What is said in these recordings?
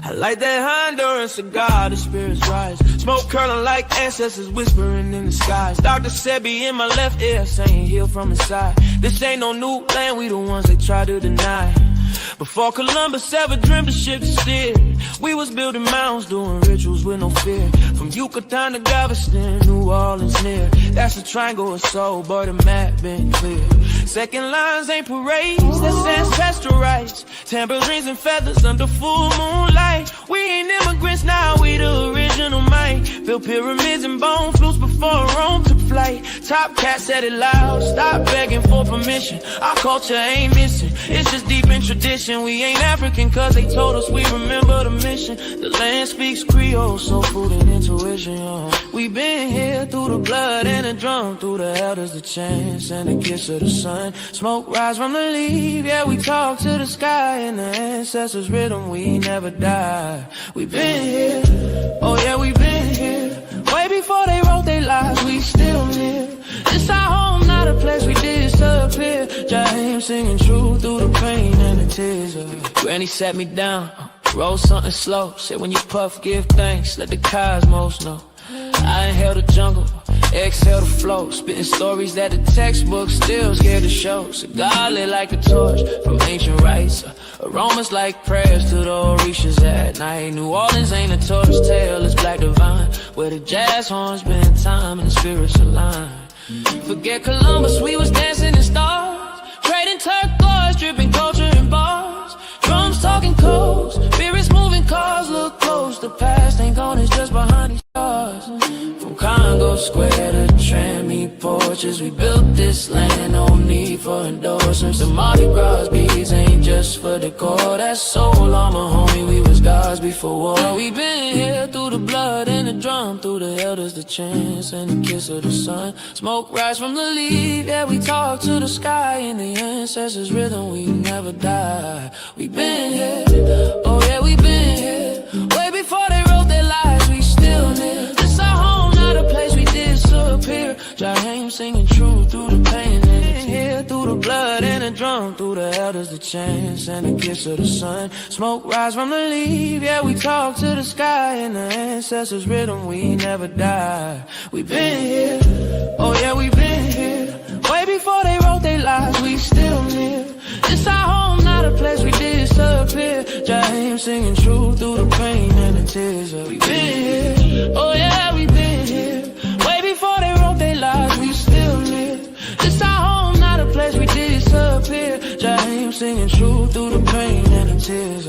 I like that Honduran cigar, the spirits rise. Smoke curling like ancestors whispering in the skies. Dr. Sebi in my left ear saying heal from inside. This ain't no new land, we the ones they try to deny. Before Columbus ever dreamed of ship to steer, we was building mounds, doing rituals with no fear. From Yucatan to Galveston, New Orleans near. That's a triangle of soul, but the map been clear. Second lines ain't parades, that's ancestral rights. Tambourines and feathers under full moonlight. We ain't immigrants now, we the original might. Built pyramids and bone flutes before Rome took flight. Topcatz said it loud, stop begging for permission. Our culture ain't missing, it's just deep in tradition. We ain't African cause they told us we remember the mission. The land speaks Creole, soul food and intuition, We been here through the blood and the drum, through the elders, the chants and the kiss of the sun. Smoke rise from the leaf, yeah, we talk to the sky. And the ancestors' rhythm, we never die. We been here, oh yeah, we been here. Way before they wrote their lives, we still live. It's our home, not a place we disappear. James singing true through the pain and the tears. Granny sat me down, roll something slow. Said when you puff, give thanks, let the cosmos know. I inhale the jungle, exhale the flow. Spitting stories that the textbook still scared to show. Cigar lit like a torch from ancient rites. Aromas like prayers to the Orishas at night. New Orleans ain't a torch tale, it's black divine. Where the jazz horns spend time and the spirits align. Forget Columbus, we was dancing in stars. Trading turquoise, dripping culture in bars. Drums talking codes, spirits moving cars. Look close, the past ain't gone, it's just behind these stars. From Congo Square to Trammy porches, we built this land, no need for endorsements. The Mardi Gras beads ain't just for decor. That's soul armor, homie, we was gods before war. We been here through the blood and the drum, through the elders, the chants and the kiss of the sun. Smoke rise from the leaf, yeah, we talk to the sky. In the ancestors' rhythm, we never die. We been here, oh yeah, we been here. Way before they wrote their lives, we still live. This our home, not a place we disappear. James singing true through the pain and the tears. Through the blood and the drum, through the elders, the chants and the kiss of the sun. Smoke rise from the leaf, yeah, we talk to the sky. In the ancestors' rhythm, we never die. We been here, oh yeah, we been here. Way before they wrote their lives, we still live. It's our home, not a place we disappear. James singing true through the pain and the tears. We been here, oh yeah, we been here. Way before they wrote their lives, we still live. It's our home, not a place we disappear. James singing true through the pain and the tears.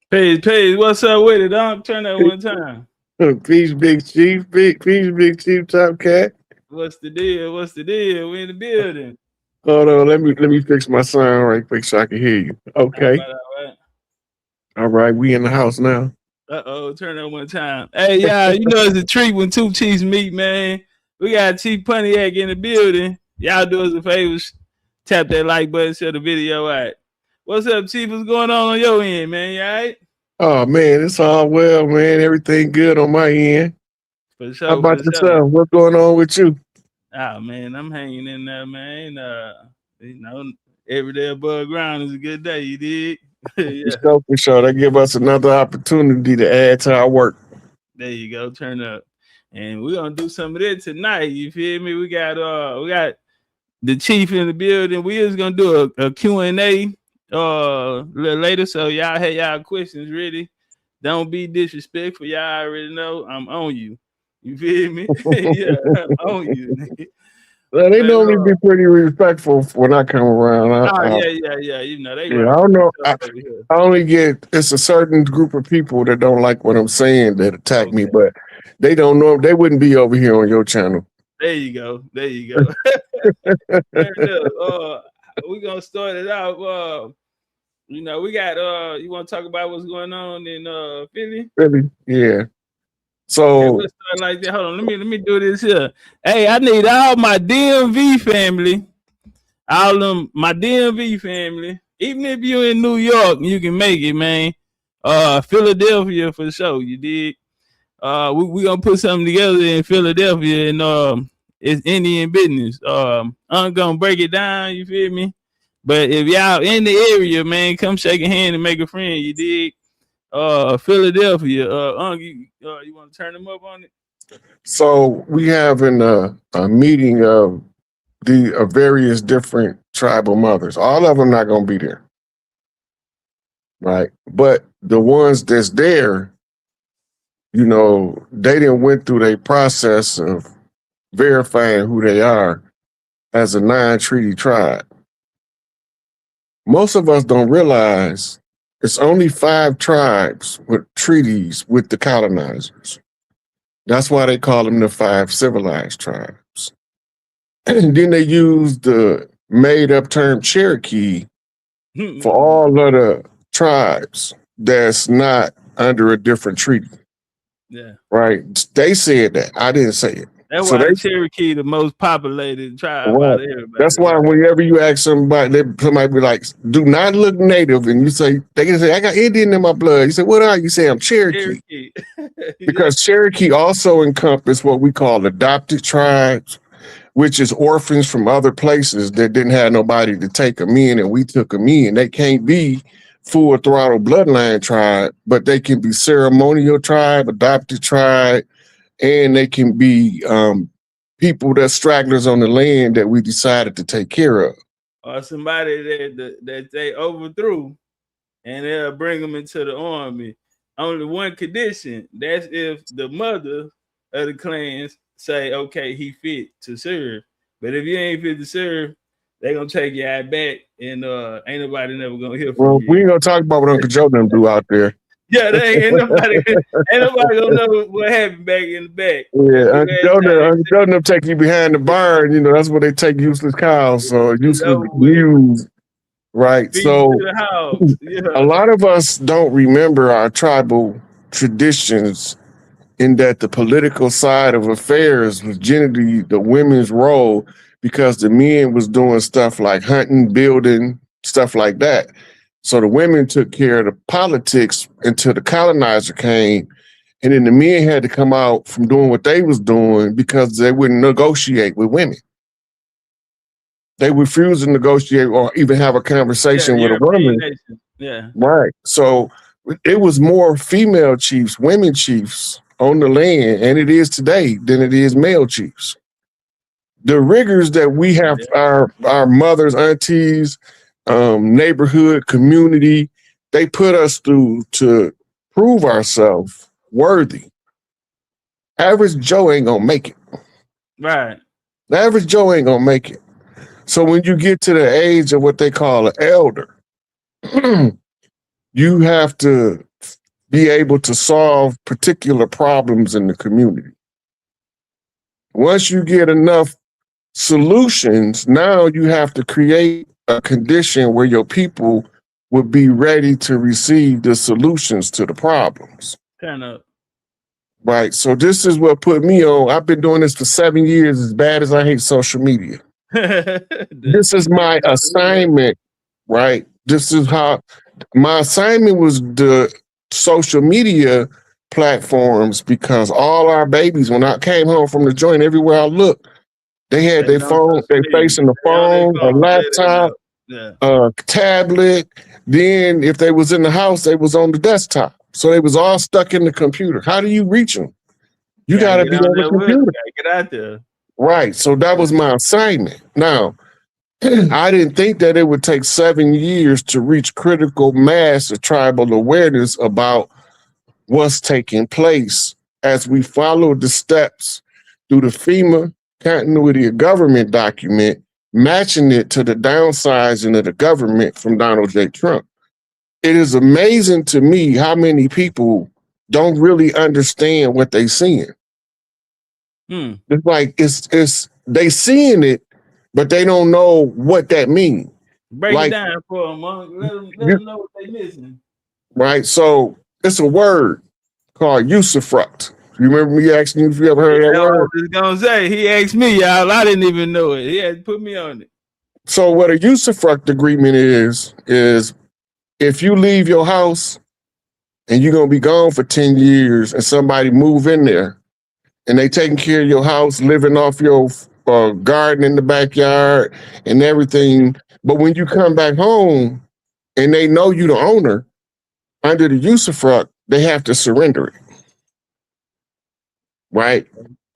Peace, what's up with it? Don't turn that one time. Peace, Big Chief, Big Chief, Topcatz. What's the deal? We in the building. Hold on, let me fix my sound right quick so I can hear you. Okay. All right, we in the house now. Turn that one time. Hey, y'all, you know it's a treat when two chiefs meet, man. We got Chief Pontiac in the building. Y'all do us a favor, tap that like button, share the video out. What's up, Chief? What's going on your end, man? You all right? Oh, man, it's all well, man. Everything good on my end. For sure. How about yourself? What's going on with you? Oh, man, I'm hanging in there, man. You know, every day above ground is a good day, you dig? Yeah. For sure. That give us another opportunity to add to our work. There you go. Turn up. And we're going to do some of that tonight. You feel me? We got the Chief in the building. We is going to do a Q&A. A little later, so y'all have y'all questions ready. Don't be disrespectful. Y'all already know I'm on you. You feel me? Yeah, I'm on you. Well, they normally be pretty respectful when I come around. Yeah. You know they. Yeah, I don't know. I only get it's a certain group of people that don't like what I'm saying that attack me, but they don't know. They wouldn't be over here on your channel. There you go. We're gonna start it out. You know, we got you want to talk about what's going on in Philly? Philly, yeah. So okay, let's start like that. Hold on, let me do this here. Hey, I need all my DMV family, my DMV family. Even if you're in New York, you can make it, man. Philadelphia for sure. You did. We gonna put something together in Philadelphia, and it's Indian business. I'm gonna break it down. You feel me? But if y'all in the area, man, come shake a hand and make a friend. You dig? Philadelphia. You want to turn them up on it? So we have a meeting of the various different tribal mothers. All of them not gonna be there, right? But the ones that's there, you know, they didn't went through their process of verifying who they are as a non-treaty tribe. Most of us don't realize it's only 5 tribes with treaties with the colonizers. That's why they call them the 5 civilized tribes. And then they use the made-up term Cherokee for all of the tribes that's not under a different treaty. Yeah. Right? They said that. I didn't say it. That's So why Cherokee the most populated tribe out of everybody. That's why whenever you ask somebody, somebody be like, do not look native, and you say, they can say, I got Indian in my blood. You say, what are you? You say, I'm Cherokee. Because Cherokee also encompass what we call adopted tribes, which is orphans from other places that didn't have nobody to take them in, and we took them in. They can't be full throttle bloodline tribe, but they can be ceremonial tribe, adopted tribe, and they can be people that's stragglers on the land that we decided to take care of. Or somebody that they overthrew, and they'll bring them into the army. Only one condition, that's if the mother of the clans say, okay, he fit to serve. But if you ain't fit to serve, they gonna take your eye back, and ain't nobody never gonna hear from you. We ain't gonna talk about what Uncle Joe done do out there. Yeah, ain't nobody gonna know what happened back in the back. Yeah, Uncle Joe done take you behind the barn. You know, that's where they take useless cows, so useless ewes, right? So a lot of us don't remember our tribal traditions, in that the political side of affairs was generally the women's role, because the men was doing stuff like hunting, building, stuff like that. So the women took care of the politics until the colonizer came, and then the men had to come out from doing what they was doing because they wouldn't negotiate with women. They refused to negotiate or even have a conversation with a woman. Yeah. Right. So it was more female chiefs, women chiefs on the land, and it is today, than it is male chiefs. The rigors that we have, our mothers, aunties, neighborhood, community, they put us through to prove ourselves worthy. Average Joe ain't gonna make it. Right. The average Joe ain't gonna make it. So when you get to the age of what they call an elder, you have to be able to solve particular problems in the community. Once you get enough solutions, now you have to create a condition where your people would be ready to receive the solutions to the problems. Turn up. Right. So this is what put me on. I've been doing this for 7 years, as bad as I hate social media. This is my assignment, right? This is how my assignment was the social media platforms, because all our babies, when I came home from the joint, everywhere I looked, they had their phone, they facing the phone, a laptop, tablet. Then if they was in the house, they was on the desktop. So they was all stuck in the computer. How do you reach them? You got to be on the computer. Get out there. Right. So that was my assignment. Now, I didn't think that it would take 7 years to reach critical mass of tribal awareness about what's taking place as we follow the steps through the FEMA continuity of government document, matching it to the downsizing of the government from Donald J. Trump. It is amazing to me how many people don't really understand what they're seeing. It's like it's they seeing it, but they don't know what that means. Break it down for them, let them know what they're missing. Right. So it's a word called usufruct. You remember me asking you if you ever heard that word? I was gonna say, he asked me, y'all. I didn't even know it. He had to put me on it. So what a usufruct agreement is if you leave your house, and you're gonna be gone for 10 years, and somebody move in there, and they taking care of your house, living off your garden in the backyard and everything. But when you come back home and they know you the owner, under the usufruct, they have to surrender it. Right?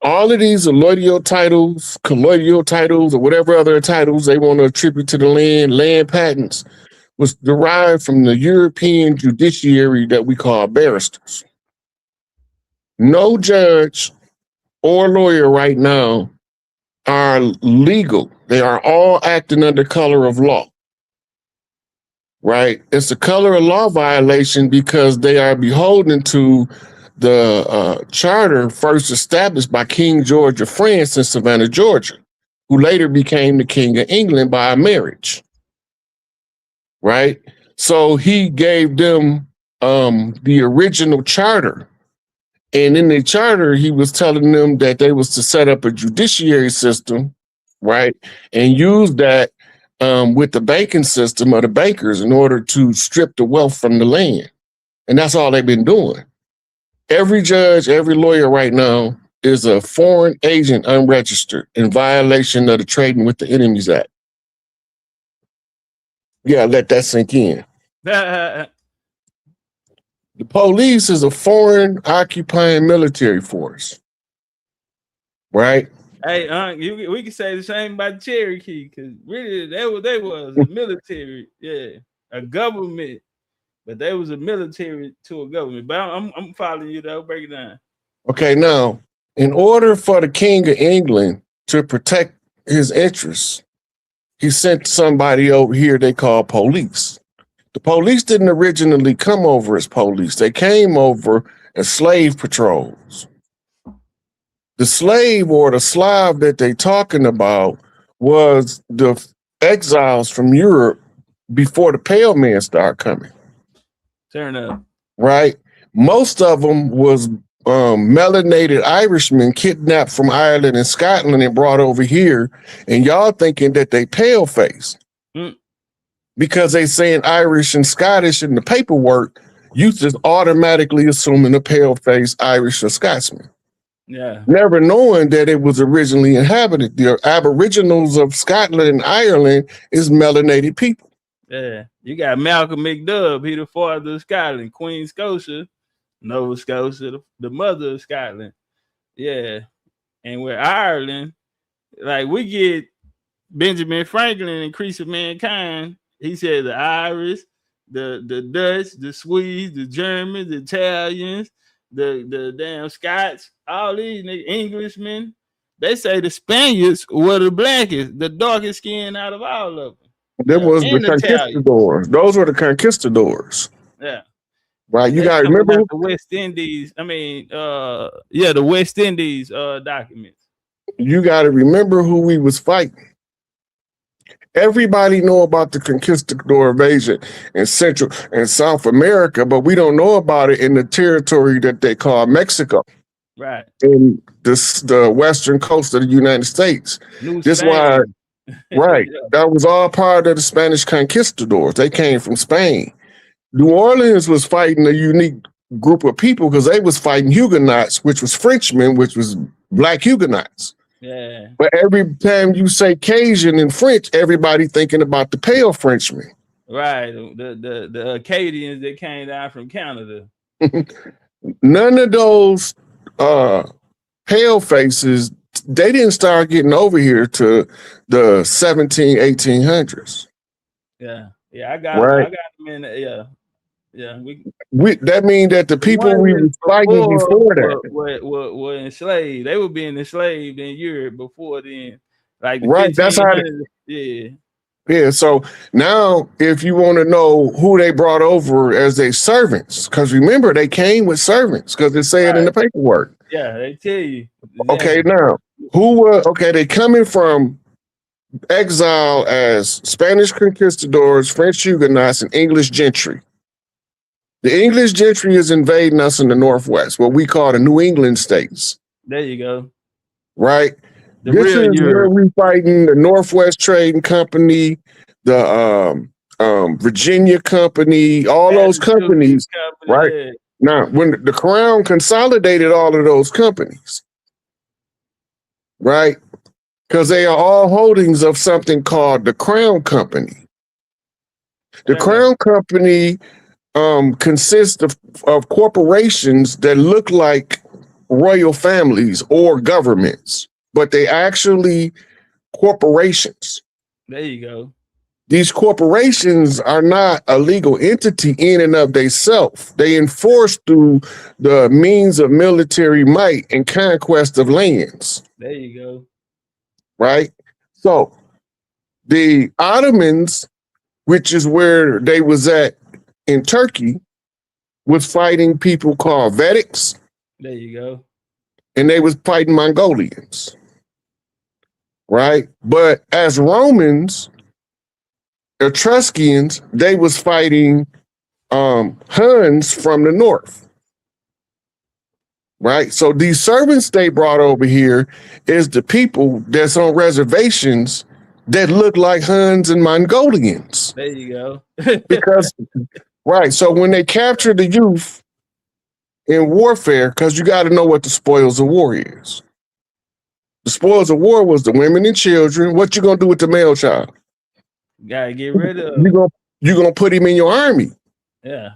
All of these allodial titles, colloidal titles, or whatever other titles they want to attribute to the land patents, was derived from the European judiciary that we call barristers. No judge or lawyer right now are legal. They are all acting under color of law. Right? It's a color of law violation because they are beholden to the charter first established by King George of France in Savannah, Georgia, who later became the King of England by a marriage. Right? So he gave them the original charter. And in the charter, he was telling them that they was to set up a judiciary system, right? And use that with the banking system of the bankers in order to strip the wealth from the land. And that's all they've been doing. Every judge, every lawyer right now is a foreign agent unregistered in violation of the Trading with the Enemies Act. Yeah, let that sink in. The police is a foreign occupying military force, right? Hey, we can say the same about Cherokee, because really they was a military, yeah, a government, but they was a military to a government. But I'm following you though. Break it down. Okay, now, in order for the King of England to protect his interests, he sent somebody over here they call police. The police didn't originally come over as police. They came over as slave patrols. The slave or the Slav that they talking about was the exiles from Europe before the pale men start coming. Turn up. Right? Most of them was melanated Irishmen kidnapped from Ireland and Scotland and brought over here. And y'all thinking that they pale face. Because they saying Irish and Scottish in the paperwork, you just automatically assuming a pale face Irish or Scotsman. Yeah. Never knowing that it was originally inhabited. The Aboriginals of Scotland and Ireland is melanated people. Yeah. You got Malcolm McDubb, he the father of Scotland, Queen Scotia, Nova Scotia, the mother of Scotland. Yeah. And with Ireland, like we get Benjamin Franklin, Increase of Mankind. He said the Irish, the Dutch, the Swedes, the Germans, the Italians, the damn Scots, all these Englishmen. They say the Spaniards were the blackest, the darkest skin out of all of them. There was the conquistadors. Those were the conquistadors. Yeah. Right. You gotta remember the West Indies. I mean, the West Indies documents. You gotta remember who we was fighting. Everybody know about the conquistador invasion in Central and South America, but we don't know about it in the territory that they call Mexico. Right. In the western coast of the United States. This why, right. Yeah. That was all part of the Spanish conquistadors. They came from Spain. New Orleans was fighting a unique group of people because they was fighting Huguenots, which was Frenchmen, which was black Huguenots. Yeah. But every time you say Cajun in French, everybody thinking about the pale Frenchman. Right. The Acadians that came down from Canada. None of those pale faces, they didn't start getting over here to the 1800s. Yeah. Yeah, I got them in yeah. Yeah, that means that the people we were fighting before that were enslaved. They were being enslaved in Europe before then. Like right, that's how. Yeah. So now, if you want to know who they brought over as their servants, because remember they came with servants, because they say it in the paperwork. Yeah, they tell you. Okay, now who were they coming from exile as Spanish conquistadors, French Huguenots, and English gentry. The English gentry is invading us in the Northwest, what we call the New England states. There you go. Right? This is where we fighting the Northwest Trading Company, the Virginia Company, all those companies, right? Yeah. Now, when the Crown consolidated all of those companies, right? Because they are all holdings of something called the Crown Company. The Crown Company consists of corporations that look like royal families or governments, but they actually corporations. There you go. These corporations are not a legal entity in and of themselves. They enforce through the means of military might and conquest of lands. There you go. Right? So the Ottomans, which is where they was at in Turkey, was fighting people called Vedics. There you go. And they was fighting Mongolians. Right? But as Romans, Etruscans, they was fighting Huns from the north. Right? So these servants they brought over here is the people that's on reservations that look like Huns and Mongolians. There you go. Because, right, so when they capture the youth in warfare, because you got to know what the spoils of war is. The spoils of war was the women and children. What you gonna do with the male child? Gotta get rid of. You gonna put him in your army. Yeah.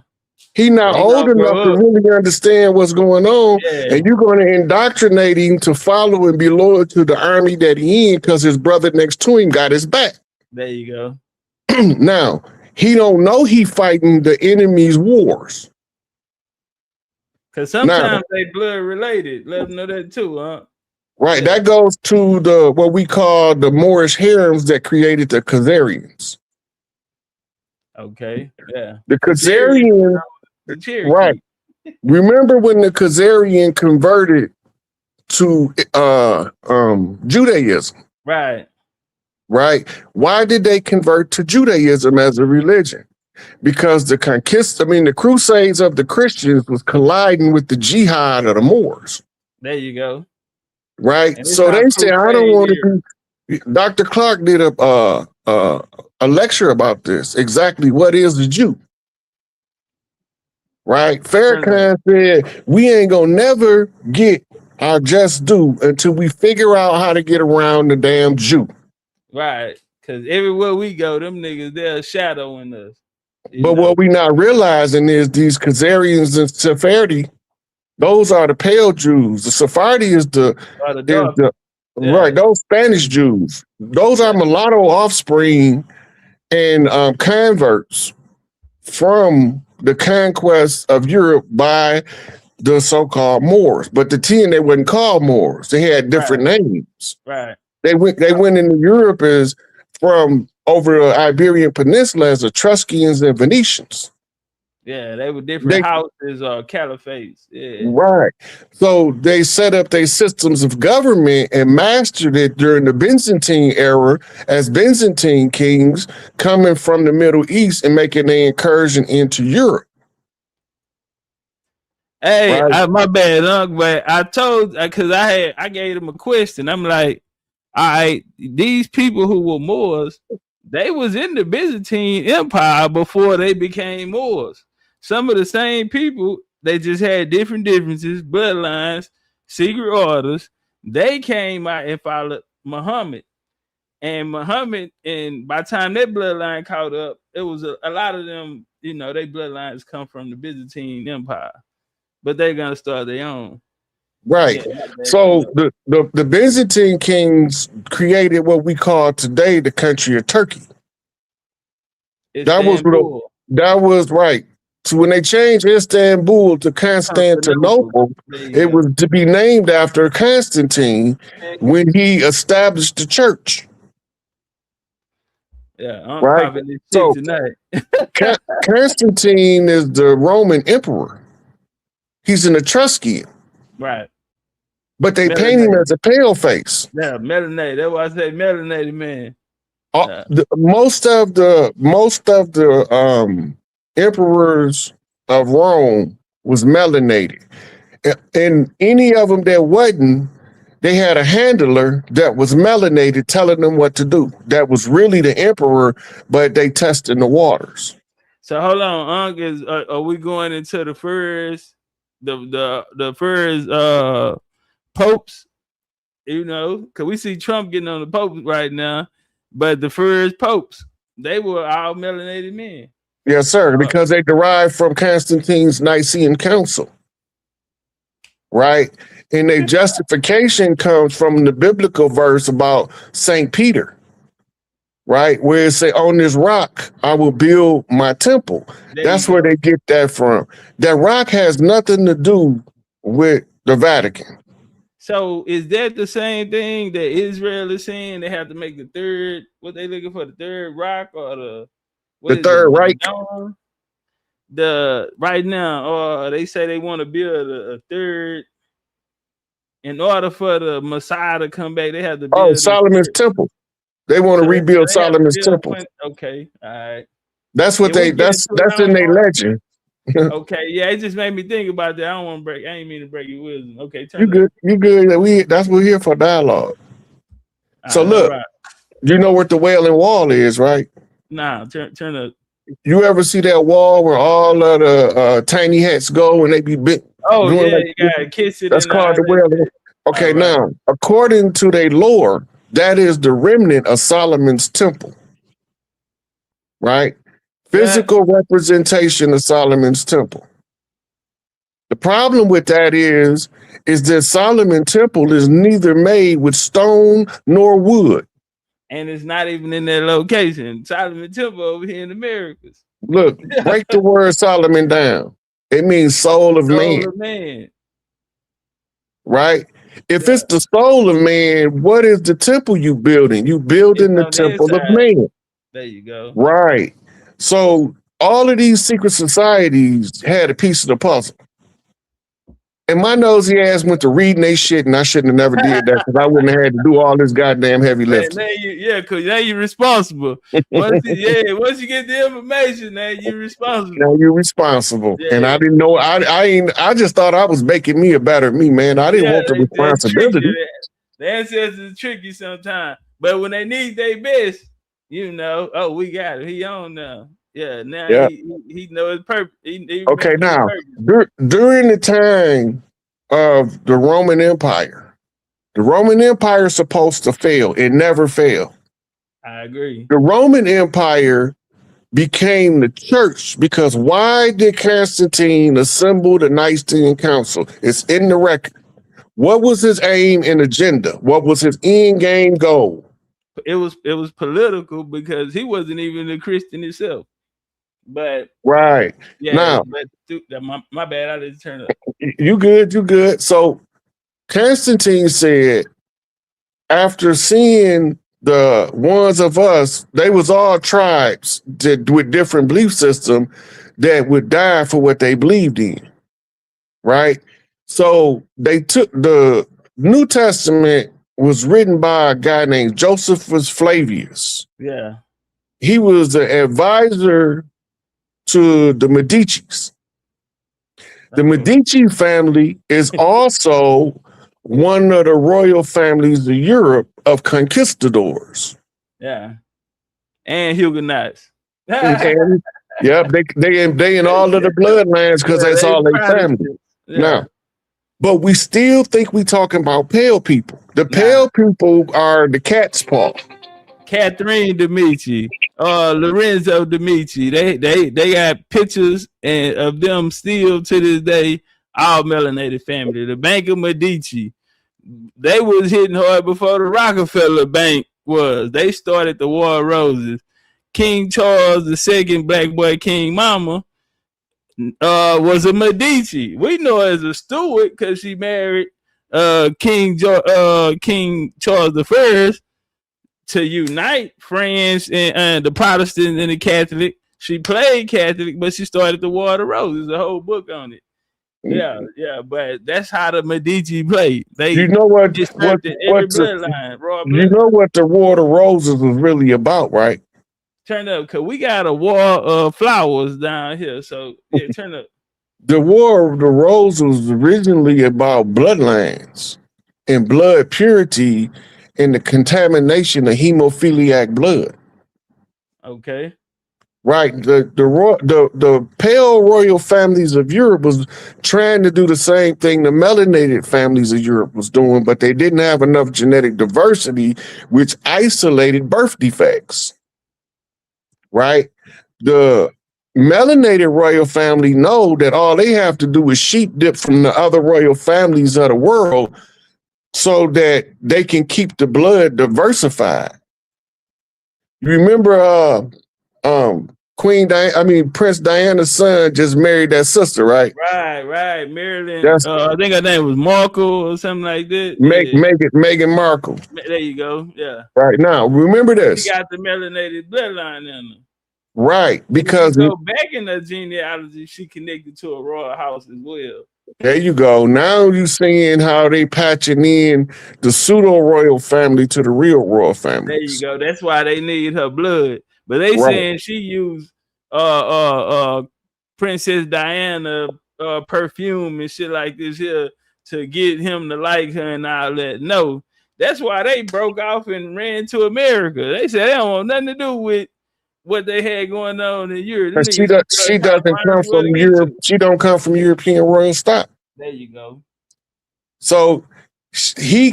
He not old enough to really understand what's going on, and you're going to indoctrinate him to follow and be loyal to the army that he in because his brother next to him got his back. There you go. Now, he don't know he fighting the enemy's wars. Because sometimes they blood related. Let them know that too, huh? Right. Yeah. That goes to the what we call the Moorish harems that created the Khazarians. Okay. Yeah. The Khazarian. Right. Remember when the Khazarian converted to Judaism? Right. Right. Why did they convert to Judaism as a religion? Because the the Crusades of the Christians was colliding with the jihad of the Moors. There you go. Right. So they said, I don't want to be. Dr. Clark did a lecture about this. Exactly what is the Jew? Right. Farrakhan said, we ain't gonna never get our just due until we figure out how to get around the damn Jew. Right. Because everywhere we go, them niggas, they're shadowing us. But what we not realizing is these Khazarians and Sephardi, those are the pale Jews. The Sephardi is right, those Spanish Jews. Those are mulatto offspring and converts from the conquest of Europe by the so-called Moors. But the 10, they wasn't called Moors. They had different names. Right. They went into Europe as from over the Iberian Peninsula as Etruscans and Venetians. Yeah, they were different houses or caliphates. Yeah. Right. So they set up their systems of government and mastered it during the Byzantine era as Byzantine kings coming from the Middle East and making their incursion into Europe. Hey, right. My bad, but I told, because I gave them a question. I'm like, all right, these people who were Moors, they was in the Byzantine Empire before they became Moors. Some of the same people, they just had different differences, bloodlines, secret orders. They came out and followed Muhammad. And Muhammad, and by the time that bloodline caught up, it was a lot of them, their bloodlines come from the Byzantine Empire. But they're going to start their own. Right. Yeah, so the Byzantine kings created what we call today the country of Turkey. That was right. So when they changed Istanbul to Constantinople, it was to be named after Constantine when he established the church. Yeah, I'm right. So Constantine is the Roman emperor. He's an Etruscan. Right. But they paint him as a pale face. Yeah, melanated. That's why I say melanated man. Most of the emperors of Rome was melanated, and any of them that wasn't, they had a handler that was melanated telling them what to do. That was really the emperor, but they tested the waters. So hold on, are we going into the first, the first popes? You know, because we see Trump getting on the popes right now, but the first popes, they were all melanated men. Yes, sir, because they derived from Constantine's Nicene Council, right? And their justification comes from the biblical verse about St. Peter, right? Where it say, on this rock, I will build my temple. That's where they get that from. That rock has nothing to do with the Vatican. So is that the same thing that Israel is saying? They have to make the third, what they looking for, the third rock or the third Reich? Right now, they say they want to build a third. In order for the Messiah to come back, they have to build Solomon's temple. They want to rebuild Solomon's temple. Okay, all right. That's what that's in their legend. Okay, yeah, it just made me think about that. I don't want to break. I ain't mean to break your wisdom. Okay, you good. You good. That's what we're here for, dialogue. So look, you know what the Wailing Wall is, right? Nah, turn up. You ever see that wall where all of the tiny hats go and they be big? Oh yeah, like, you gotta kiss it. That's called the Wailing. Okay, now according to their lore, that is the remnant of Solomon's temple, right? Physical representation of Solomon's temple. The problem with that is that Solomon's temple is neither made with stone nor wood. And it's not even in that location. Solomon temple over here in the Americas. Look, break the word Solomon down. It means soul of man. Soul of man. Right? If it's the soul of man, what is the temple you building? You building the temple of man. There you go. Right. So all of these secret societies had a piece of the puzzle. And my nosy ass went to reading they shit, and I shouldn't have never did that because I wouldn't have had to do all this goddamn heavy lifting. Because now you're responsible. Once you get the information, now you're responsible. Now you're responsible. Yeah. And I didn't know. I just thought I was making me a better me, man. I didn't want the responsibility. The ancestors trick you sometimes, but when they need their best, you know, oh, we got it. He on now. Yeah, now he knows his purpose. Okay, now during the time of the Roman Empire is supposed to fail. It never failed. I agree. The Roman Empire became the church because why did Constantine assemble the Nicene Council? It's in the record. What was his aim and agenda? What was his end game goal? It was political because he wasn't even a Christian himself. But right now, my bad. I didn't turn up. You good. So Constantine said, after seeing the ones of us, they was all tribes with different belief system that would die for what they believed in. Right. So they took the New Testament was written by a guy named Josephus Flavius. Yeah, he was the advisor to the Medicis. The Medici family is also one of the royal families of Europe of conquistadors. Yeah, and Huguenots. Yep, they in all of the bloodlines because that's all they family. Yeah. Now, but we still think we talking about pale people. The pale people are the cat's paw. Catherine de Medici, Lorenzo de Medici. They got pictures of them still to this day, all melanated family. The Bank of Medici, they was hitting hard before the Rockefeller Bank was. They started the War of Roses. King Charles II, Black Boy King Mama, was a Medici. We know her as a Stuart because she married King Charles I to unite France and the Protestants and the Catholic. She played Catholic, but she started the War of the Roses. A whole book on it. Yeah, but that's how the Medici played. They, you know what the War of the Roses was really about, right? Turn up, because we got a war of flowers down here. So yeah, turn up. The War of the Roses was originally about bloodlines. and blood purity and the contamination of hemophiliac blood. Okay. Right. The pale royal families of Europe was trying to do the same thing the melanated families of Europe was doing, but they didn't have enough genetic diversity, which isolated birth defects. Right. The melanated royal family know that all they have to do is sheep dip from the other royal families of the world so that they can keep the blood diversified. You remember Prince Diana's son just married that sister, right? Right. Marilyn. I think her name was Markle or something like that. Meghan Markle. There you go. Yeah. Right now, remember this. She got the melanated bloodline in her. Right, because so back in the genealogy, she connected to a royal house as well. There you go. Now you're seeing how they patching in the pseudo royal family to the real royal family. There you go. That's why they need her blood. But they saying she used Princess Diana perfume and shit like this here to get him to like her and all that. No, that's why they broke off and ran to America. They said they don't want nothing to do with what they had going on in Europe. She doesn't come from Europe. She don't come from European royal stock. There you go. So she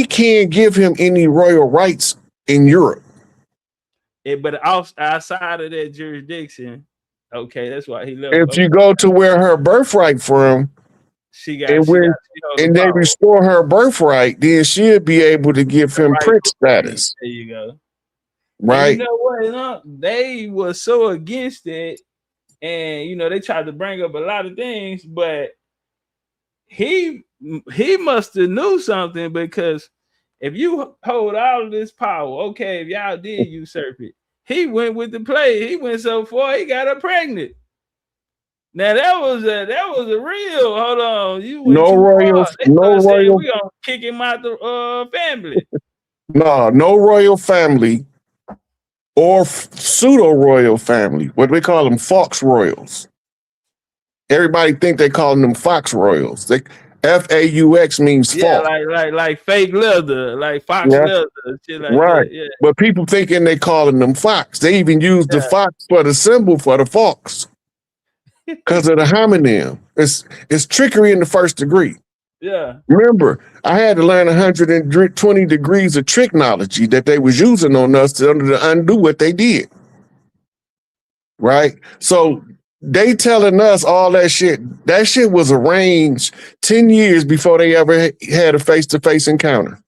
can't give him any royal rights in Europe. But outside of that jurisdiction, okay, that's why he left. If you go to where her birthright from, they restore her birthright, then she'll be able to give him prince status. There you go. Right. And you know what? They were so against it, and they tried to bring up a lot of things, but he must have knew something, because if you hold all of this power, okay, if y'all did usurp it, he went with the play. He went so far, he got her pregnant. Now that was a real. Hold on, you went no royal. We gonna kick him out the family. No royal family or pseudo royal family. What do we call them? Fox royals. Everybody think they calling them fox royals. FAUX means fox. Like fake leather, like fox leather, shit like that. Yeah. But people thinking they calling them fox. They even use the fox for the symbol for the fox because of the homonym. It's trickery in the first degree. Yeah. Remember, I had to learn 120 degrees of tricknology that they was using on us to undo what they did. Right? So they telling us all that shit. That shit was arranged 10 years before they ever had a face-to-face encounter.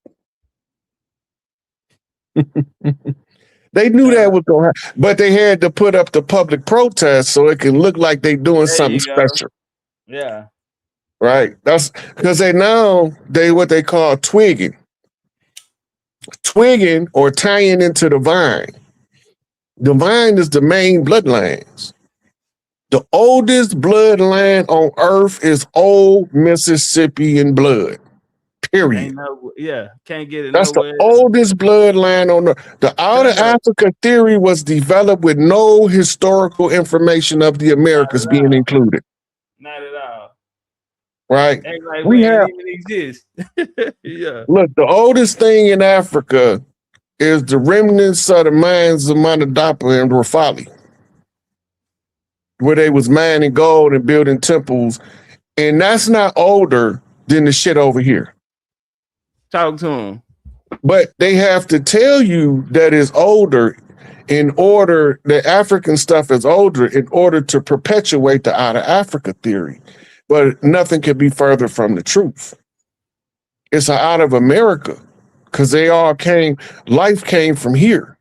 They knew that was going to happen, but they had to put up the public protest so it can look like they doing something special. Yeah. Right. That's because they what they call twigging. Twigging or tying into the vine. The vine is the main bloodlines. The oldest bloodline on earth is old Mississippian blood. Period. Can't get it. That's nowhere. The oldest bloodline on the Outer Africa theory was developed with no historical information of the Americas being included. Not at all. Right. Like we even exist. Yeah. Look, the oldest thing in Africa is the remnants of the mines of Manadapa and Rafali, where they was mining gold and building temples. And that's not older than the shit over here. Talk to them. But they have to tell you that it's older the African stuff is older in order to perpetuate the Outer Africa theory. But nothing could be further from the truth. It's out of America because life came from here.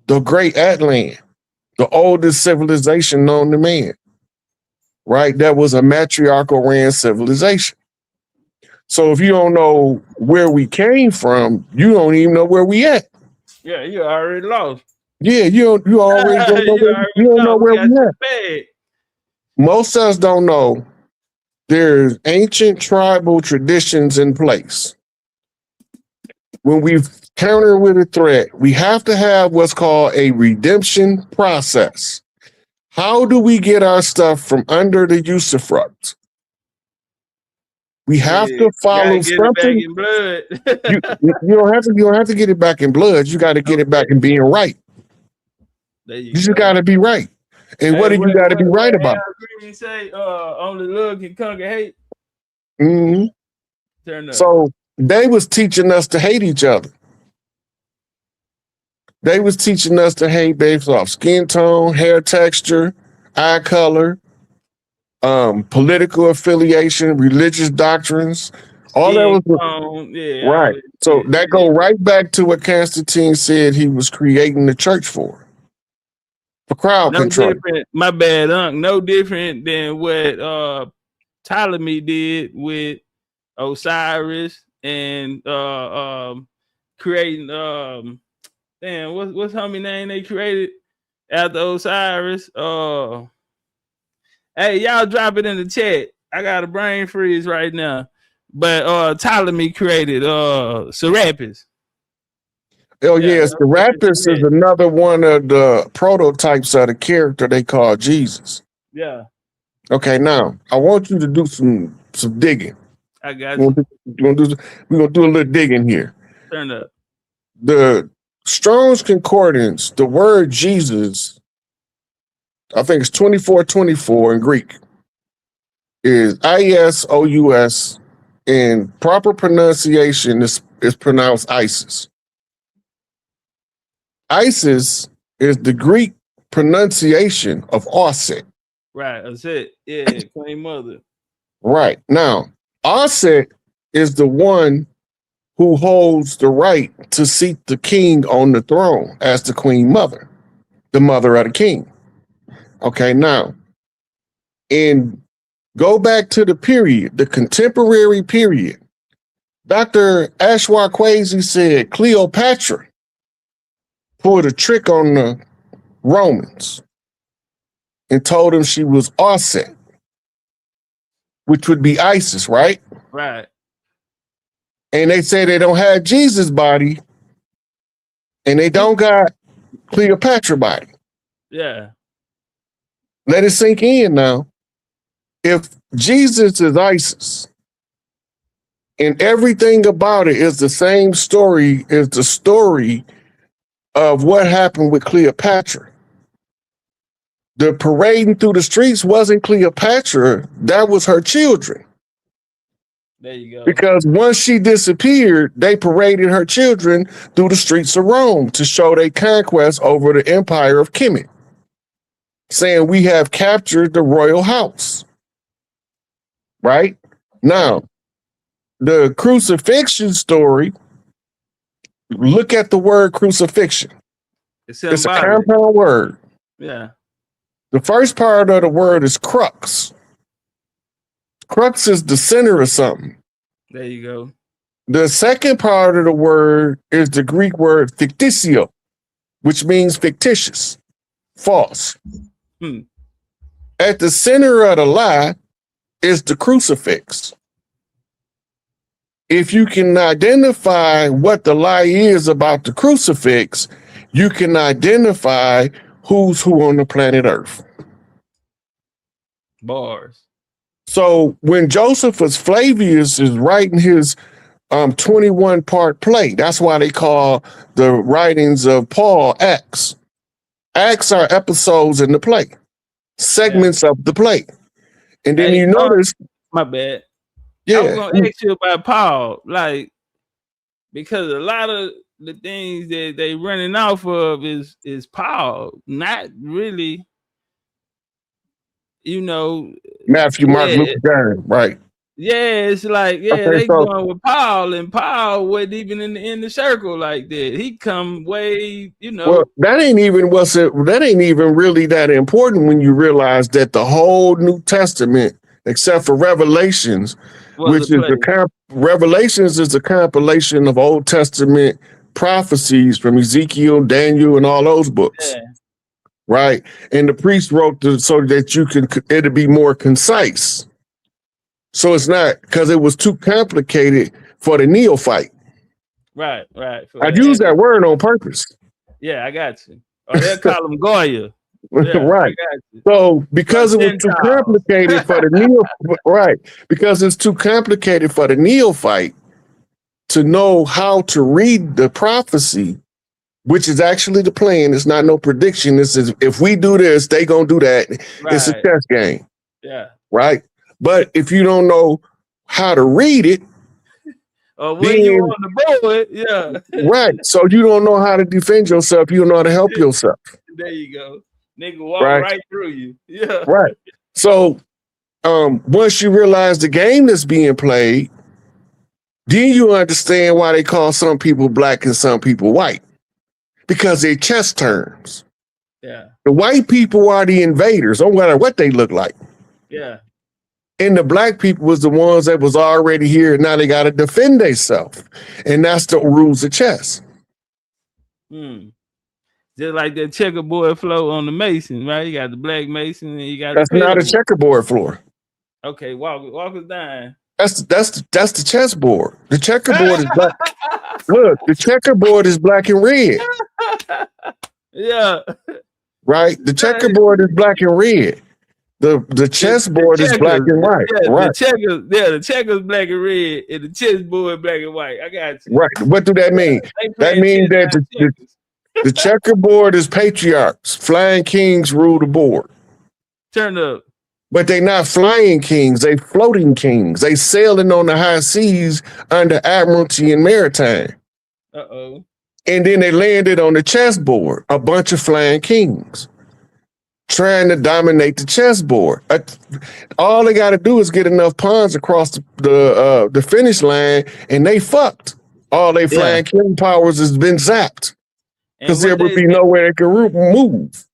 The great Atlant, the oldest civilization known to man, right? That was a matriarchal ran civilization. So if you don't know where we came from, you don't even know where we at. Yeah, you already lost. Yeah, you already don't know where we at. Most of us don't know. There's ancient tribal traditions in place. When we counter with a threat, we have to have what's called a redemption process. How do we get our stuff from under the usufruct? We have to follow get something. it back in blood. you don't have to get it back in blood. You got to get it back in being right. You just got to be right. And what do you got to be right about? You say only love can conquer hate. Mm-hmm. Turn up. So they was teaching us to hate each other. They was teaching us to hate based off skin tone, hair texture, eye color, political affiliation, religious doctrines. All that was right. So that go right back to what Constantine said he was creating the church for crowd control. My bad, Unc. No different than what Ptolemy did with Osiris and creating damn, what's homie name they created after Osiris? Hey, y'all drop it in the chat. I got a brain freeze right now. But Ptolemy created Serapis. Oh yes, Serapis is another one of the prototypes of the character they call Jesus. Yeah. Okay, now I want you to do some digging. I got you. We're gonna do a little digging here. Turn up. The Strong's Concordance, the word Jesus, I think it's 2424 in Greek, is ISOUS, and proper pronunciation is pronounced Isis. Isis is the Greek pronunciation of Offset. Right, that's it. Yeah, Queen Mother. Right. Now, Offset is the one who holds the right to seat the king on the throne as the Queen Mother, the mother of the king. Okay, now, and go back to the period, the contemporary period. Dr. Ashwa Kwesi said Cleopatra pulled a trick on the Romans and told them she was Offset, which would be Isis, right? Right. And they say they don't have Jesus' body and they don't got Cleopatra body. Yeah. Let it sink in now. If Jesus is Isis and everything about it is the same story as the story of what happened with Cleopatra, the parading through the streets wasn't Cleopatra, that was her children. There you go. Because once she disappeared, they paraded her children through the streets of Rome to show their conquest over the empire of Kemet, saying we have captured the royal house. Right? Now, the crucifixion story, look at the word crucifixion. It's a compound word. Yeah. The first part of the word is crux. Crux is the center of something. There you go. The second part of the word is the Greek word fictitio, which means fictitious, false. At the center of the lie is the crucifix. If you can identify what the lie is about the crucifix, you can identify who's who on the planet Earth. Bars. So when Josephus Flavius is writing his 21-part play, that's why they call the writings of Paul acts. Acts are episodes in the play, segments of the play. And then you notice, my bad. Yeah, I was gonna ask you about Paul, like, because a lot of the things that they running off of is Paul, not really, you know, Matthew, Mark, Luke, John, right? Yeah, it's like, they going with Paul, and Paul wasn't even in the circle like that. He come way, you know. Well, that ain't even really that important when you realize that the whole New Testament, except for Revelations, Revelations is a compilation of Old Testament prophecies from Ezekiel, Daniel, and all those books. Yeah. Right? And the priest wrote so that it'd be more concise. So it's not, because it was too complicated for the neophyte. Right. I use that word on purpose. Yeah, I got you. Or they'll call him Goya. Yeah, right. So because it was too complicated for the right, because it's too complicated for the neophyte to know how to read the prophecy, which is actually the plan. It's not no prediction. This is if we do this, they gonna do that. Right. It's a chess game. Yeah. Right. But if you don't know how to read it, when you on the board, yeah. Right. So you don't know how to defend yourself. You don't know how to help yourself. There you go. Nigga walk right through you. Yeah. Right. So once you realize the game that's being played, then you understand why they call some people black and some people white. Because they're chess terms. Yeah. The white people are the invaders, no matter what they look like. Yeah. And the black people was the ones that was already here. And now they got to defend themselves. And that's the rules of chess. Just like that checkerboard flow on the Mason, right? You got the black Mason and you got that's not a checkerboard floor. Okay, walk us down. That's the chessboard. The checkerboard is black. Look, the checkerboard is black and red. Yeah. Right? The checkerboard is black and red. The chessboard is black and white. Yeah, right. The checkers black and red, and the chessboard black and white. I got you. Right. What do that mean? That means that the checkerboard is patriarchs. Flying kings rule the board. Turn up. But they not flying kings. They floating kings. They sailing on the high seas under Admiralty and Maritime. Uh-oh. And then they landed on the chessboard, a bunch of flying kings trying to dominate the chessboard. All they got to do is get enough pawns across the finish line, and they fucked. All they flying king powers has been zapped because there would be nowhere they could move.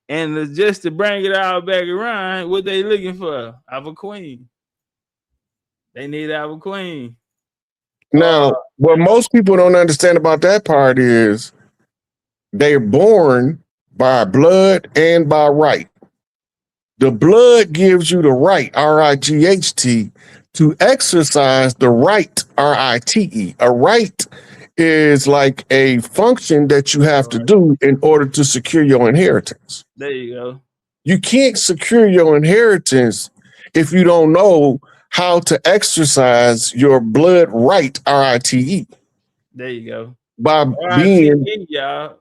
And just to bring it all back around, what they looking for? Our queen. They need our queen. Now, what most people don't understand about that part is they're born by blood and by right. The blood gives you the right, R-I-G-H-T, to exercise the right, R-I-T-E. A right is like a function that you have to do in order to secure your inheritance. There you go. You can't secure your inheritance if you don't know how to exercise your blood right, R-I-T-E. There you go. By being the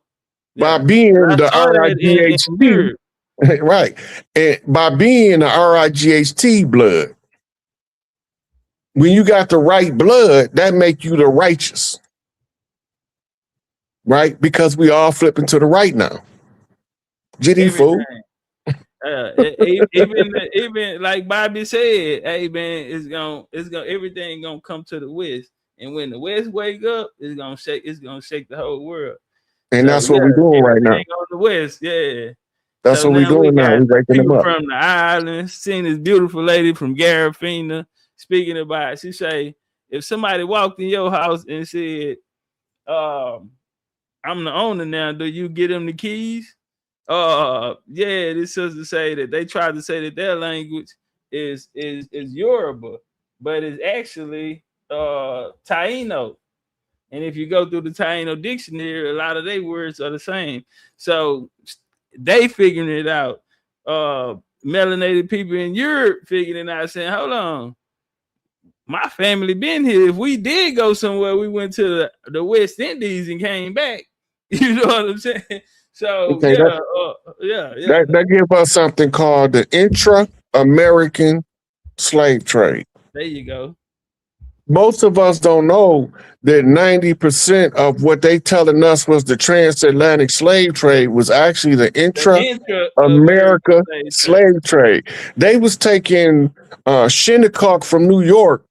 R-I-G-H-T, right. And by being the R-I-G-H-T blood, when you got the right blood, that make you the righteous. Right? Because we all flipping to the right now. GD fool. Even like Bobby said, hey man, it's gonna everything gonna come to the West. And when the West wake up, it's gonna shake the whole world. And that's what we're doing right now. On the West, yeah. That's what we're doing now. We're waking them up. From the islands, seeing this beautiful lady from Garifina speaking about it. She say, if somebody walked in your house and said, I'm the owner now, do you get them the keys? Yeah, this sister say that they tried to say that their language is Yoruba, but it's actually Taino. And if you go through the Taino dictionary, a lot of their words are the same. So they figuring it out. Melanated people in Europe figuring it out, saying, hold on, my family been here. If we did go somewhere, we went to the West Indies and came back. You know what I'm saying? So okay, that gives us something called the Intra-American slave trade. There you go. Most of us don't know that 90% of what they telling us was the transatlantic slave trade was actually the Intra-America slave trade. They was taking Shinnecock from New York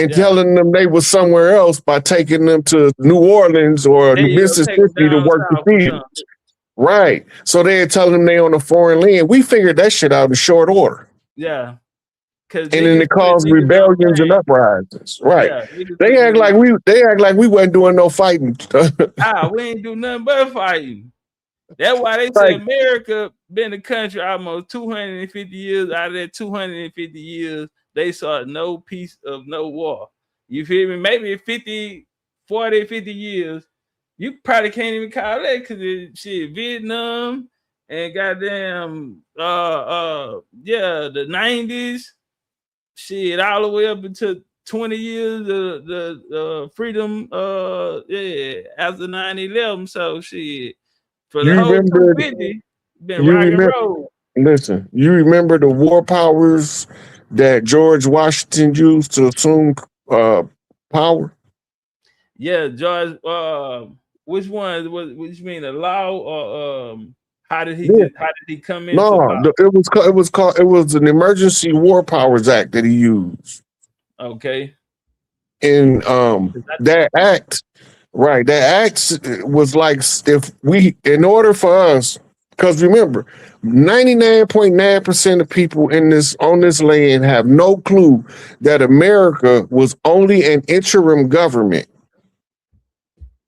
and telling them they was somewhere else by taking them to New Orleans or Mississippi to work the fields. Right. So they're telling them they on a foreign land. We figured that shit out in short order. Yeah. And then it caused rebellions and uprisings. Right. Yeah, they act like we wasn't doing no fighting. We ain't do nothing but fighting. That's why they say America been a country almost 250 years. Out of that 250 years, they saw no peace of no war. You feel me? Maybe 40, 50 years. You probably can't even call that because shit, Vietnam, and goddamn, the 90s, shit, all the way up into 20 years, the freedom, after 9/11. So shit, for the whole 250, been rock and roll. Listen, you remember the war powers that George Washington used to assume power? Yeah, George. Which one? Which mean the law or how did he come in? No, it was an Emergency War Powers Act that he used. Okay. And that act was like, in order for us, because remember, 99.9% of people on this land have no clue that America was only an interim government.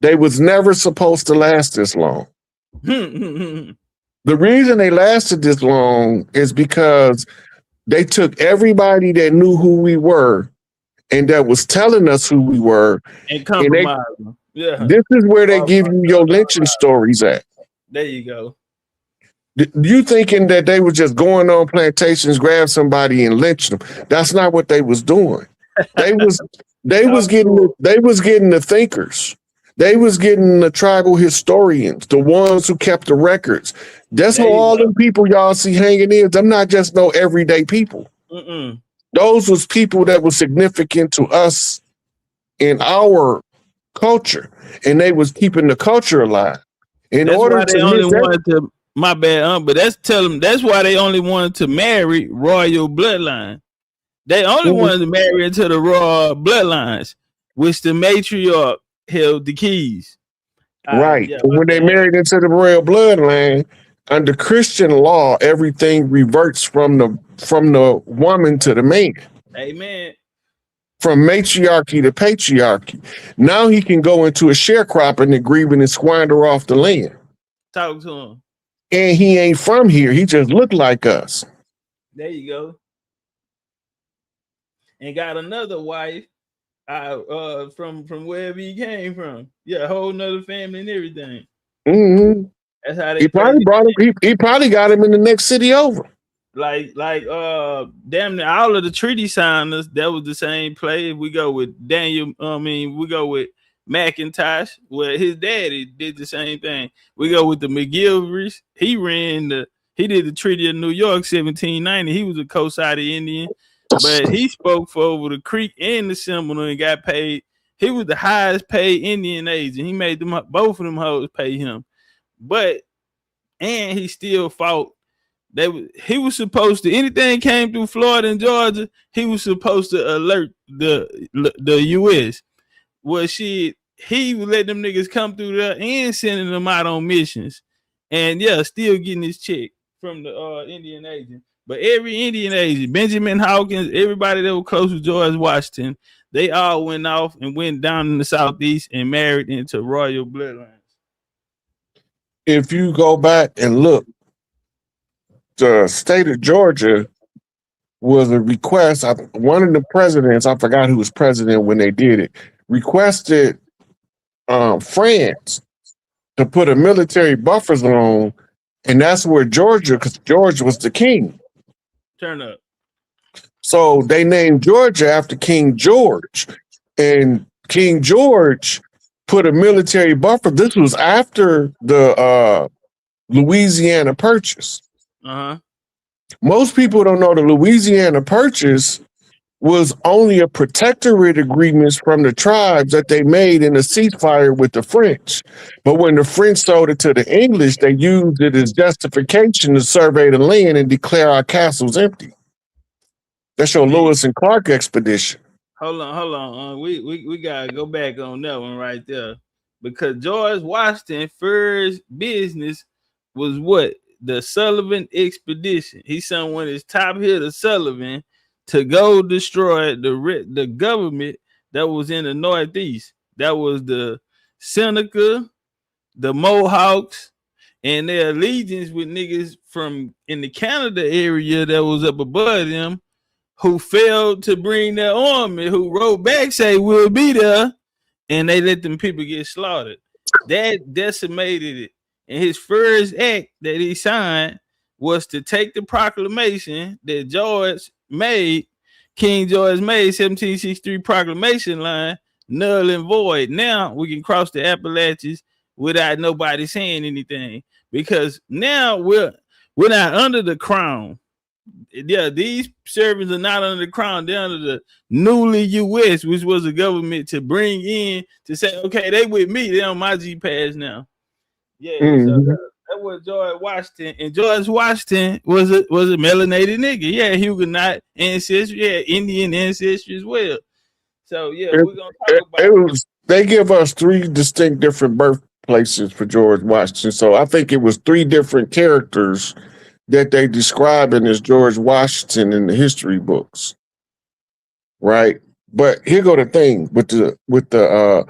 They was never supposed to last this long. The reason they lasted this long is because they took everybody that knew who we were and that was telling us who we were and compromised them. Yeah. This is where they give you your lynching stories at. There you go. You thinking that they were just going on plantations, grab somebody and lynch them? That's not what they was doing. They was getting the thinkers. They was getting the tribal historians, the ones who kept the records. That's how all them people y'all see hanging in. Them not just no everyday people. Those was people that were significant to us in our culture, and they was keeping the culture alive. My bad, but that's why they only wanted to marry royal bloodline. They only wanted to marry into the royal bloodlines, which the matriarch held the keys. Right. When they married into the royal bloodline, under Christian law, everything reverts from the woman to the man. Amen. From matriarchy to patriarchy. Now he can go into a sharecropping agreement and squander off the land. Talk to him. And he ain't from here. He just looked like us. There you go. And got another wife from wherever he came from. Yeah, a whole nother family and everything. Mm-hmm. That's how they he probably got him in the next city over. Like damn near all of the treaty signers, that was the same play. We go with we go with McIntosh, where his daddy did the same thing. We go with the McGilveries. He did the Treaty of New York, 1790. He was a Coast-Side Indian, but he spoke for over the Creek and the Seminole and got paid. He was the highest paid Indian agent. He made both of them hoes pay him. And he still fought. He was supposed to, anything came through Florida and Georgia, he was supposed to alert the U.S. Well, shit, he would let them niggas come through there and sending them out on missions. And yeah, still getting his check from the Indian agent. But every Indian agent, Benjamin Hawkins, everybody that was close to George Washington, they all went off and went down in the Southeast and married into royal bloodlines. If you go back and look, the state of Georgia was a request. One of the presidents, I forgot who was president when they did it, requested France to put a military buffer zone, and that's where Georgia, because George was the king. Turn up. So they named Georgia after King George, and King George put a military buffer. This was after the Louisiana Purchase. Most people don't know the Louisiana Purchase was only a protectorate agreements from the tribes that they made in a ceasefire with the French. But when the French sold it to the English, they used it as justification to survey the land and declare our castles empty. That's your Lewis and Clark expedition. Hold on. We gotta go back on that one right there, because George Washington's first business was what? The Sullivan expedition. He sent one of his top hitter, Sullivan, to go destroy the government that was in the Northeast. That was the Seneca, the Mohawks, and their allegiance with niggas from in the Canada area that was up above them, who failed to bring their army, who wrote back say we'll be there, and they let them people get slaughtered. That decimated it. And his first act that he signed was to take the proclamation that George made, King George made, 1763 proclamation line, null and void. Now we can cross the Appalachians without nobody saying anything, because now we're not under the crown. Yeah, these servants are not under the crown. They're under the newly U.S., which was a government to bring in to say, okay, they with me. They're on my G-Pass now. Yeah, so that was George Washington. And George Washington was a melanated nigga. Yeah, Huguenot ancestry. Yeah, Indian ancestry as well. So, yeah, we're going to talk about they give us 3 distinct different birthplaces for George Washington. So I think it was 3 different characters that they describe in as George Washington in the history books, right? But here go the thing with the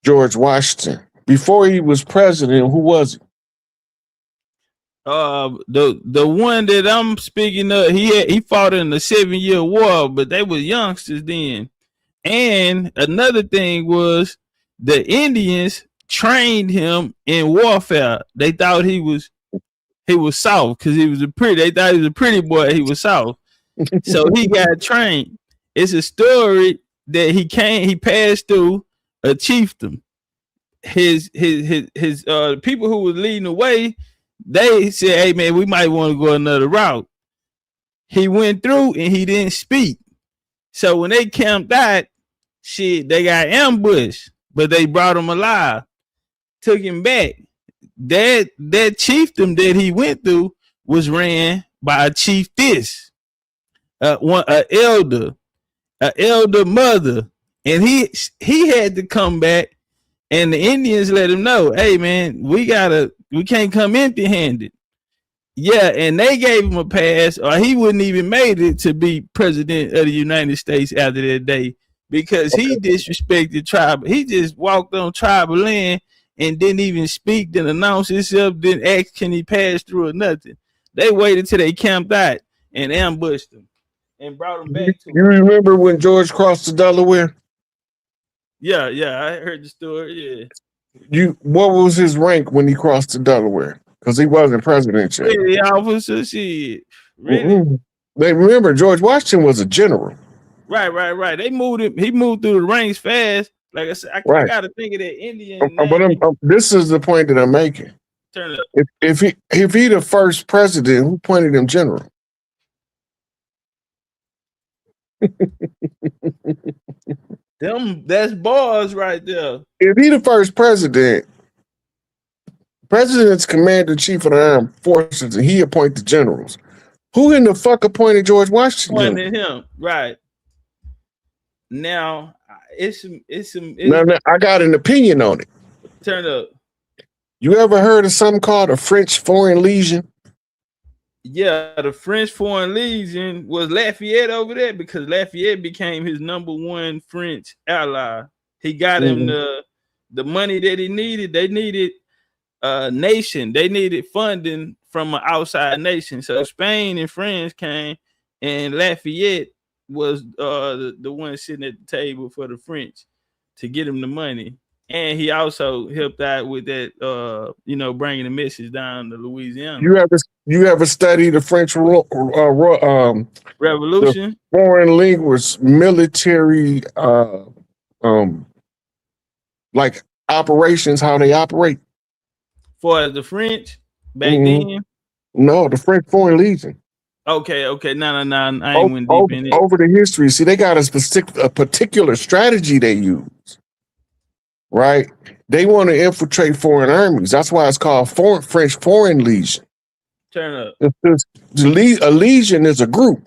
George Washington. Before he was president, who was he? The one that I'm speaking of, he fought in the 7-year war, but they were youngsters then. And another thing was the Indians trained him in warfare. They thought he was soft because they thought he was a pretty boy. He was soft. So he got trained. It's a story that he passed through a chieftain. His people who was leading the way, they said, hey man, we might want to go another route. He went through and he didn't speak. So when they camped out, shit, they got ambushed, but they brought him alive, took him back. That chiefdom that he went through was ran by a chiefess, an elder mother, and he had to come back, and the Indians let him know, hey man, we can't come empty-handed. Yeah, and they gave him a pass, or he wouldn't even made it to be president of the United States after that day, because he disrespected tribal. He just walked on tribal land and didn't even speak, didn't announce himself, didn't ask can he pass through or nothing. They waited till they camped out and ambushed him and brought him back to him. You remember when George crossed the Delaware? Yeah, I heard the story, yeah. What was his rank when he crossed the Delaware? Because he wasn't president yet. Really, officer, shit. Really? They remember George Washington was a general. Right. They moved him. He moved through the ranks fast. Like I said, I got to think of that Indian. But this is the point that I'm making. Turn it up. If he the first president, who appointed him general? That's bars right there. If he the first president, president's commander-in-chief of the armed forces, and he appointed generals. Who in the fuck appointed George Washington? Appointed him, right? Now it's now, I got an opinion on it. Turn up. You ever heard of something called a French Foreign Legion? Yeah, the French Foreign Legion was Lafayette over there, because Lafayette became his #1 French ally. He got him the money that he needed. They needed nation. They needed funding from an outside nation. So Spain and France came, and Lafayette was the one sitting at the table for the French to get him the money. And he also helped out with that, bringing the message down to Louisiana. You ever study the French Revolution? The foreign linguists, military, like operations, how they operate? For the French back then? No, the French Foreign Legion. Okay. No. I ain't went deep in it. Over the history, see, they got a particular strategy they use. Right? They want to infiltrate foreign armies. That's why it's called French Foreign Legion. Turn up. A legion is a group.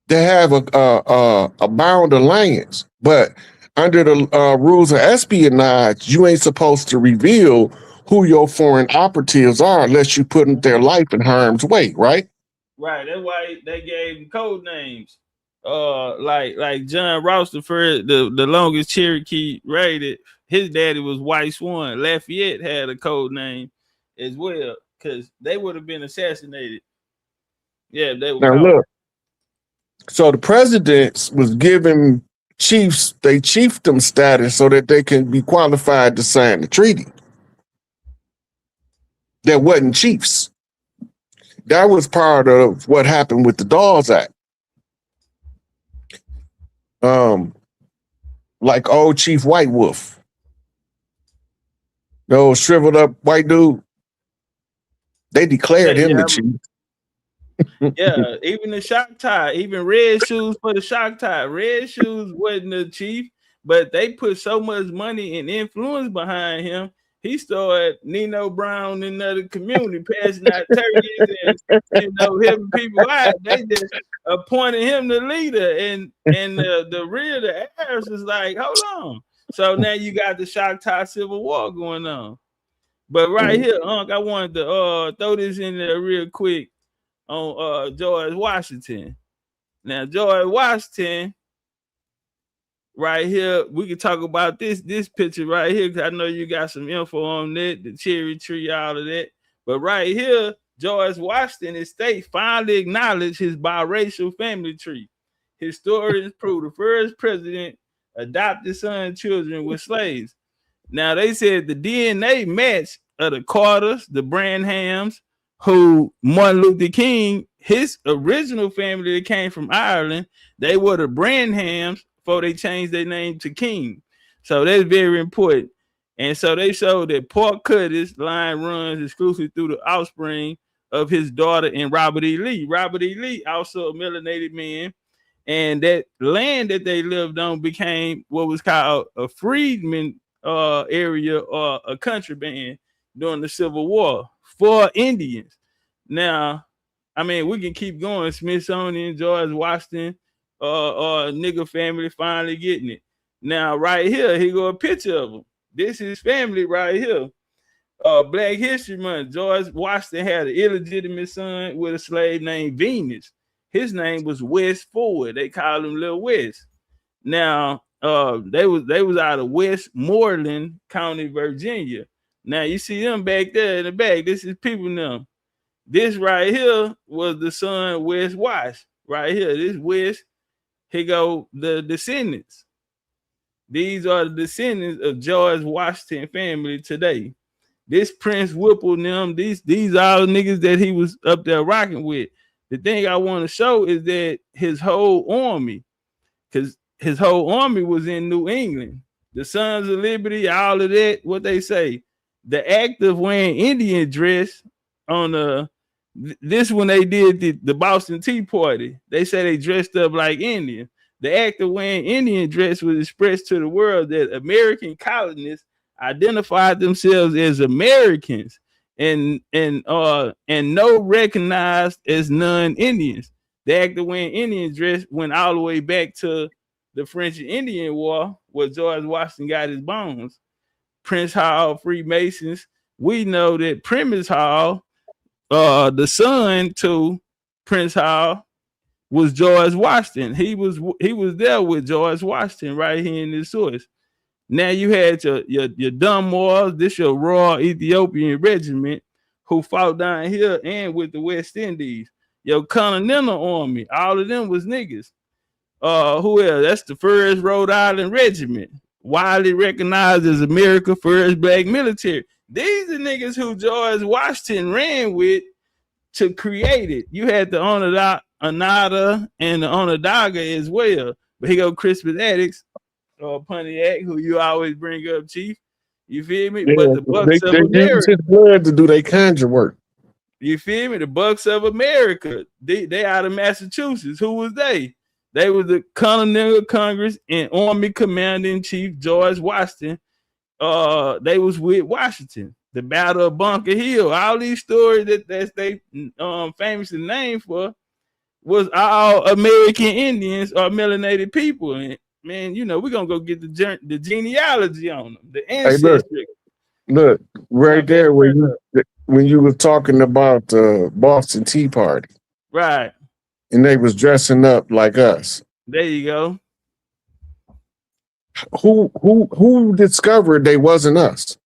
They have a bound alliance, but under the rules of espionage, you ain't supposed to reveal who your foreign operatives are unless you put their life in harm's way, right? Right. That's why they gave them code names. Like John Ross, the longest Cherokee raided, his daddy was White Swan. Lafayette had a code name as well, because they would have been assassinated. Yeah, they were. Now look, so the presidents was giving chiefs chiefdom status so that they can be qualified to sign the treaty. that wasn't chiefs. That was part of what happened with the Dawes Act. Like old Chief White Wolf, the old shriveled up white dude. They declared him the chief. Yeah, even the shock tie, even red shoes for the shock tie. Red shoes wasn't the chief, but they put so much money and influence behind him. He started Nino Brown in the community passing out turkeys and helping people out. They just appointed him the leader, and the Arabs is like, hold on. So now you got the shock tie civil war going on. But right here, Unc, I wanted to throw this in there real quick on George Washington. Now, George Washington, right here, we can talk about this picture right here, because I know you got some info on that, the cherry tree, all of that. But right here, George Washington estate finally acknowledged his biracial family tree. Historians prove the first president adopted son and children with slaves. Now, they said the DNA match of the Carters, the Branhams, who Martin Luther King, his original family that came from Ireland, they were the Branhams before they changed their name to King. So that's very important. And so they showed that Pork Cutter's line runs exclusively through the offspring of his daughter and Robert E. Lee. Robert E. Lee, also a melanated man. And that land that they lived on became what was called a freedman area or a contraband during the Civil War for Indians. Now, I mean, we can keep going. Smithsonian, George Washington, nigger family finally getting it. Now, right here, here go a picture of him. This is family right here. Black History Month. George Washington had an illegitimate son with a slave named Venus. His name was West Ford. They called him Little West. Now, they was out of Westmoreland County, Virginia. Now you see them back there in the back. This is people now. This right here was the son West Wash. Right here, this West. Here go the descendants. These are the descendants of George Washington family today. This Prince Whipple them. These all niggas that he was up there rocking with. The thing I want to show is that his whole army, because his whole army was in New England. The Sons of Liberty, all of that, what they say. The act of wearing Indian dress on this when they did the Boston Tea Party. They say they dressed up like Indian. The act of wearing Indian dress was expressed to the world that American colonists identified themselves as Americans and no recognized as non-Indians. The act of wearing Indian dress went all the way back to the French and Indian War, where George Washington got his bones. Prince Hall, Freemasons. We know that Primus Hall, the son to Prince Hall, was George Washington. He was there with George Washington right here in this source. Now you had your Dunmores, this your Royal Ethiopian Regiment, who fought down here and with the West Indies. Your Continental Army, all of them was niggas. Who else? That's the 1st Rhode Island Regiment, widely recognized as America's first black military. These are niggas who George Washington ran with to create it. You had the Onondaga and the Onondaga as well. But here go Crispus Attucks, or Pontiac, who you always bring up, Chief. You feel me? Yeah, but the Bucks of America use his blood to do their conjure work. You feel me? The Bucks of America. They out of Massachusetts. Who was they? They was the Continental Congress and Army Commander-in-Chief George Washington. They was with Washington. The Battle of Bunker Hill. All these stories that they famously named for was all American Indians or melanated people. And man, you know, we're gonna go get the genealogy on them, the ancestry. Hey, look right there when you were talking about the Boston Tea Party. Right. And they was dressing up like us. There you go. Who discovered they wasn't us?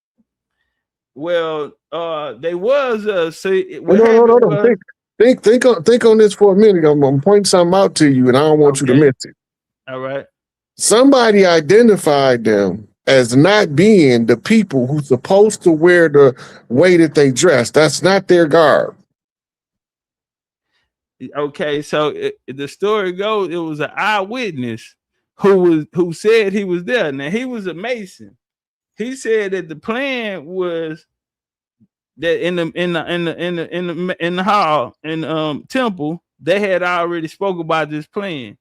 Well, they was no. Think on this for a minute. I'm gonna point something out to you, and I don't want you to miss it. All right. Somebody identified them as not being the people who's supposed to wear the way that they dress. That's not their garb. Okay, so the story goes, it was an eyewitness who said he was there. Now he was a Mason. He said that the plan was that in the hall in temple, they had already spoke about this plan.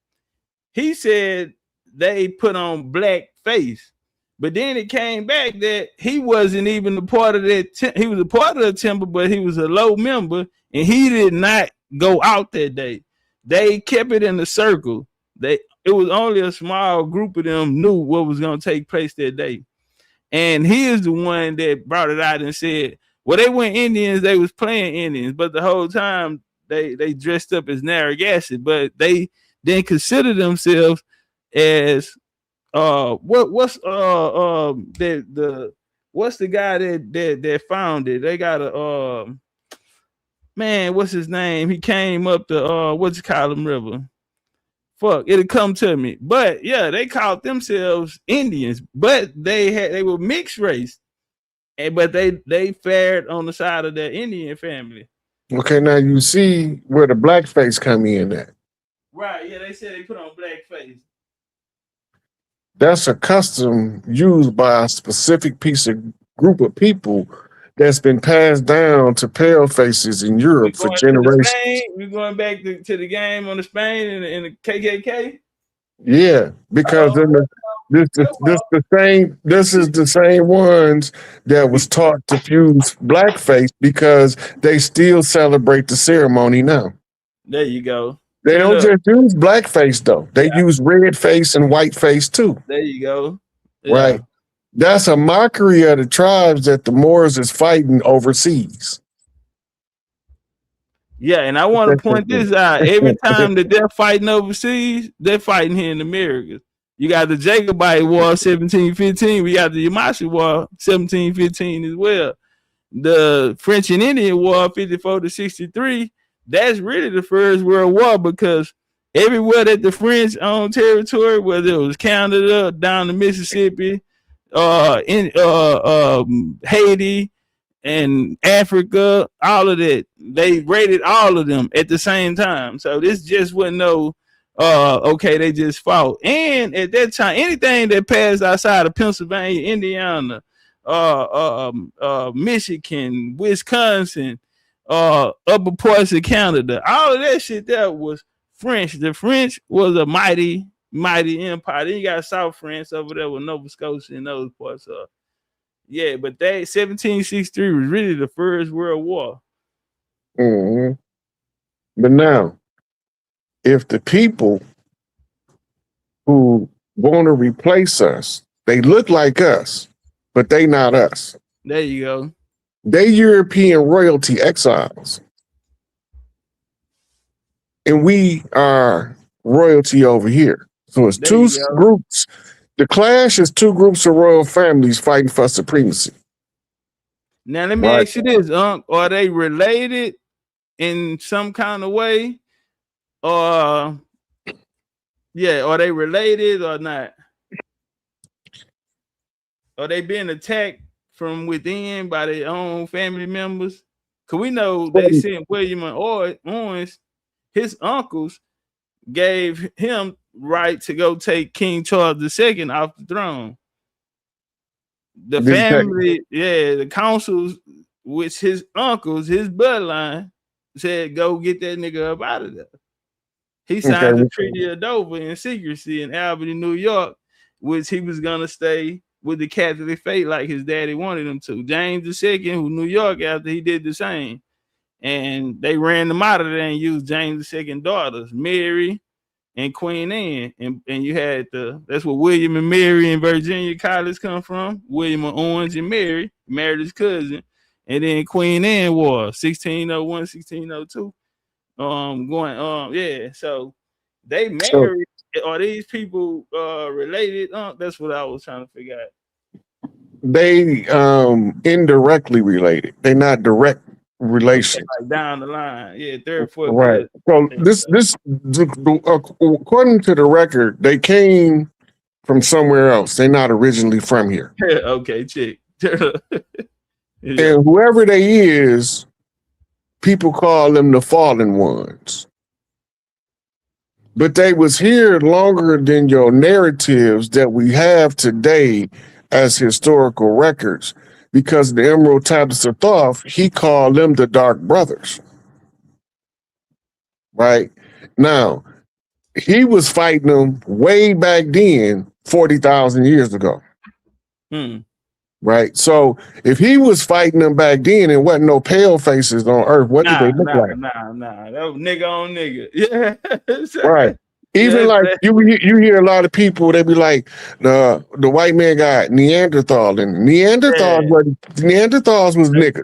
He said they put on black face, but then it came back that he wasn't even a part of that. He was a part of the temple, but he was a low member, and he did not go out that day. They kept it in the circle. It was only a small group of them knew what was going to take place that day. And he is the one that brought it out and said, well, they weren't Indians, they was playing Indians, but the whole time they dressed up as Narragansett, but they didn't consider themselves as what's the guy that found it? They got a man, what's his name? He came up the what's it called him river. Fuck, it'll come to me. But yeah, they called themselves Indians, but they were mixed race. But they fared on the side of the Indian family. Okay, now you see where the blackface come in at. Right, yeah, they said they put on blackface. That's a custom used by a specific group of people that's been passed down to pale faces in Europe for generations. We're going back to the game on the Spain and the KKK? Yeah, because this is the same ones that was taught to fuse blackface because they still celebrate the ceremony now. There you go. They don't just use blackface though. They use red face and white face too. There you go. Yeah. Right. That's a mockery of the tribes that the Moors is fighting overseas. Yeah, and I want to point this out. Every time that they're fighting overseas, they're fighting here in America. You got the Jacobite War 1715. We got the Yamasee War 1715 as well. The French and Indian War 54 to 63. That's really the First World War because everywhere that the French owned territory, whether it was Canada, down to Mississippi, Haiti, and Africa, all of that, they raided all of them at the same time. So this just wasn't no okay, they just fought. And at that time, anything that passed outside of Pennsylvania, Indiana, Michigan, Wisconsin, upper parts of Canada, all of that shit that was French. The French was a mighty empire. Then you got South France over there with Nova Scotia and those parts of. Yeah, but 1763 was really the First World War. Mm-hmm. But now, if the people who want to replace us, they look like us, but they not us. There you go. They European royalty exiles. And we are royalty over here. So it's two groups. The clash is two groups of royal families fighting for supremacy. Now let me ask you this, are they related in some kind of way? Or are they related or not? Are they being attacked from within by their own family members? Because we know they sent William and Orange, his uncles gave him right to go take King Charles II off the throne. The family, the councils, which his uncles, his bloodline, said, go get that nigga up out of there. He signed the Treaty of Dover in secrecy in Albany, New York, which he was going to stay with the Catholic faith like his daddy wanted him to. James II, who New York after he did the same. And they ran them out of there and used James II's daughters, Mary and Queen Anne. And you had that's where William and Mary in Virginia College come from. William and Orange and Mary married his cousin. And then Queen Anne War, 1601, 1602. So they married. Are these people related? That's what I was trying to figure out. They indirectly related. They're not direct relation. Like down the line, third, fourth. Right. So this according to the record, they came from somewhere else. They're not originally from here. Okay, check. Yeah. And whoever they is, people call them the fallen ones. But they was here longer than your narratives that we have today as historical records, because the Emerald Tablets of Thoth, he called them the Dark Brothers. Right? Now, he was fighting them way back then, 40,000 years ago. Right? So if he was fighting them back then and wasn't no pale faces on Earth, what did they look like? That was nigga on nigga. Yeah. Right. Even like you hear a lot of people, they be like, the white man got Neanderthal, and Neanderthals was niggas.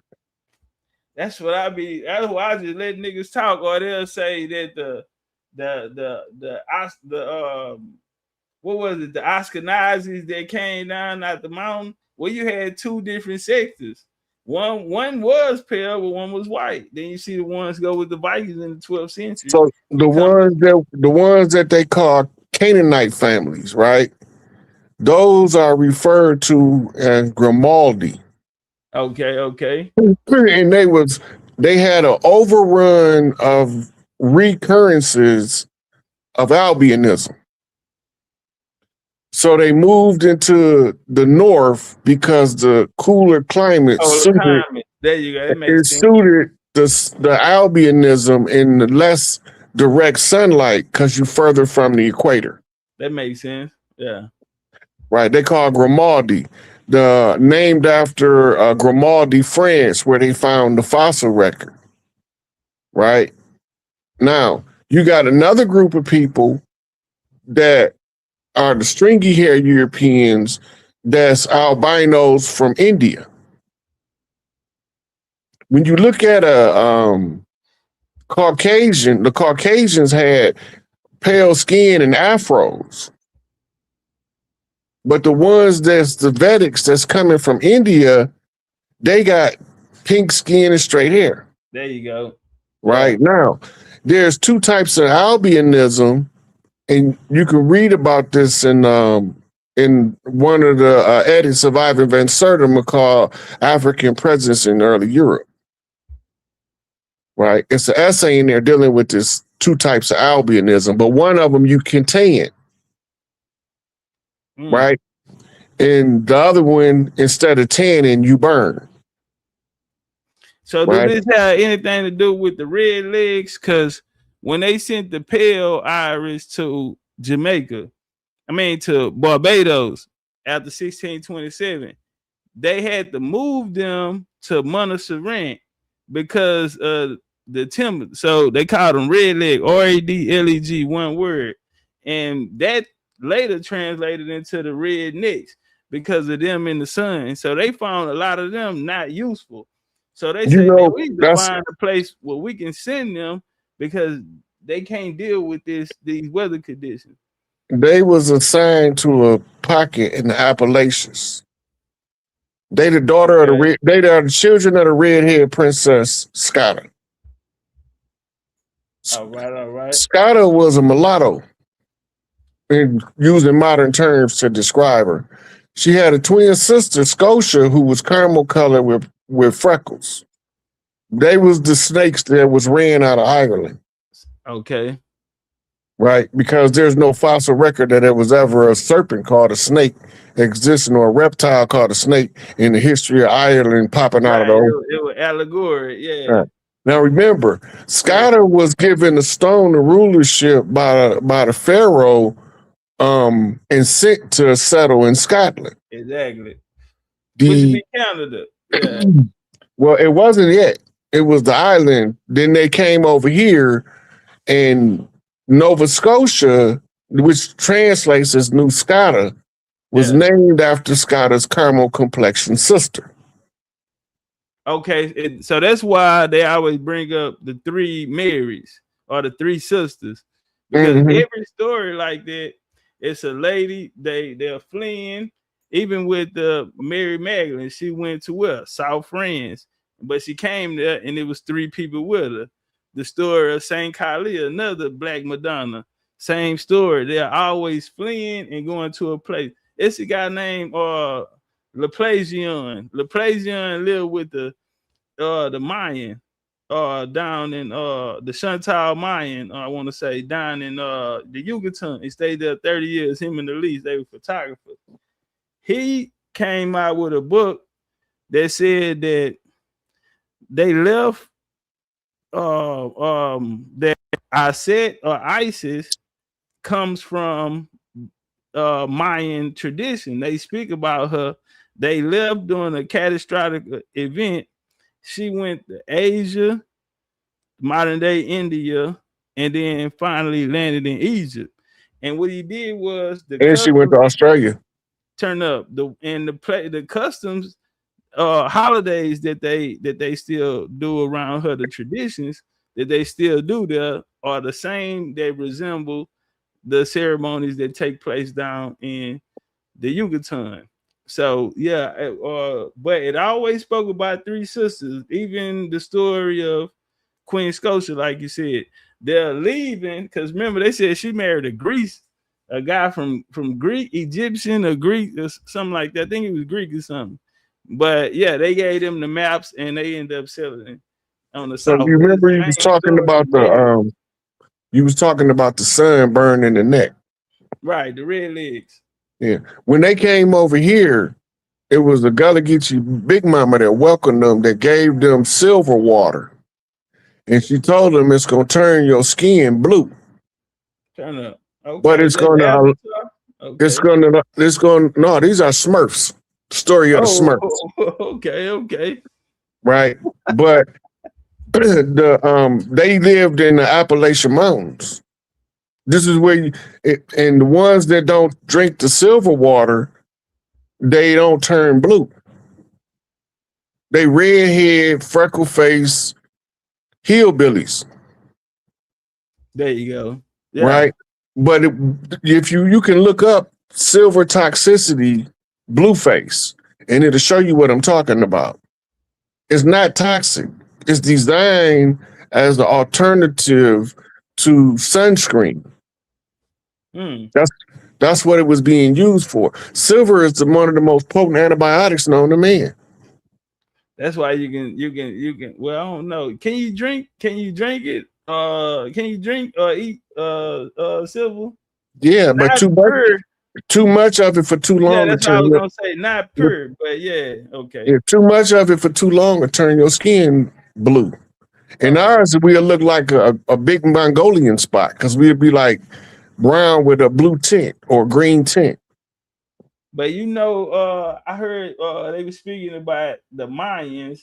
That's what I be. That's why I just let niggas talk, or they'll say that what was it? The Ashkenazis that came down out the mountain. Well, you had two different sectors. One was pale, but one was white. Then you see the ones go with the Vikings in the 12th century. So the ones that they call Canaanite families, right? Those are referred to as Grimaldi. Okay. And they had an overrun of recurrences of albinism. So they moved into the north because the cooler climate suited, there you go. It suited the albinism in the less direct sunlight because you're further from the equator. That makes sense. Yeah. Right. They call Grimaldi, named after Grimaldi, France, where they found the fossil record. Right. Now, you got another group of people that are the stringy hair Europeans, that's albinos from India. When you look at a Caucasian, the Caucasians had pale skin and afros. But the ones that's the Vedics that's coming from India, they got pink skin and straight hair. There you go. Right. Now, there's two types of albinism, and you can read about this in one of the edits of Ivan van Sertima called African Presence in Early Europe. Right? It's an essay in there dealing with this two types of albinism, but one of them you can tan. Right? And the other one, instead of tanning, you burn. So does this have anything to do with the red legs? Because when they sent the pale iris to to Barbados after 1627, they had to move them to Montserrat because of the timber. So they called them red leg, RADLEG, one word. And that later translated into the rednecks because of them in the sun. So they found a lot of them not useful. So they say we need to find a place where we can send them because they can't deal with these weather conditions. They was assigned to a pocket in the Appalachians. They the daughter of they are the children of the red-haired princess Scotta. All right. Scotta was a mulatto, in using modern terms to describe her. She had a twin sister, Scotia, who was caramel colored with freckles. They was the snakes that was ran out of Ireland. Okay. Right? Because there's no fossil record that there was ever a serpent called a snake existing or a reptile called a snake in the history of Ireland popping out of the ocean. It was allegory, yeah. Right. Now remember, Scotta was given the stone of rulership by the pharaoh and sent to settle in Scotland. Exactly. Which would be Canada. Yeah. Well, it wasn't yet. It was the island. Then they came over here, and Nova Scotia, which translates as New Scotta, was named after Scotta's caramel complexion sister. Okay, so that's why they always bring up the three Marys or the three sisters. Because every story like that, it's a lady, they're fleeing. Even with Mary Magdalene, she went to South France, but she came there and it was three people with her. The story of Saint Kylie, another Black Madonna. Same story. They're always fleeing and going to a place. It's a guy named Legion. Legion lived with the Mayan down in the Chantal Mayan, I want to say, down in the Yucatan. He stayed there 30 years, him and the lease, they were photographers. He came out with a book that said that they left that Aset or Isis comes from Mayan tradition. They speak about her. They left during a catastrophic event. She went to Asia, modern day India, and then finally landed in Egypt. And what he did was she went to Australia. Turn up the customs holidays that they still do around her, the traditions that they still do there are the same. They resemble the ceremonies that take place down in the Yucatan. So yeah, but it always spoke about three sisters. Even the story of Queen Scotia, like you said, they're leaving because remember they said she married a guy from Greek, Egyptian or Greek or something like that. I think it was Greek or something. But yeah, they gave them the maps and they ended up selling it on the south. You remember you was talking about the sun burning the neck. Right, the red legs. Yeah. When they came over here, it was the Gullah Geechee Big Mama that welcomed them, that gave them silver water. And she told them it's gonna turn your skin blue. Turn up. Okay. But these are Smurfs. Story of the Smurfs. Okay. Right. But they lived in the Appalachian Mountains. This is where and the ones that don't drink the silver water, they don't turn blue. They redhead, freckle face, hillbillies. There you go. Yeah. Right. But if you can look up silver toxicity, blue face, and it'll show you what I'm talking about. It's not toxic. It's designed as the alternative to sunscreen. That's what it was being used for. Silver is one of the most potent antibiotics known to man. That's why you can. Well, I don't know. Can you drink it? Can you drink or eat silver? Yeah, but too much of it for too long. Yeah, that's what I was gonna say. Not pure, but yeah, okay. Yeah, too much of it for too long will turn your skin blue. And ours, we'll look like a big Mongolian spot because we'll be like brown with a blue tint or green tint. But I heard they were speaking about the Mayans,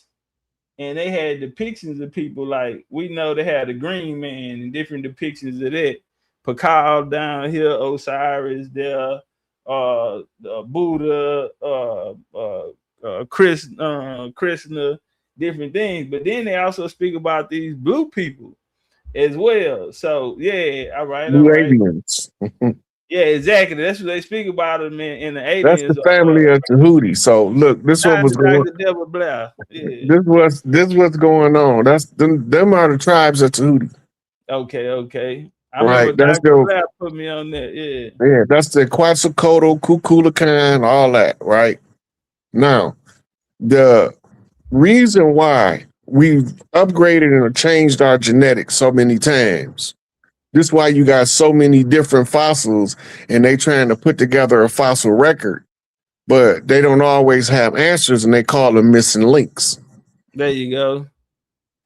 and they had depictions of people like we know they had a green man and different depictions of that. Pakal down here, Osiris there, Buddha, Krishna, different things. But then they also speak about these blue people as well. So yeah, all right. Aliens. Yeah, exactly. That's what they speak about them in the aliens. That's the family of Tahuti. So look, this what was going on. Devil Blair. Yeah. This what's going on. That's them are the tribes of Tahuti. Okay. Right, that's Blair put me on that. Yeah, that's the Quetzalcoatl, Kukulkan, all that. Right now, the reason why we've upgraded and changed our genetics so many times. This is why you got so many different fossils, and they trying to put together a fossil record, but they don't always have answers, and they call them missing links. There you go.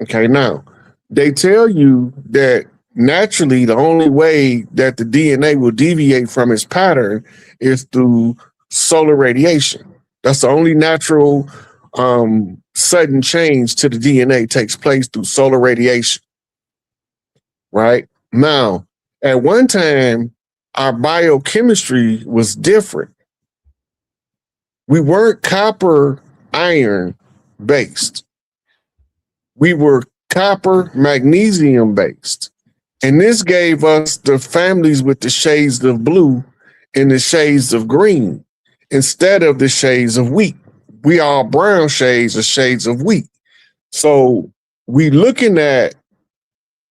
Okay, now they tell you that naturally, the only way that the DNA will deviate from its pattern is through solar radiation. That's the only natural sudden change to the DNA takes place through solar radiation. Right? Now, at one time, our biochemistry was different. We weren't copper iron based. We were copper magnesium based. And this gave us the families with the shades of blue and the shades of green instead of the shades of wheat. We are brown shades or shades of wheat. So we looking at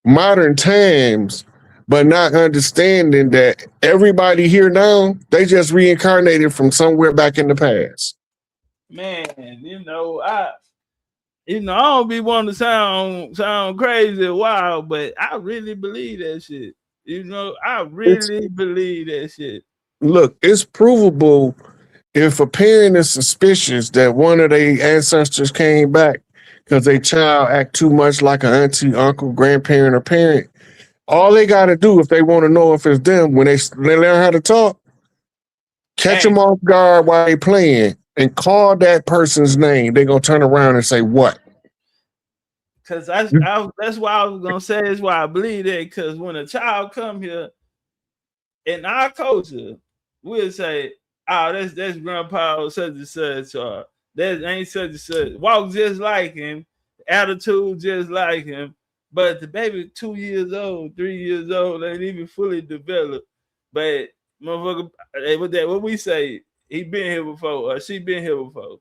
modern times but not understanding that everybody here now, they just reincarnated from somewhere back in the past. Man, I don't be wanting to sound crazy or wild, but I really believe that shit. I really believe that shit. Look, it's provable if a parent is suspicious that one of their ancestors came back because their child act too much like an auntie, uncle, grandparent, or parent. All they got to do if they want to know if it's them, when they learn how to talk, catch them off guard while they playing and call that person's name. They're going to turn around and say, what? Because that's why I was going to say, is why I believe that, because when a child come here, in our culture, we'll say, oh, that's grandpa such and such, or that ain't such and such. Walk just like him, attitude just like him. But the baby 2 years old, 3 years old, ain't even fully developed. But motherfucker, what we say, he been here before, or she been here before.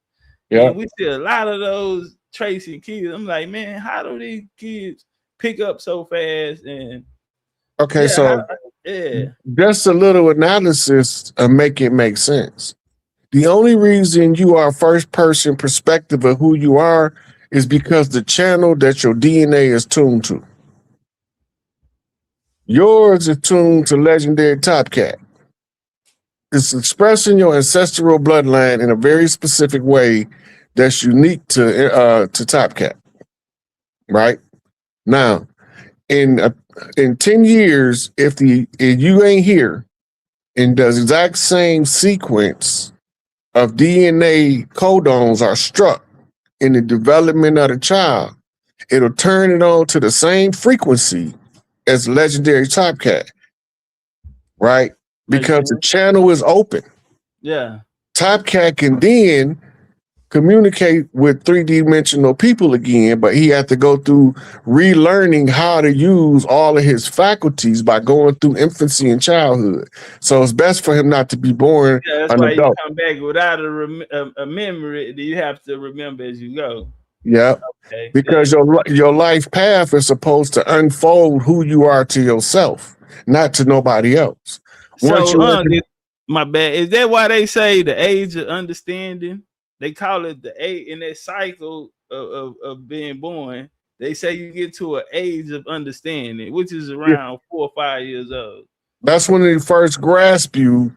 Yeah. And we see a lot of those traits in kids. I'm like, man, how do these kids pick up so fast? And okay, just a little analysis make it make sense. The only reason you are first person perspective of who you are is because the channel that your DNA is tuned to. Yours is tuned to Legendary Topcatz. It's expressing your ancestral bloodline in a very specific way that's unique to Topcatz. Right? Now, in 10 years, if you ain't here and the exact same sequence of DNA codons are struck in the development of the child, it'll turn it on to the same frequency as Legendary Topcatz, right? Because the channel is open. Yeah. Topcatz can then communicate with three-dimensional people again, but he had to go through relearning how to use all of his faculties by going through infancy and childhood. So it's best for him not to be born. Yeah, that's why adult. You come back without a memory that you have to remember as you go. Yeah, okay. Because your life path is supposed to unfold who you are to yourself, not to nobody else. My bad. Is that why they say the age of understanding? They call it the age in that cycle of being born. They say you get to an age of understanding, which is around 4 or 5 years old. That's when they first grasp you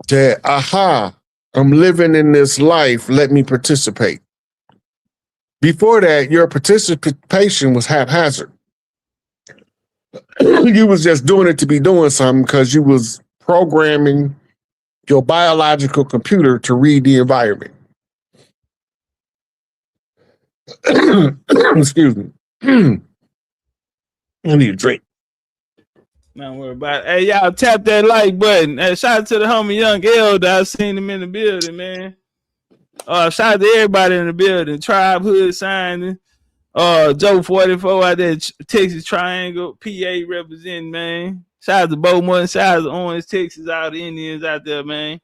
that, aha, I'm living in this life. Let me participate. Before that, your participation was haphazard. You was just doing it to be doing something because you was programming your biological computer to read the environment. Excuse me. I need a drink. Don't worry about it. Hey, y'all tap that like button. Hey, shout out to the homie Young Elder. I seen him in the building, man. Shout out to everybody in the building. Tribe Hood signing. Joe 44 out there, Texas Triangle, PA representing, man. Shout out to Beaumont, shout out to Orange, Texas, all the Indians out there, man.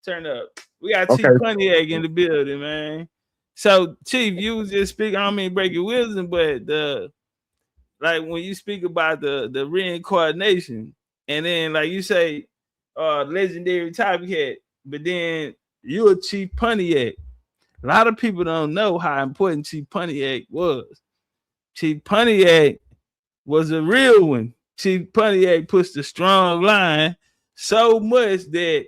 Turn up. We got Chief Pontiac in the building, man. So, Chief, you was just speaking, I don't mean break your wisdom, but like when you speak about the reincarnation, and then like you say, Legendary Topcatz, but then you're Chief Pontiac. A lot of people don't know how important Chief Pontiac was. Chief Pontiac was a real one. Chief Pontiac puts the strong line so much that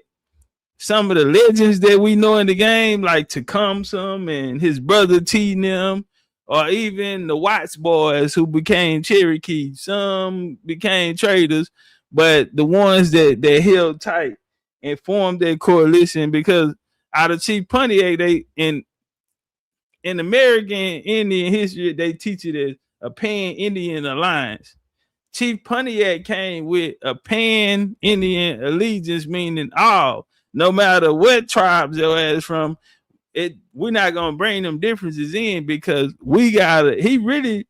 some of the legends that we know in the game, like Tecumseh and his brother T-Nim, or even the Watts boys who became Cherokee, some became traitors, but the ones that held tight and formed their coalition, because out of Chief Pontiac, they in American Indian history, they teach it as a pan-Indian alliance. Chief Pontiac came with a pan-Indian allegiance, meaning all, no matter what tribes your ass from, we're not gonna bring them differences in because we got it. He really,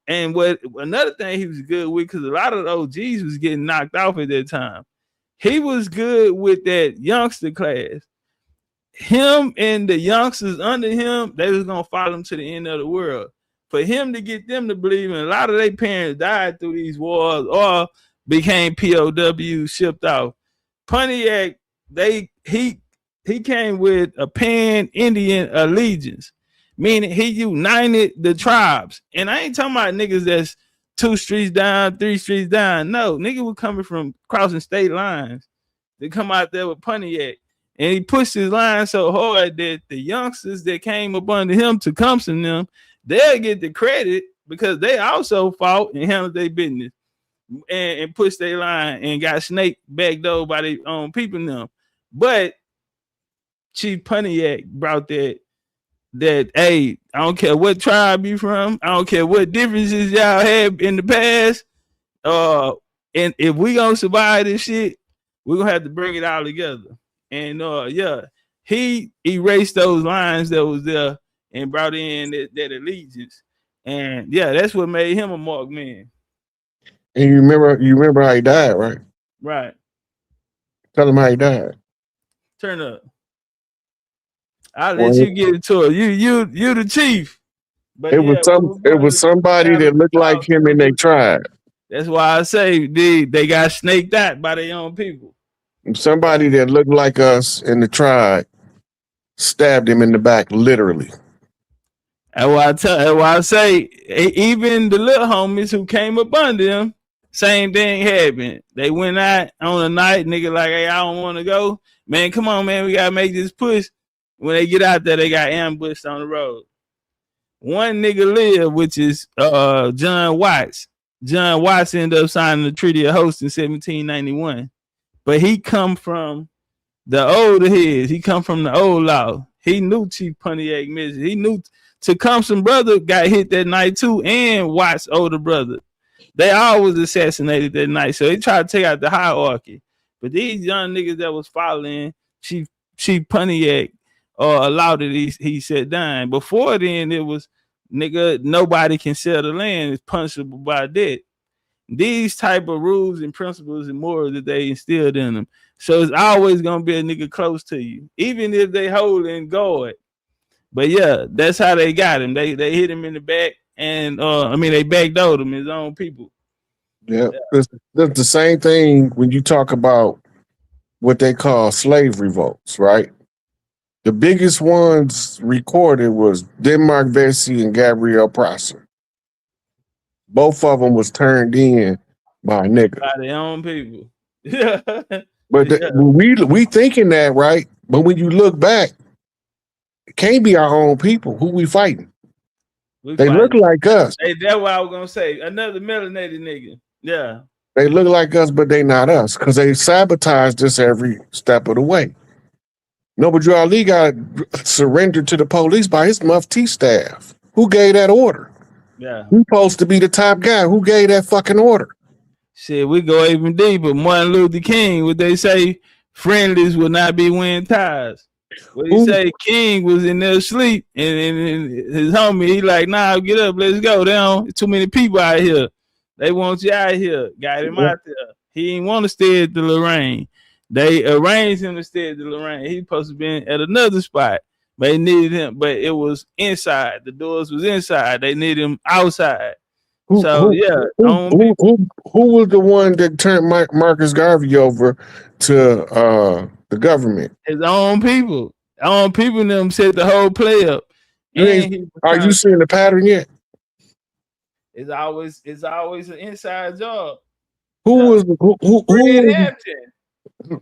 and what another thing he was good with, because a lot of the OGs was getting knocked off at that time. He was good with that youngster class. Him and the youngsters under him, they was gonna follow him to the end of the world. for him to get them to believe, and a lot of their parents died through these wars or became POW, shipped off. Pontiac, he came with a pan-Indian allegiance, meaning he united the tribes. And I ain't talking about niggas that's 2 streets down, 3 streets down. No, niggas were coming from crossing state lines. They come out there with Pontiac. And he pushed his line so hard that the youngsters that came up under him to come to them, they'll get the credit because they also fought and handled their business and pushed their line and got snaked backdoor by their own people now. But Chief Pontiac brought that, hey, I don't care what tribe you from, I don't care what differences y'all had in the past, and if we gonna survive this shit, we're gonna have to bring it all together. And yeah, he erased those lines that was there and brought in that allegiance. And yeah, that's what made him a marked man. And you remember how he died, right? Right. Tell him how he died. Turn up. I'll let you get into it. You the chief. But it was somebody that looked like him in their tribe. That's why I say they got snaked out by their own people. Somebody that looked like us in the tribe stabbed him in the back, literally. That's why I say even the little homies who came up under him, same thing happened. They went out on a night, nigga, like, hey, I don't want to go. Man, come on, man, we gotta make this push. When they get out there, they got ambushed on the road. One nigga lived, which is John Watts. John Watts ended up signing the Treaty of Host in 1791. But he come from the older heads. He come from the old law. He knew Chief Pontiac message. He knew Tecumseh's brother got hit that night too, and Watts' older brother. They all was assassinated that night. So they tried to take out the hierarchy. But these young niggas that was following Chief Pontiac allowed it, he said dying. Before then, it was, nigga, nobody can sell the land. It's punishable by death. These type of rules and principles and morals that they instilled in them. So it's always gonna be a nigga close to you, even if they hold and guard. But yeah, that's how they got him. They hit him in the back, and they backdoored him, his own people. Yeah. That's the same thing when you talk about what they call slave revolts, right? The biggest ones recorded was Denmark Vesey and Gabriel Prosser. Both of them was turned in by a nigga. By their own people. Yeah. But we thinking that, right? But when you look back, it can't be our own people. Who we fighting? They look like us. Hey, that's what I was gonna say. Another melanated nigga. Yeah. They look like us, but they not us, because they sabotaged us every step of the way. Noble Ali got surrendered to the police by his Mufti staff. Who gave that order? Yeah. Who's supposed to be the top guy? Who gave that fucking order? Shit, we go even deeper. Martin Luther King, what they say, friendlies will not be wearing ties. What he say, King was in there asleep, and his homie, he like, nah, get up, let's go. There's too many people out here. They want you out here. Got him out there. He didn't want to stay at the Lorraine. They arranged him to stay at the Lorraine. He supposed to be at another spot, but they needed him. But it was inside. The doors was inside. They needed him outside. Who was the one that turned Marcus Garvey over to the government? His own people. Own people them set the whole play up. Are you seeing the pattern yet? It's always an inside job. Fred Hampton.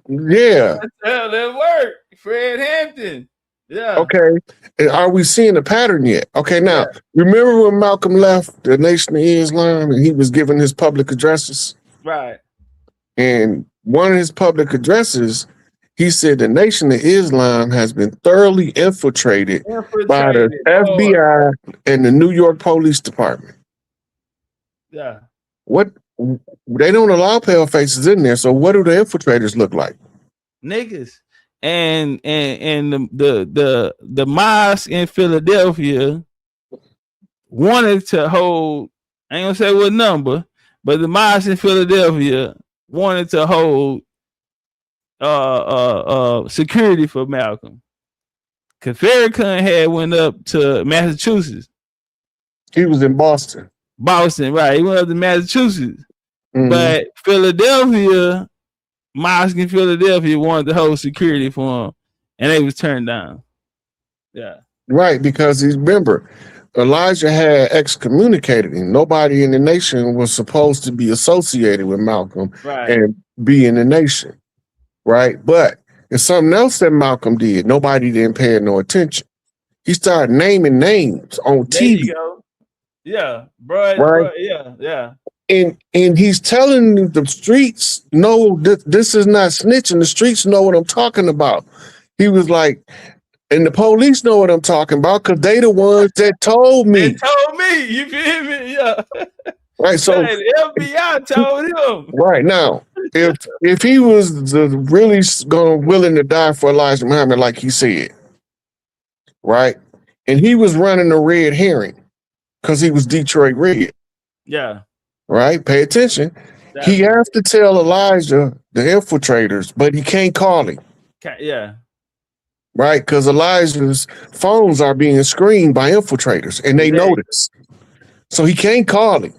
Yeah. That's how that work. Fred Hampton. Yeah. Okay. Are we seeing a pattern yet? Okay, now, remember when Malcolm left the Nation of Islam and he was giving his public addresses? Right. And one of his public addresses, he said the Nation of Islam has been thoroughly infiltrated by the FBI and the New York Police Department. Yeah. What? They don't allow pale faces in there, so what do the infiltrators look like? Niggas. And the mosque in Philadelphia wanted to hold, I ain't gonna say what number, but the mosque in Philadelphia wanted to hold security for Malcolm. Cause Farrakhan had went up to Massachusetts He was in Boston. Boston, right? He went up to Massachusetts, but Philadelphia, mosque in Philadelphia wanted to hold security for him, and they was turned down. Yeah, right, because remember, Elijah had excommunicated him. Nobody in the nation was supposed to be associated with Malcolm and be in the nation, right? But it's something else that Malcolm did. Nobody didn't pay no attention. He started naming names on TV. There you go. Yeah, bro. Right? Yeah. And he's telling the streets, no, this is not snitching. The streets know what I'm talking about. He was like, and the police know what I'm talking about because they the ones that told me. They told me. You feel me? Yeah. Right. So the FBI told him. Right now, if he was really willing to die for Elijah Muhammad, like he said, right, and he was running a red herring because he was Detroit Red. Yeah. Right. Pay attention. He has to tell Elijah the infiltrators, but he can't call him. Yeah. Right, because Elijah's phones are being screened by infiltrators, and they notice. So he can't call him.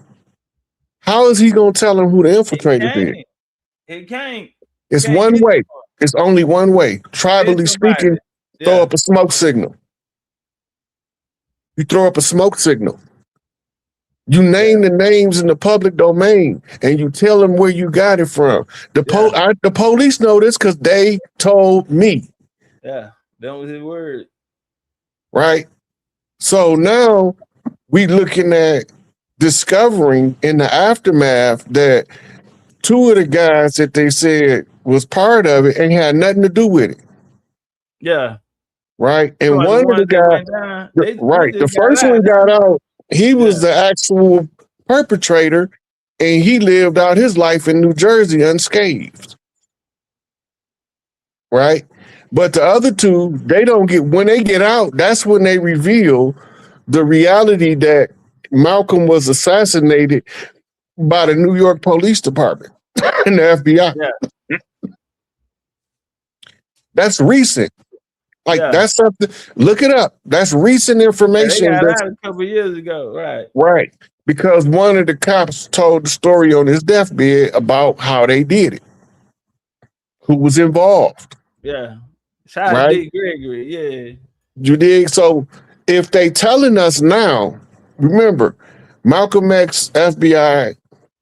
How is he going to tell him who the infiltrator is? He can't. It's one way. It's only one way. Tribally speaking, throw up a smoke signal. You throw up a smoke signal. You name the names in the public domain, and you tell them where you got it from. The police know this because they told me. Yeah. That was his word. Right. So now we looking at discovering in the aftermath that two of the guys that they said was part of it ain't had nothing to do with it. Yeah. Right. And one of the guys, the first one got out. He was the actual perpetrator, and he lived out his life in New Jersey unscathed. Right. But the other two, they don't get, when they get out, that's when they reveal the reality that Malcolm was assassinated by the New York Police Department and the FBI. Yeah. That's recent. Like that's something, look it up. That's recent information. They got out a couple years ago, right? Right. Because one of the cops told the story on his deathbed about how they did it. Who was involved. Yeah. Shout out to Dick Gregory, yeah. You dig? So if they telling us now, remember, Malcolm X FBI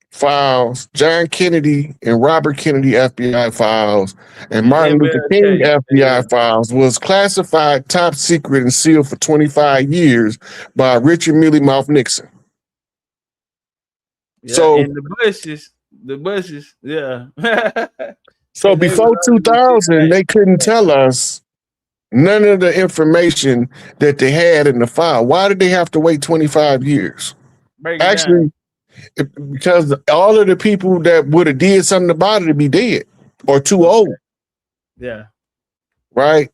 files, John Kennedy and Robert Kennedy FBI files, and Martin Luther King FBI files was classified top secret and sealed for 25 years by Richard Mealy Mouth Nixon. Yeah, so and the bushes, yeah. So before 2000, they couldn't tell us none of the information that they had in the file. Why did they have to wait 25 years? Actually, because all of the people that would have did something about it would be dead or too old. Yeah. Right?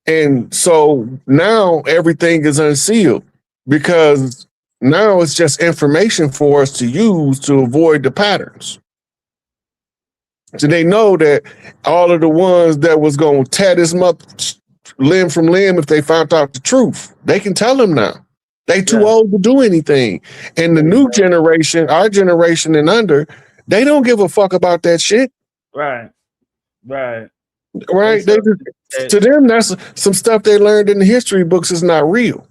And so now everything is unsealed because now it's just information for us to use to avoid the patterns. So they know that all of the ones that was going to tear this up limb from limb if they found out the truth, they can tell them now. They too old to do anything. And the new generation, our generation and under, they don't give a fuck about that shit. Right. They just, to them, that's some stuff they learned in the history books is not real.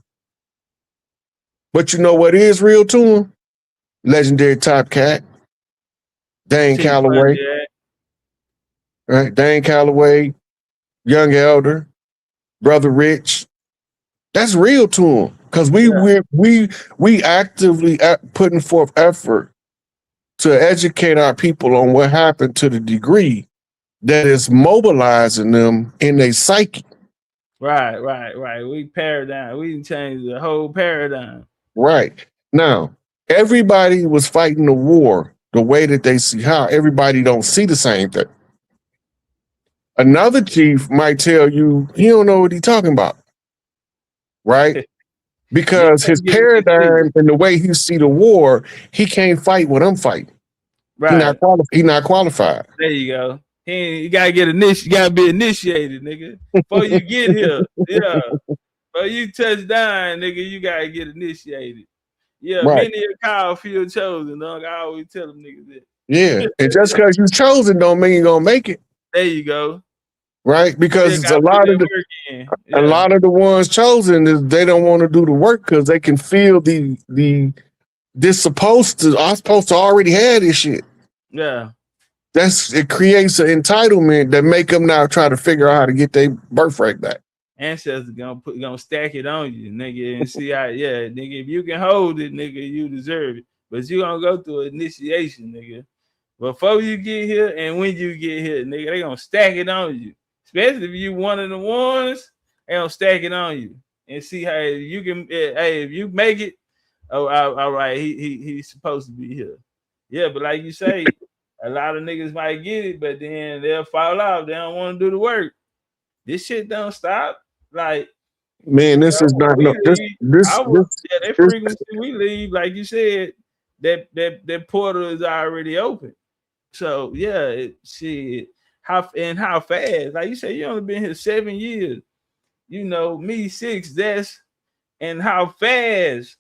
But you know what is real to them? Legendary Topcatz, Dane Calloway. Right, Dane Calloway, Young Elder, Brother Rich. That's real to them because we actively putting forth effort to educate our people on what happened to the degree that is mobilizing them in their psyche. Right. We changed the whole paradigm. Right. Now, everybody was fighting the war the way that they see how. Everybody don't see the same thing. Another chief might tell you he don't know what he's talking about, right? Because his paradigm and the way he see the war, he can't fight what I'm fighting. Right. He not qualified. There you go. You gotta get initiated. You gotta be initiated, nigga. Before you get here, yeah. Before you touch down, nigga, you gotta get initiated. Yeah, right. many are called, few are chosen, dog. I always tell them niggas that. Yeah, and just because you chosen don't mean you're gonna make it. There you go. Right, because it's a lot of the ones chosen is they don't want to do the work because they can feel I'm supposed to already have this shit. Yeah. It creates an entitlement that make them now try to figure out how to get their birthright back. Ancestors gonna stack it on you, nigga, and see how, yeah, nigga, if you can hold it, nigga, you deserve it. But you gonna go through initiation, nigga. Before you get here and when you get here, nigga, they gonna stack it on you. Especially if you one of the ones, they gonna stack it on you and see how you can. Hey, if you make it, oh, all right, he's supposed to be here. Yeah, but like you say, a lot of niggas might get it, but then they'll fall off. They don't want to do the work. This shit don't stop. Like, man, this is not no that frequency we leave, like you said, that portal is already open. So yeah, how fast? Like you said, you only been here 7 years. You know, me 6. And how fast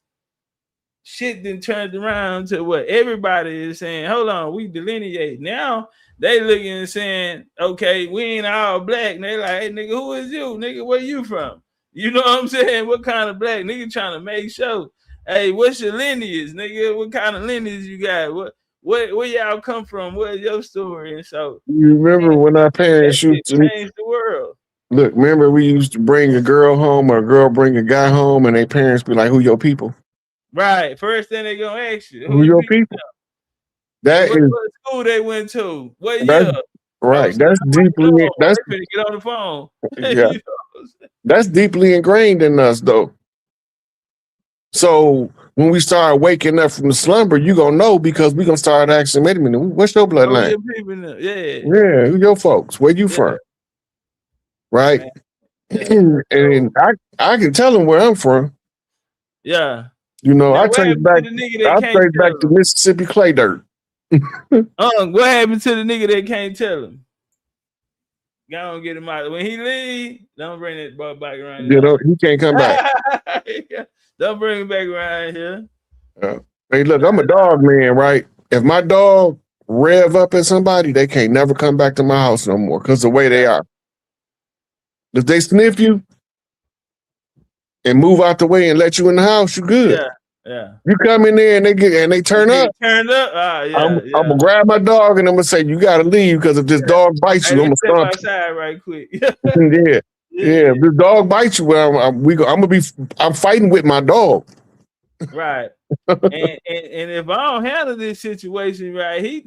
shit then turned around to what everybody is saying. Hold on, we delineate now. They looking and saying, okay, we ain't all black. And they like, hey, nigga, who is you? Nigga, where you from? You know what I'm saying? What kind of black? Nigga trying to make sure. Hey, what's your lineage, nigga? What kind of lineage you got? Where y'all come from? What's your story? And so you remember when our parents used to change the world. Look, remember we used to bring a girl home or a girl bring a guy home and their parents be like, who your people? Right. First thing they gonna ask you, who your people? That is what school they went to. What year? Right. That's deeply that's get on the phone. Yeah. That's deeply ingrained in us though. So when we start waking up from the slumber, you gonna know because we gonna start asking, wait a minute, what's your bloodline? Yeah, who your folks? Where you from? Right. And I can tell them where I'm from. Yeah. You know, I trace back to Mississippi clay dirt. What happened to the nigga that can't tell him? Go on, get him out. When he leave, don't bring that boy back around. You know, he can't come back. Don't bring him back around here. Hey, look, I'm a dog man, right? If my dog rev up at somebody, they can't never come back to my house no more because the way they are. If they sniff you and move out the way and let you in the house, you good. Yeah. You come in there and they turn up. Turned up. I'm gonna grab my dog and I'm gonna say, you gotta leave because if this dog bites you, I'm gonna stomp outside right quick. Yeah. If this dog bites you, I'm fighting with my dog. Right. and if I don't handle this situation right,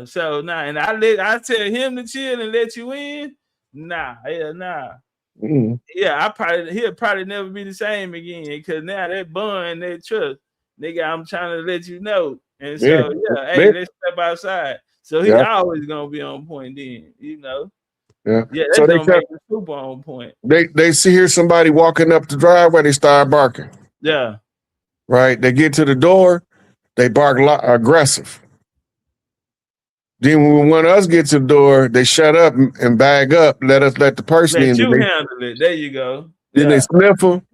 so nah, and I tell him to chill and let you in. Nah. Mm. Yeah, he'll probably never be the same again because now that bond, that trust, nigga, I'm trying to let you know. And so hey, let's step outside. So he's always gonna be on point then, you know. Yeah. That's so gonna make the super on point. They hear somebody walking up the driveway, they start barking. Yeah. Right. They get to the door, they bark aggressive. Then when one of us gets to the door, they shut up and bag up, let the person in. You handle it. There you go. Then they sniff them.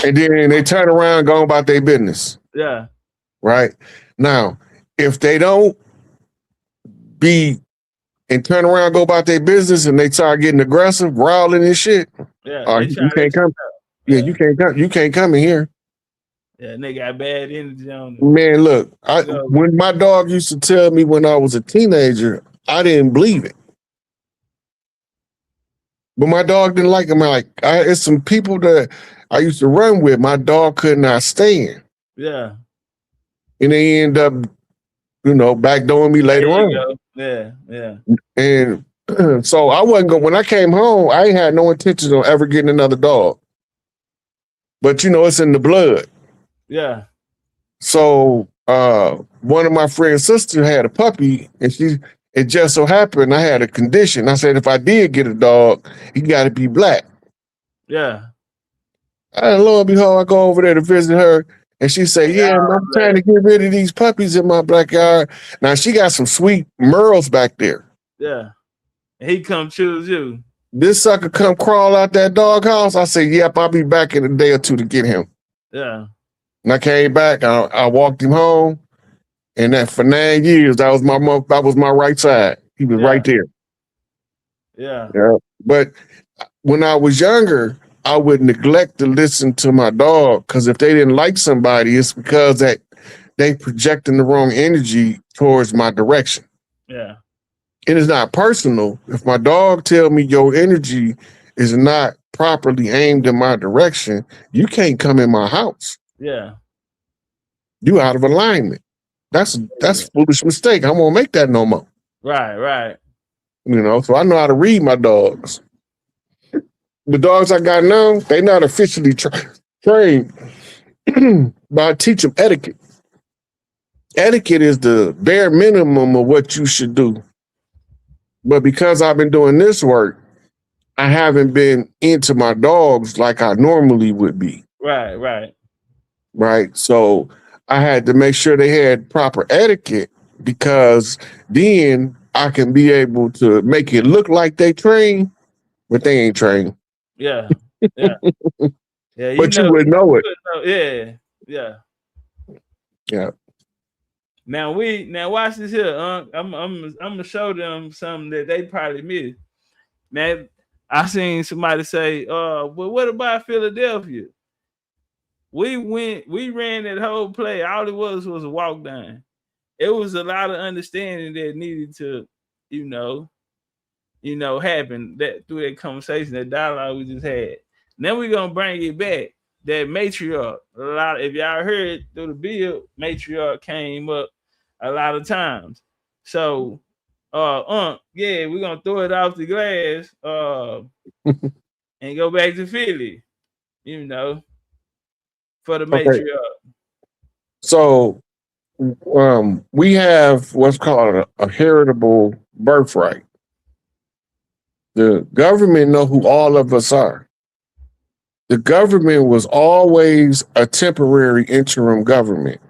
And then they turn around and go about their business. Yeah. Right. Now, if they don't turn around, go about their business, and they start getting aggressive, growling and shit. Yeah. You can't come. Yeah, you can't come. You can't come in here. Yeah, they got bad energy on them. Man, look, when my dog used to tell me when I was a teenager, I didn't believe it. But my dog didn't like him. It's some people that I used to run with, my dog could not stand. Yeah. And they end up, backdooring me later on. Yeah. And so I wasn't going, when I came home, I ain't had no intentions of ever getting another dog. But it's in the blood. Yeah. So one of my friend's sisters had a puppy, and it just so happened I had a condition. I said, if I did get a dog, he got to be black. Yeah. And lo and behold, I go over there to visit her, and she said, I'm trying to get rid of these puppies in my backyard. Now, she got some sweet Merles back there. Yeah. And he come choose you. This sucker come crawl out that doghouse. I said, yep, I'll be back in a day or two to get him. Yeah. And I came back, I walked him home, and that for 9 years, that was my right side. He was right there. Yeah. But when I was younger, I would neglect to listen to my dog, because if they didn't like somebody, it's because that they projecting the wrong energy towards my direction. Yeah. It is not personal. If my dog tell me your energy is not properly aimed in my direction, you can't come in my house. Yeah. You out of alignment. That's a foolish mistake. I won't make that no more. Right. You know, so I know how to read my dogs. The dogs I got now, they not officially trained, but I teach them etiquette. Etiquette is the bare minimum of what you should do. But because I've been doing this work, I haven't been into my dogs like I normally would be. Right. So I had to make sure they had proper etiquette, because then I can be able to make it look like they train, but they ain't trained. Yeah. But you would know it. Yeah. Now watch this here. I'm gonna show them something that they probably missed. Now I seen somebody say, well, what about Philadelphia? We ran that whole play. All it was a walk down. It was a lot of understanding that needed to, happen that through that conversation, that dialogue we just had. Then we're gonna bring it back. That matriarch, if y'all heard through the bill, matriarch came up a lot of times. So we're gonna throw it off the glass and go back to Philly, for the matriarch. So we have what's called a heritable birthright. The government know who all of us are. The government was always a temporary interim government.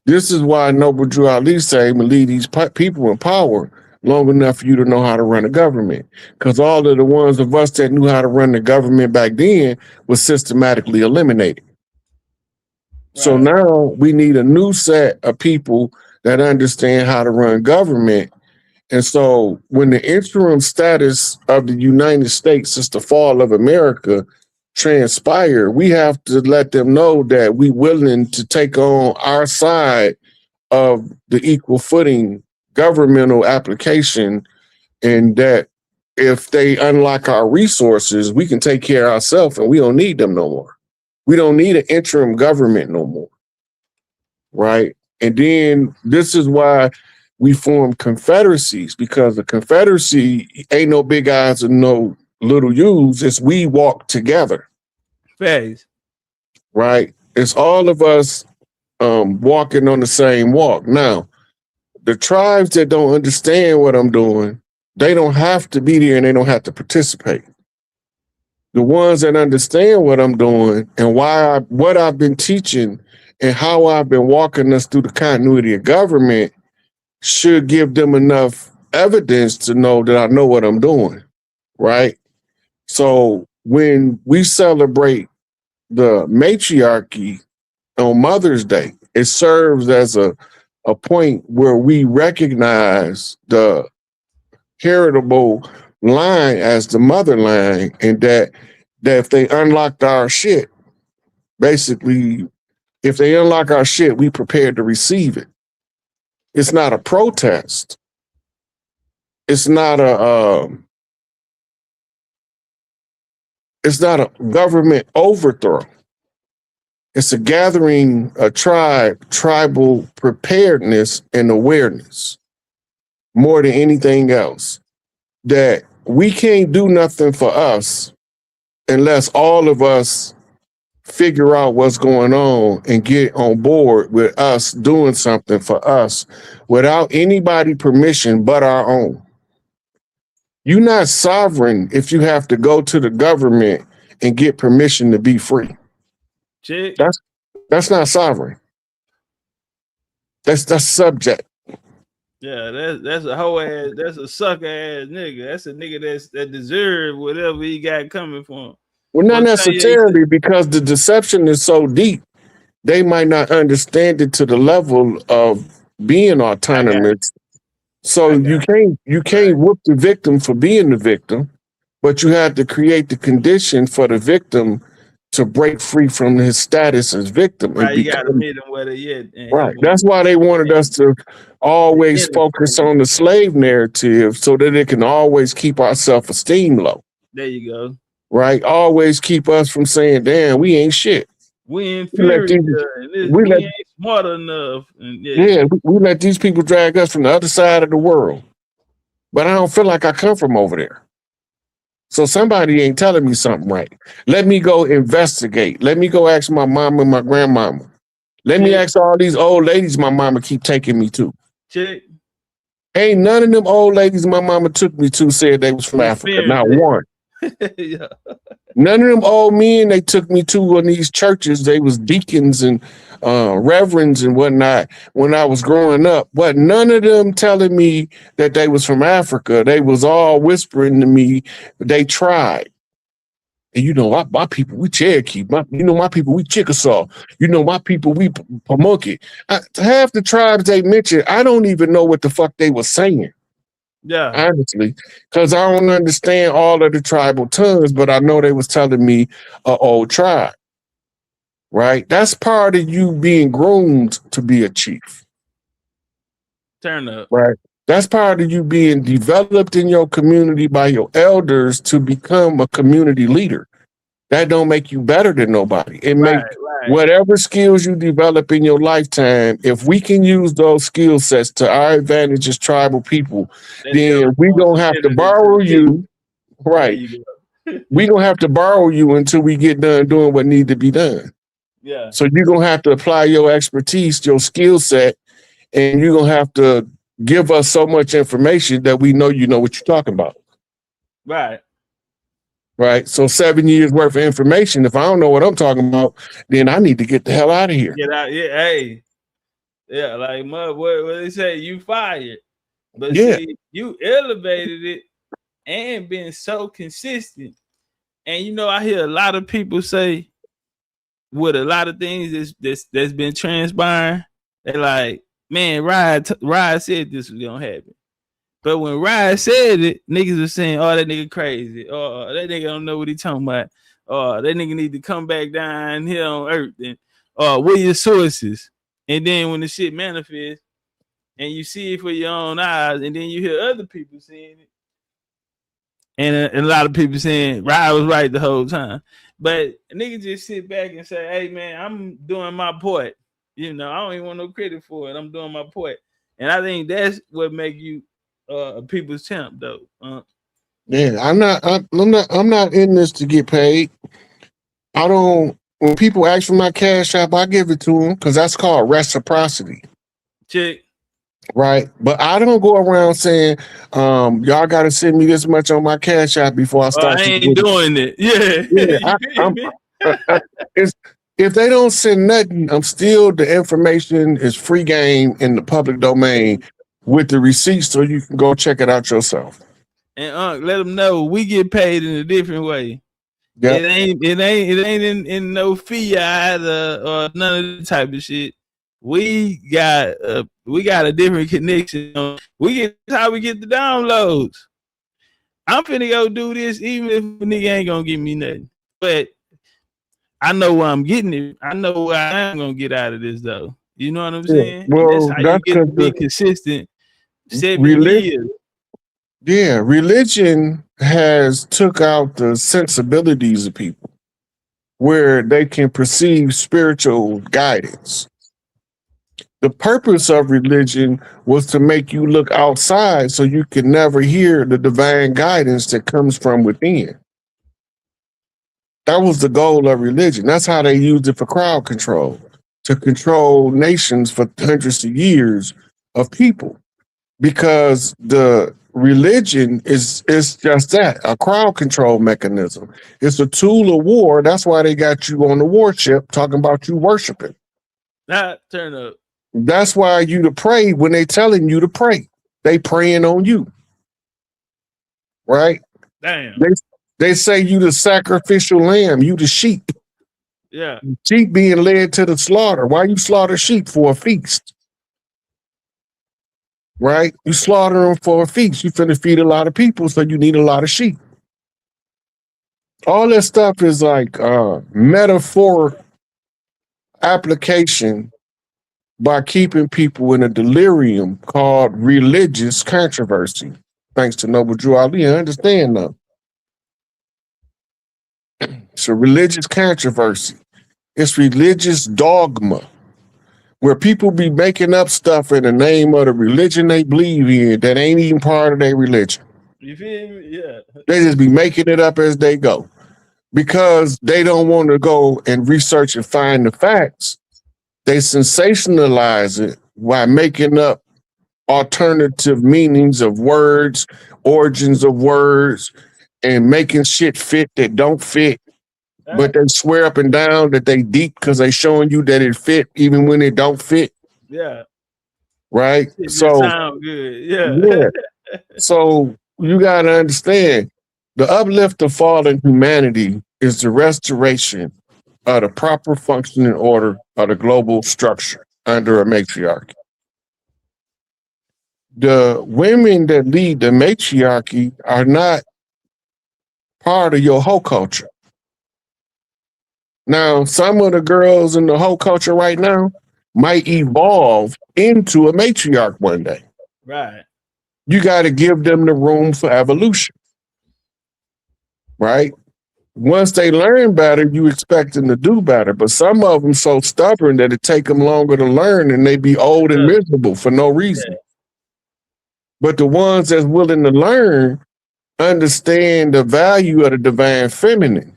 This is why Noble Drew Ali say, "I'm gonna leave these people in power long enough for you to know how to run a government." Because all of the ones of us that knew how to run the government back then was systematically eliminated. Right. So now we need a new set of people that understand how to run government. And so when the interim status of the United States since the fall of America transpire, we have to let them know that we're willing to take on our side of the equal footing governmental application, and that if they unlock our resources, we can take care of ourselves and we don't need them no more. We don't need an interim government no more, right? And then this is why we form confederacies, because the confederacy ain't no big eyes and no little U's. It's we walk together. Phase. Right? It's all of us walking on the same walk. Now, the tribes that don't understand what I'm doing, they don't have to be there and they don't have to participate. The ones that understand what I'm doing and what I've been teaching and how I've been walking us through the continuity of government should give them enough evidence to know that I know what I'm doing, right? So when we celebrate the matriarchy on Mother's Day, it serves as a point where we recognize the heritable line as the mother line, and that if they unlocked our shit, basically, if they unlock our shit, we prepared to receive it. It's not a protest. It's not a government overthrow. It's a gathering, a tribal preparedness and awareness more than anything else. That we can't do nothing for us unless all of us figure out what's going on and get on board with us doing something for us without anybody permission but our own. You're not sovereign if you have to go to the government and get permission to be free. That's not sovereign. That's subject. Yeah, that's a whole ass, that's a sucker ass nigga. That's a nigga that deserve whatever he got coming for him. Well, not necessarily, because the deception is so deep they might not understand it to the level of being autonomous. So you can't whoop the victim for being the victim, but you have to create the condition for the victim to break free from his status as victim. Right, you got to meet them where they at. Right. That's why they wanted us to always focus on the slave narrative so that it can always keep our self-esteem low. There you go. Right. Always keep us from saying, damn, we ain't shit. We inferior. We ain't smart enough. We let these people drag us from the other side of the world. But I don't feel like I come from over there. So somebody ain't telling me something right. Let me go investigate. Let me go ask my mama and my grandmama. Let me ask all these old ladies my mama keep taking me to. Check. Ain't none of them old ladies my mama took me to said they was from Africa. Not one. Yeah. None of them old men they took me to in these churches, they was deacons and reverends and whatnot when I was growing up. But none of them telling me that they was from Africa. They was all whispering to me they tried. And you know, my people, we Cherokee. My people, we Chickasaw. You know, my people, we Pamunkey. Half the tribes they mentioned, I don't even know what the fuck they were saying. Yeah, honestly, because I don't understand all of the tribal tongues, but I know they was telling me an old tribe. Right? That's part of you being groomed to be a chief. Turn up. Right? That's part of you being developed in your community by your elders to become a community leader. That don't make you better than nobody. It make whatever skills you develop in your lifetime, if we can use those skill sets to our advantage as tribal people, then we gonna have to borrow you. Right. We gonna have to borrow you until we get done doing what need to be done. Yeah. So you're gonna have to apply your expertise, your skill set, and you're gonna have to give us so much information that we know you know what you're talking about. Right. Right. So 7 years worth of information. If I don't know what I'm talking about, then I need to get the hell out of here. Get out. Yeah. Hey. Yeah. Like what they say, you fired. But see, you elevated it and been so consistent. And you know, I hear a lot of people say with a lot of things that's been transpiring, they're like, man, Ride said this was gonna happen. But when Ride said it, niggas was saying, oh, that nigga crazy. Oh, that nigga don't know what he talking about. Oh, that nigga need to come back down here on earth. And what are your sources? And then when the shit manifests and you see it for your own eyes, and then you hear other people saying it. And a lot of people saying Ride was right the whole time. But niggas just sit back and say, hey, man, I'm doing my part. You know, I don't even want no credit for it. I'm doing my part. And I think that's what make you a people's champ, though. Yeah, I'm not in this to get paid. I don't. When people ask for my cash app, I give it to them because that's called reciprocity. Check. Right, but I don't go around saying, y'all got to send me this much on my cash app before I start. I ain't doing it. Yeah. If they don't send nothing, I'm still, the information is free game in the public domain with the receipts, so you can go check it out yourself. And let them know we get paid in a different way. Yep. It ain't in no fiat or none of the type of shit. We got a different connection. That's how we get the downloads. I'm finna go do this even if a nigga ain't gonna give me nothing. But I know where I'm getting it. I know what I am gonna get out of this though. You know what I'm saying? Well, that's how you get to be consistent. 7 years. Yeah, religion has took out the sensibilities of people where they can perceive spiritual guidance. The purpose of religion was to make you look outside so you can never hear the divine guidance that comes from within. That was the goal of religion. That's how they used it for crowd control, to control nations for hundreds of years of people. Because the religion is just that, a crowd control mechanism. It's a tool of war. That's why they got you on the warship talking about you worshiping. Turn up. That's why you to pray when they telling you to pray. They praying on you. Right? Damn. They say you the sacrificial lamb, you the sheep. Yeah. Sheep being led to the slaughter. Why you slaughter sheep? For a feast. Right? You slaughter them for a feast. You finna feed a lot of people, so you need a lot of sheep. All that stuff is like metaphor application by keeping people in a delirium called religious controversy. Thanks to Noble Drew Ali, I understand now. It's a religious controversy. It's religious dogma, where people be making up stuff in the name of the religion they believe in that ain't even part of their religion. You feel me? Yeah. They just be making it up as they go because they don't want to go and research and find the facts. They sensationalize it by making up alternative meanings of words, origins of words, and making shit fit that don't fit. But they swear up and down that they deep because they showing you that it fit even when it don't fit. Yeah. Right? It so sound good. Yeah. So you gotta understand the uplift of fallen humanity is the restoration of the proper functioning order of the global structure under a matriarchy. The women that lead the matriarchy are not part of your whole culture. Now, some of the girls in the whole culture right now might evolve into a matriarch one day. Right. You got to give them the room for evolution. Right? Once they learn better, you expect them to do better. But some of them so stubborn that it take them longer to learn and they be old and miserable for no reason. Yeah. But the ones that's willing to learn understand the value of the divine feminine.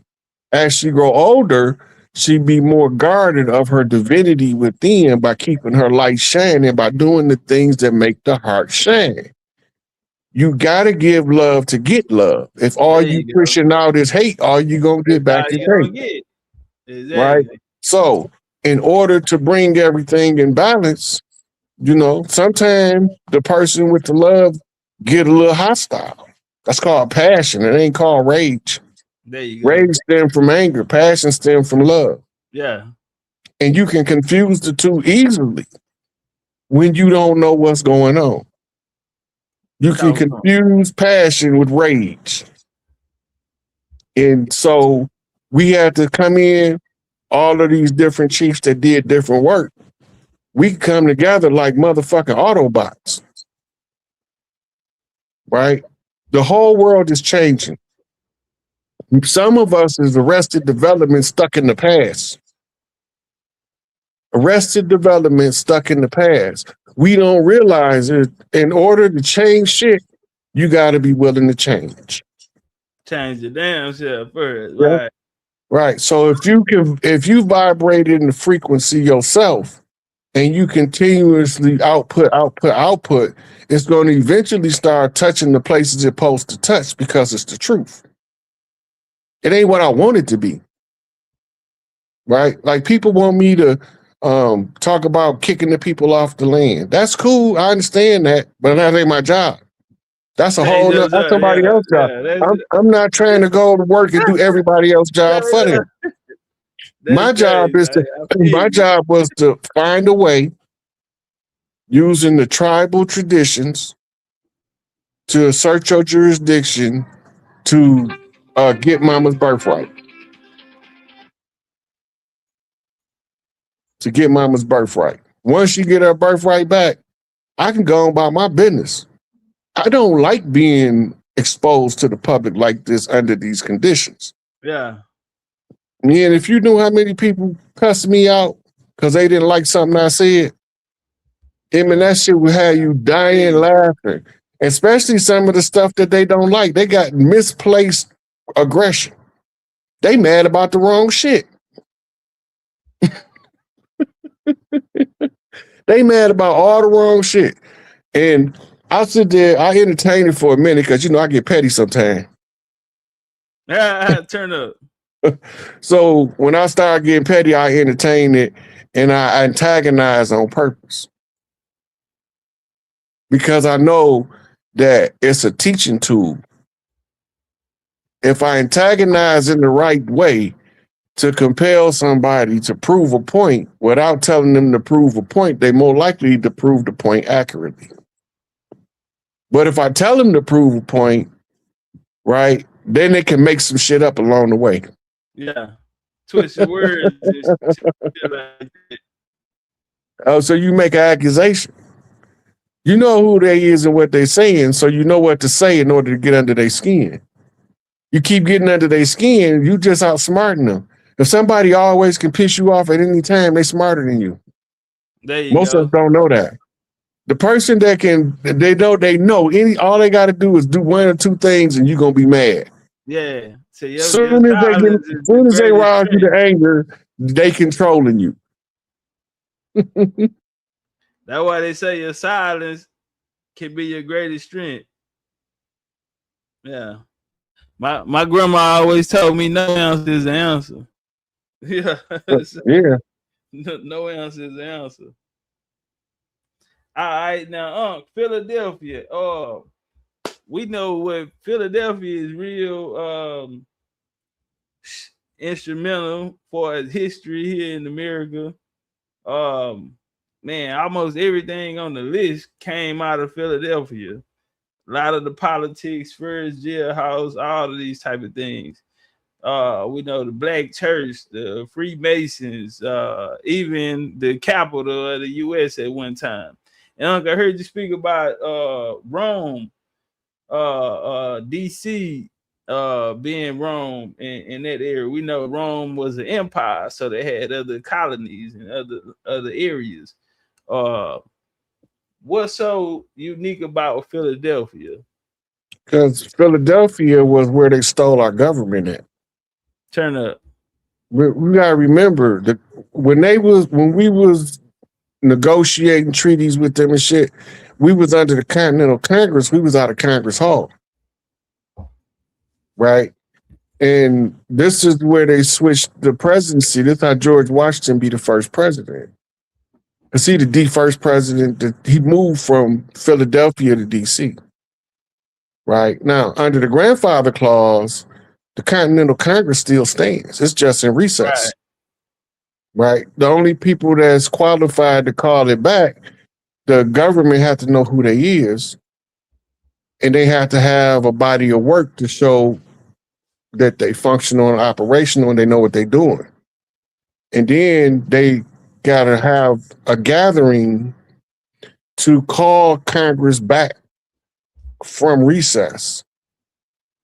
As she grow older, she be more guarded of her divinity within by keeping her light shining, by doing the things that make the heart shine. You got to give love to get love. If all you pushing out is hate, all you going to get back is hate. Exactly. Right? So in order to bring everything in balance, you know, sometimes the person with the love get a little hostile. That's called passion. It ain't called rage. There you go. Rage stems from anger. Passion stems from love. Yeah. And you can confuse the two easily when you don't know what's going on. You can confuse passion with rage. And so we had to come in, all of these different chiefs that did different work. We come together like motherfucking Autobots. Right? The whole world is changing. Some of us is arrested development stuck in the past. Arrested development stuck in the past. We don't realize it. In order to change shit, you got to be willing to change. Change the damn self first. Yeah. Right. Right. So if you vibrate in the frequency yourself and you continuously output, it's going to eventually start touching the places it's supposed to touch because it's the truth. It ain't what I want it to be. Right? Like people want me to talk about kicking the people off the land. That's cool. I understand that, but that ain't my job. That's a whole nother, that's somebody else's job. I'm not trying to go to work and do everybody else's job for them. My job was to find a way using the tribal traditions to assert your jurisdiction to get mama's birthright. To get mama's birthright. Once you get her birthright back, I can go on about my business. I don't like being exposed to the public like this under these conditions. Yeah. And if you knew how many people cussed me out because they didn't like something I said, I mean, that shit would have you dying laughing. Especially some of the stuff that they don't like. They got misplaced aggression. They mad about the wrong shit. They mad about all the wrong shit. And I sit there, I entertain it for a minute because, you know, I get petty sometimes. Turn up. So when I start getting petty, I entertain it and I antagonize on purpose. Because I know that it's a teaching tool. If I antagonize in the right way to compel somebody to prove a point without telling them to prove a point, they more likely to prove the point accurately. But if I tell them to prove a point, right, then they can make some shit up along the way. Yeah. Twist your words. Oh, so you make an accusation. You know who they is and what they're saying, so you know what to say in order to get under their skin. You keep getting under their skin, you just outsmarting them. If somebody always can piss you off at any time, they smarter than you. Most of us don't know that. The person that can, they know any, all they got to do is do one or two things and you're going to be mad. Yeah. So as soon as they rise you to anger, they controlling you. That's why they say your silence can be your greatest strength. Yeah. My grandma always told me no answer is the answer. Yeah. Yeah. No answer is the answer. All right, now, Philadelphia. We know what Philadelphia is real instrumental for its history here in America. Man, almost everything on the list came out of Philadelphia. A lot of the politics, first jailhouse, all of these type of things. We know the Black Church, the Freemasons, even the capital of the U.S. at one time. And I heard you speak about Rome, D.C. Being Rome in that area. We know Rome was an empire, so they had other colonies and other areas. What's so unique about Philadelphia? Because Philadelphia was where they stole our government at. Turn up. We gotta remember that when we was negotiating treaties with them and shit, we was under the Continental Congress. We was out of Congress Hall, right? And this is where they switched the presidency. This is how George Washington be the first president. Because he the first president that he moved from Philadelphia to DC. Right now, under the grandfather clause, the Continental Congress still stands. It's just in recess. Right. The only people that's qualified to call it back, the government have to know who they is, and they have to have a body of work to show that they functional and operational and they know what they're doing. And then they gotta have a gathering to call Congress back from recess.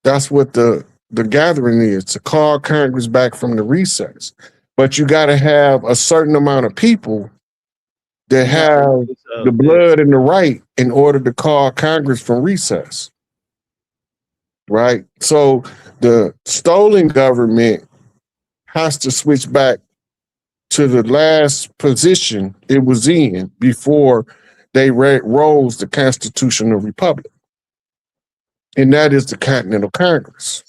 That's what the gathering is, to call Congress back from the recess. But you got to have a certain amount of people that have the blood and the right in order to call Congress from recess. Right? So the stolen government has to switch back to the last position it was in before they rose the constitutional republic. And that is the Continental Congress.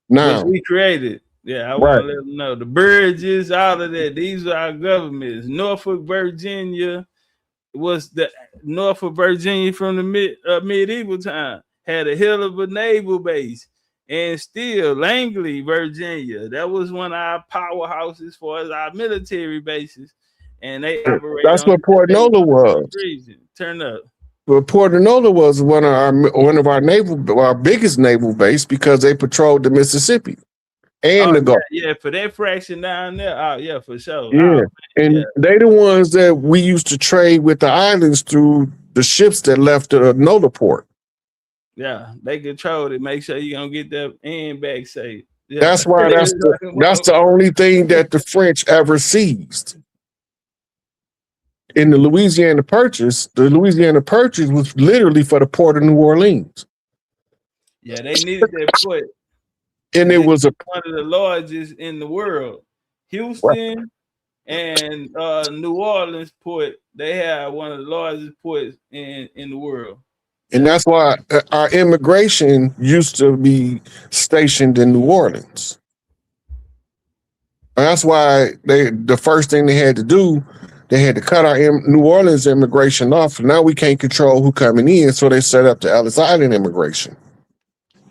Now, which we created. Yeah, I want to let them know. The Burges, all of that, these are our governments. Norfolk, Virginia was the Norfolk, Virginia from the medieval time. Had a hell of a naval base. And still, Langley, Virginia, that was one of our powerhouses for our military bases. And they operate. That's what Port Nola was. Turn up. But Port Nola was one of our biggest naval base because they patrolled the Mississippi and the Gulf. Yeah, for that fraction down there. Oh, yeah, for sure. Yeah, and they the ones that we used to trade with the islands through the ships that left the Nola port. Yeah, they controlled it. Make sure you don't get that end back safe. Yeah. That's why that's the only thing that the French ever seized. In the Louisiana Purchase was literally for the port of New Orleans. Yeah, they needed that port. And it was one of the largest in the world. Houston and New Orleans port, they have one of the largest ports in the world. And that's why our immigration used to be stationed in New Orleans. And that's why the first thing they had to do, they had to cut our New Orleans immigration off. Now we can't control who coming in, so they set up the Ellis Island immigration.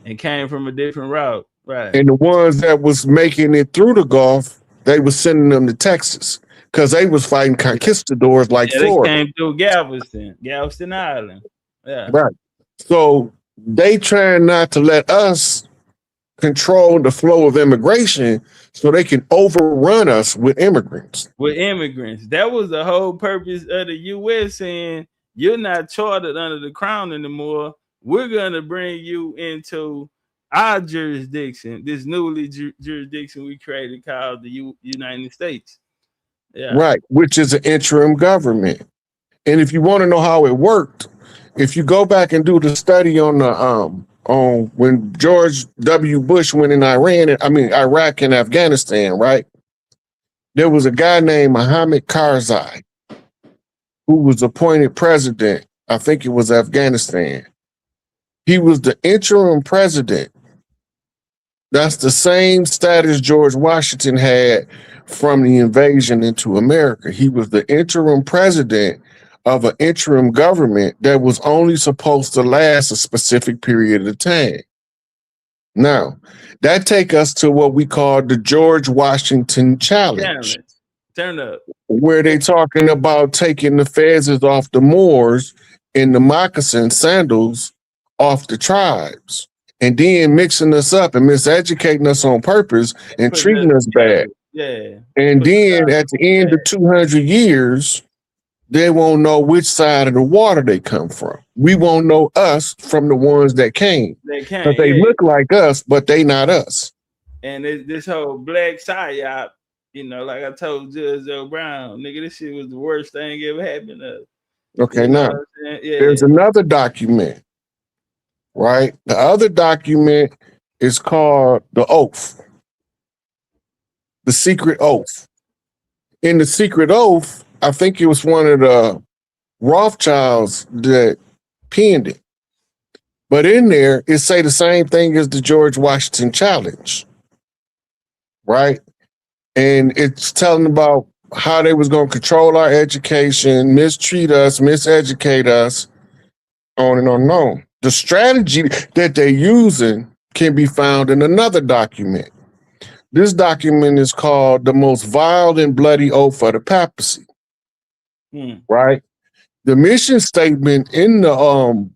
It came from a different route. Right. And the ones that was making it through the Gulf, they was sending them to Texas because they was fighting conquistadors like Florida. They came through Galveston Island. Yeah. Right. So they trying not to let us control the flow of immigration so they can overrun us with immigrants. That was the whole purpose of the U.S. saying, you're not chartered under the crown anymore. We're going to bring you into our jurisdiction, this newly jurisdiction we created called the United States. Yeah. Right, which is an interim government. And if you want to know how it worked, if you go back and do the study on the on when George W. Bush went in Iraq and Afghanistan, right? There was a guy named Mohammed Karzai who was appointed president. I think it was Afghanistan. He was the interim president. That's the same status George Washington had from the invasion into America. He was the interim president of an interim government that was only supposed to last a specific period of time. Now, that take us to what we call the George Washington Challenge. Turn up. Where they talking about taking the fezzes off the Moors and the moccasin sandals off the tribes, and then mixing us up and miseducating us on purpose and treating us bad. Yeah. And then at the end of 200 years, they won't know which side of the water they come from. We won't know us from the ones that came. But they look like us, but they not us. And this whole black psyop, like I told Judge O'Brien, nigga, this shit was the worst thing ever happened to us. Okay, now, there's another document, right? The other document is called the Oath. The Secret Oath. In the Secret Oath, I think it was one of the Rothschilds that penned it. But in there, it say the same thing as the George Washington Challenge, right? And it's telling about how they was going to control our education, mistreat us, miseducate us, on and on and on. The strategy that they're using can be found in another document. This document is called The Most Vile and Bloody Oath of the Papacy. Right? The mission statement in the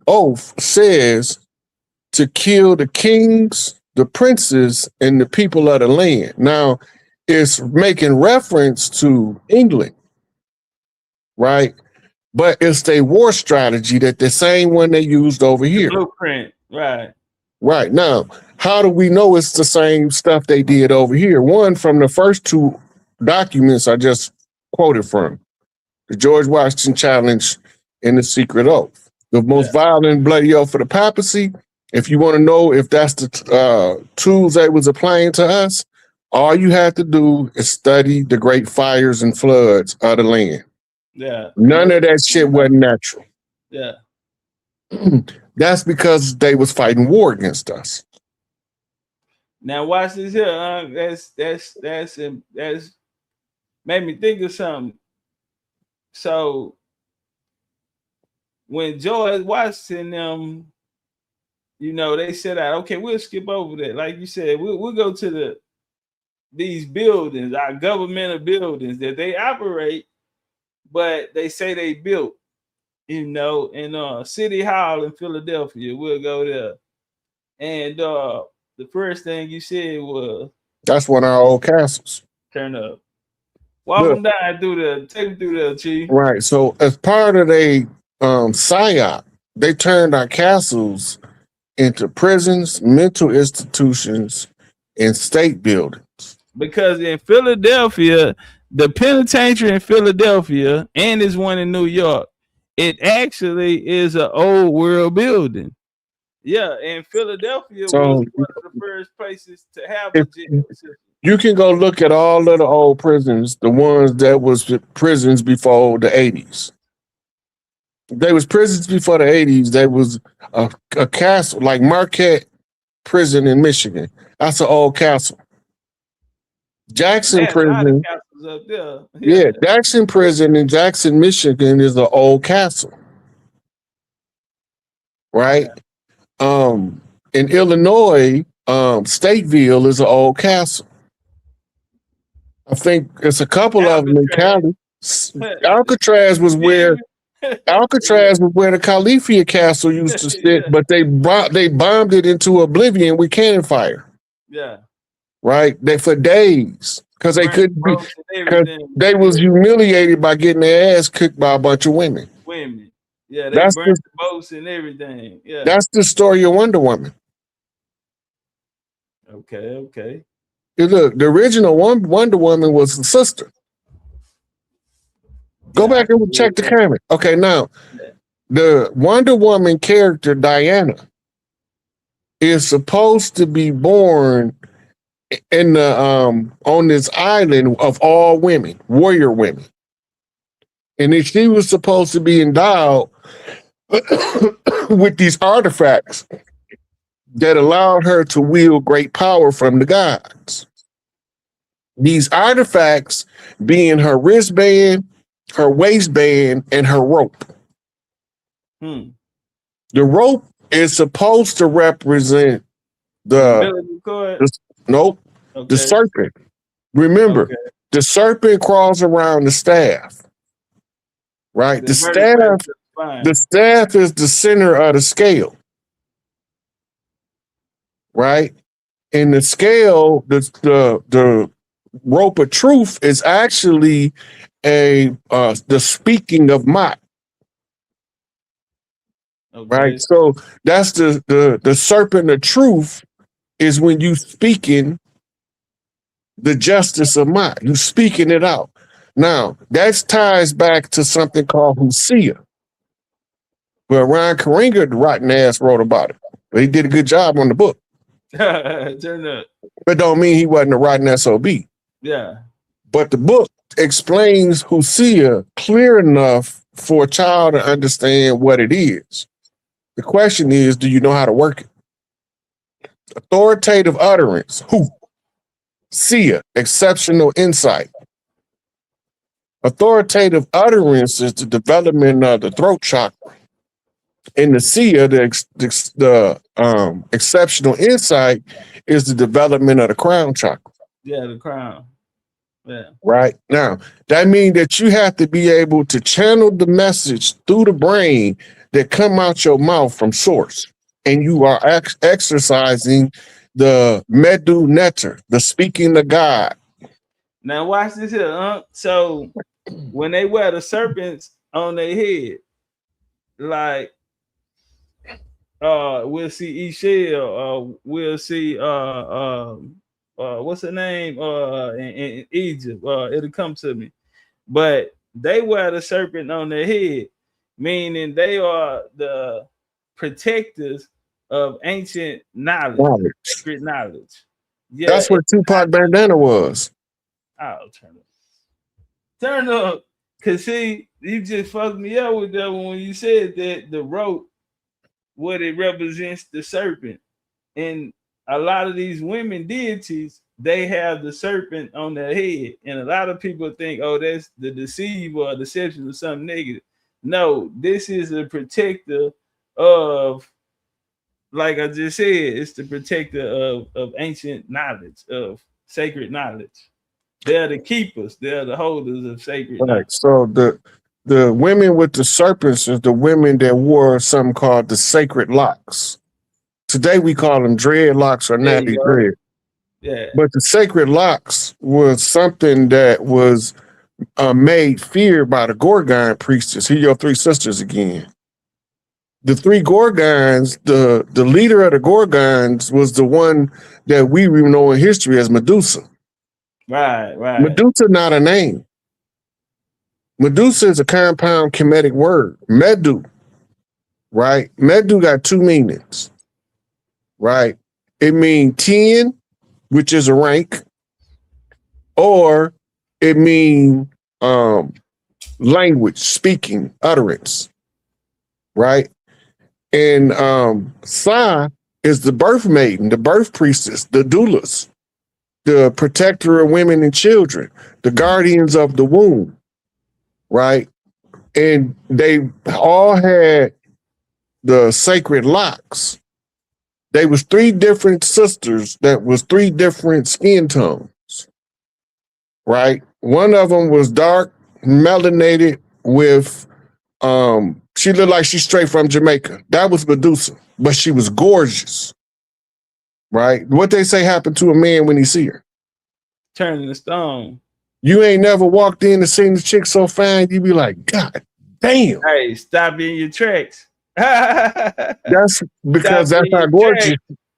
oath says to kill the kings, the princes, and the people of the land. Now, it's making reference to England, right? But it's their war strategy that the same one they used over here. Blueprint, right. Right. Now, how do we know it's the same stuff they did over here? One, from the first two documents I just quoted from. The George Washington Challenge and the Secret Oath. The most violent, bloody oath for the papacy. If you want to know if that's the tools they was applying to us, all you have to do is study the great fires and floods of the land. Yeah. None of that shit wasn't natural. Yeah. That's because they was fighting war against us. Now watch this here. That's made me think of something. So when George Washington, they set out, okay, we'll skip over that. Like you said, we'll go to these buildings, our governmental buildings that they operate, but they say they built, in City Hall in Philadelphia. We'll go there. And the first thing you said was, that's one of our old castles. Turn up. Walk them down, take them through the Chief. Right. So as part of a PSYOP, they turned our castles into prisons, mental institutions, and state buildings. Because in Philadelphia, the penitentiary in Philadelphia, and there's one in New York, it actually is an old world building. Yeah, and Philadelphia was one of the first places to have a jail system. You can go look at all of the old prisons, the ones that was prisons before the 80s. They was prisons before the 80s. There was a castle, like Marquette Prison in Michigan. That's an old castle. Jackson Prison. Up there. Yeah, Jackson Prison in Jackson, Michigan is an old castle. Right? In Illinois, Stateville is an old castle. I think it's a couple of them in Cali. Alcatraz was where the Califia Castle used to sit, but they bombed it into oblivion with cannon fire. Yeah. Right? For days. Because they couldn't be, because they was humiliated by getting their ass kicked by a bunch of women. Yeah, they burned the boats and everything. Yeah. That's the story of Wonder Woman. Okay. Look, the original Wonder Woman was the sister. Go back and check the comic. Okay, now the Wonder Woman character Diana is supposed to be born in the on this island of all women, warrior women, and if she was supposed to be endowed with these artifacts that allowed her to wield great power from the gods. These artifacts being her wristband, her waistband, and her rope. The rope is supposed to represent the serpent. Remember, the serpent crawls around the staff. Right? The staff is the center of the scale. Right? And the scale, the rope of truth is actually the speaking of Mott. Right? So that's the serpent of truth is when you speaking the justice of Mott. You speaking it out. Now, that ties back to something called Hosea. Well, Ryan Karinga, the rotten ass, wrote about it. But he did a good job on the book. Turn up. But don't mean he wasn't a rotten SOB. Yeah. But the book explains Hosea clear enough for a child to understand what it is. The question is, do you know how to work it? Authoritative utterance. Hosea, exceptional insight. Authoritative utterance is the development of the throat chakra. In the Sia, the exceptional insight is the development of the crown chakra. Yeah, the crown. Yeah. Right. Now, that means that you have to be able to channel the message through the brain that come out your mouth from source. And you are exercising the medu netter, the speaking to God. Now watch this here. So when they wear the serpents on their head, like we'll see Ishel, we'll see what's her name in Egypt, it'll come to me, but they wear the serpent on their head, meaning they are the protectors of ancient knowledge. Secret knowledge. Yeah, that's what Tupac bandana was. I'll turn up, cause see, you just fucked me up with that one when you said that the rope, what it represents the serpent. And a lot of these women deities, they have the serpent on their head. And a lot of people think, oh, that's the deceive or deception or something negative. No, this is a protector of, like I just said, it's the protector of ancient knowledge, of sacred knowledge. They're the keepers, they're the holders of sacred knowledge. So the women with the serpents is the women that wore something called the sacred locks. Today we call them dreadlocks or nappy dread. Yeah. But the sacred locks was something that was made feared by the Gorgon priestess. Here your three sisters again. The three Gorgons, the leader of the Gorgons was the one that we know in history as Medusa. Right. Medusa not a name. Medusa is a compound Kemetic word. Medu, right? Medu got two meanings, right? It means 10, which is a rank, or it means language, speaking, utterance, right? And Sa is the birth maiden, the birth priestess, the doulas, the protector of women and children, the guardians of the womb, right? And they all had the sacred locks They was 3 different sisters that was 3 different skin tones, right? One of them was dark, melanated with, she looked like she's straight from Jamaica. That was Medusa, but she was gorgeous, right? What they say happened to a man when he see her? Turning the stone. You ain't never walked in and seen the chick so fine, you be like, God damn. Hey, stop in your tracks. That's because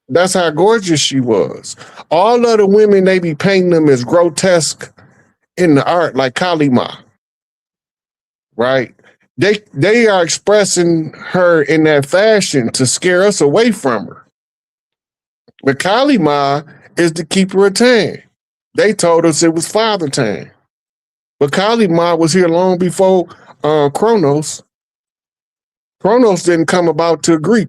that's how gorgeous she was. All of the women, they be painting them as grotesque in the art, like Kali Ma, right? They are expressing her in that fashion to scare us away from her. But Kali Ma is the keeper of time. They told us it was Father Time. But Kali Ma was here long before Kronos. Kronos didn't come about to Greek.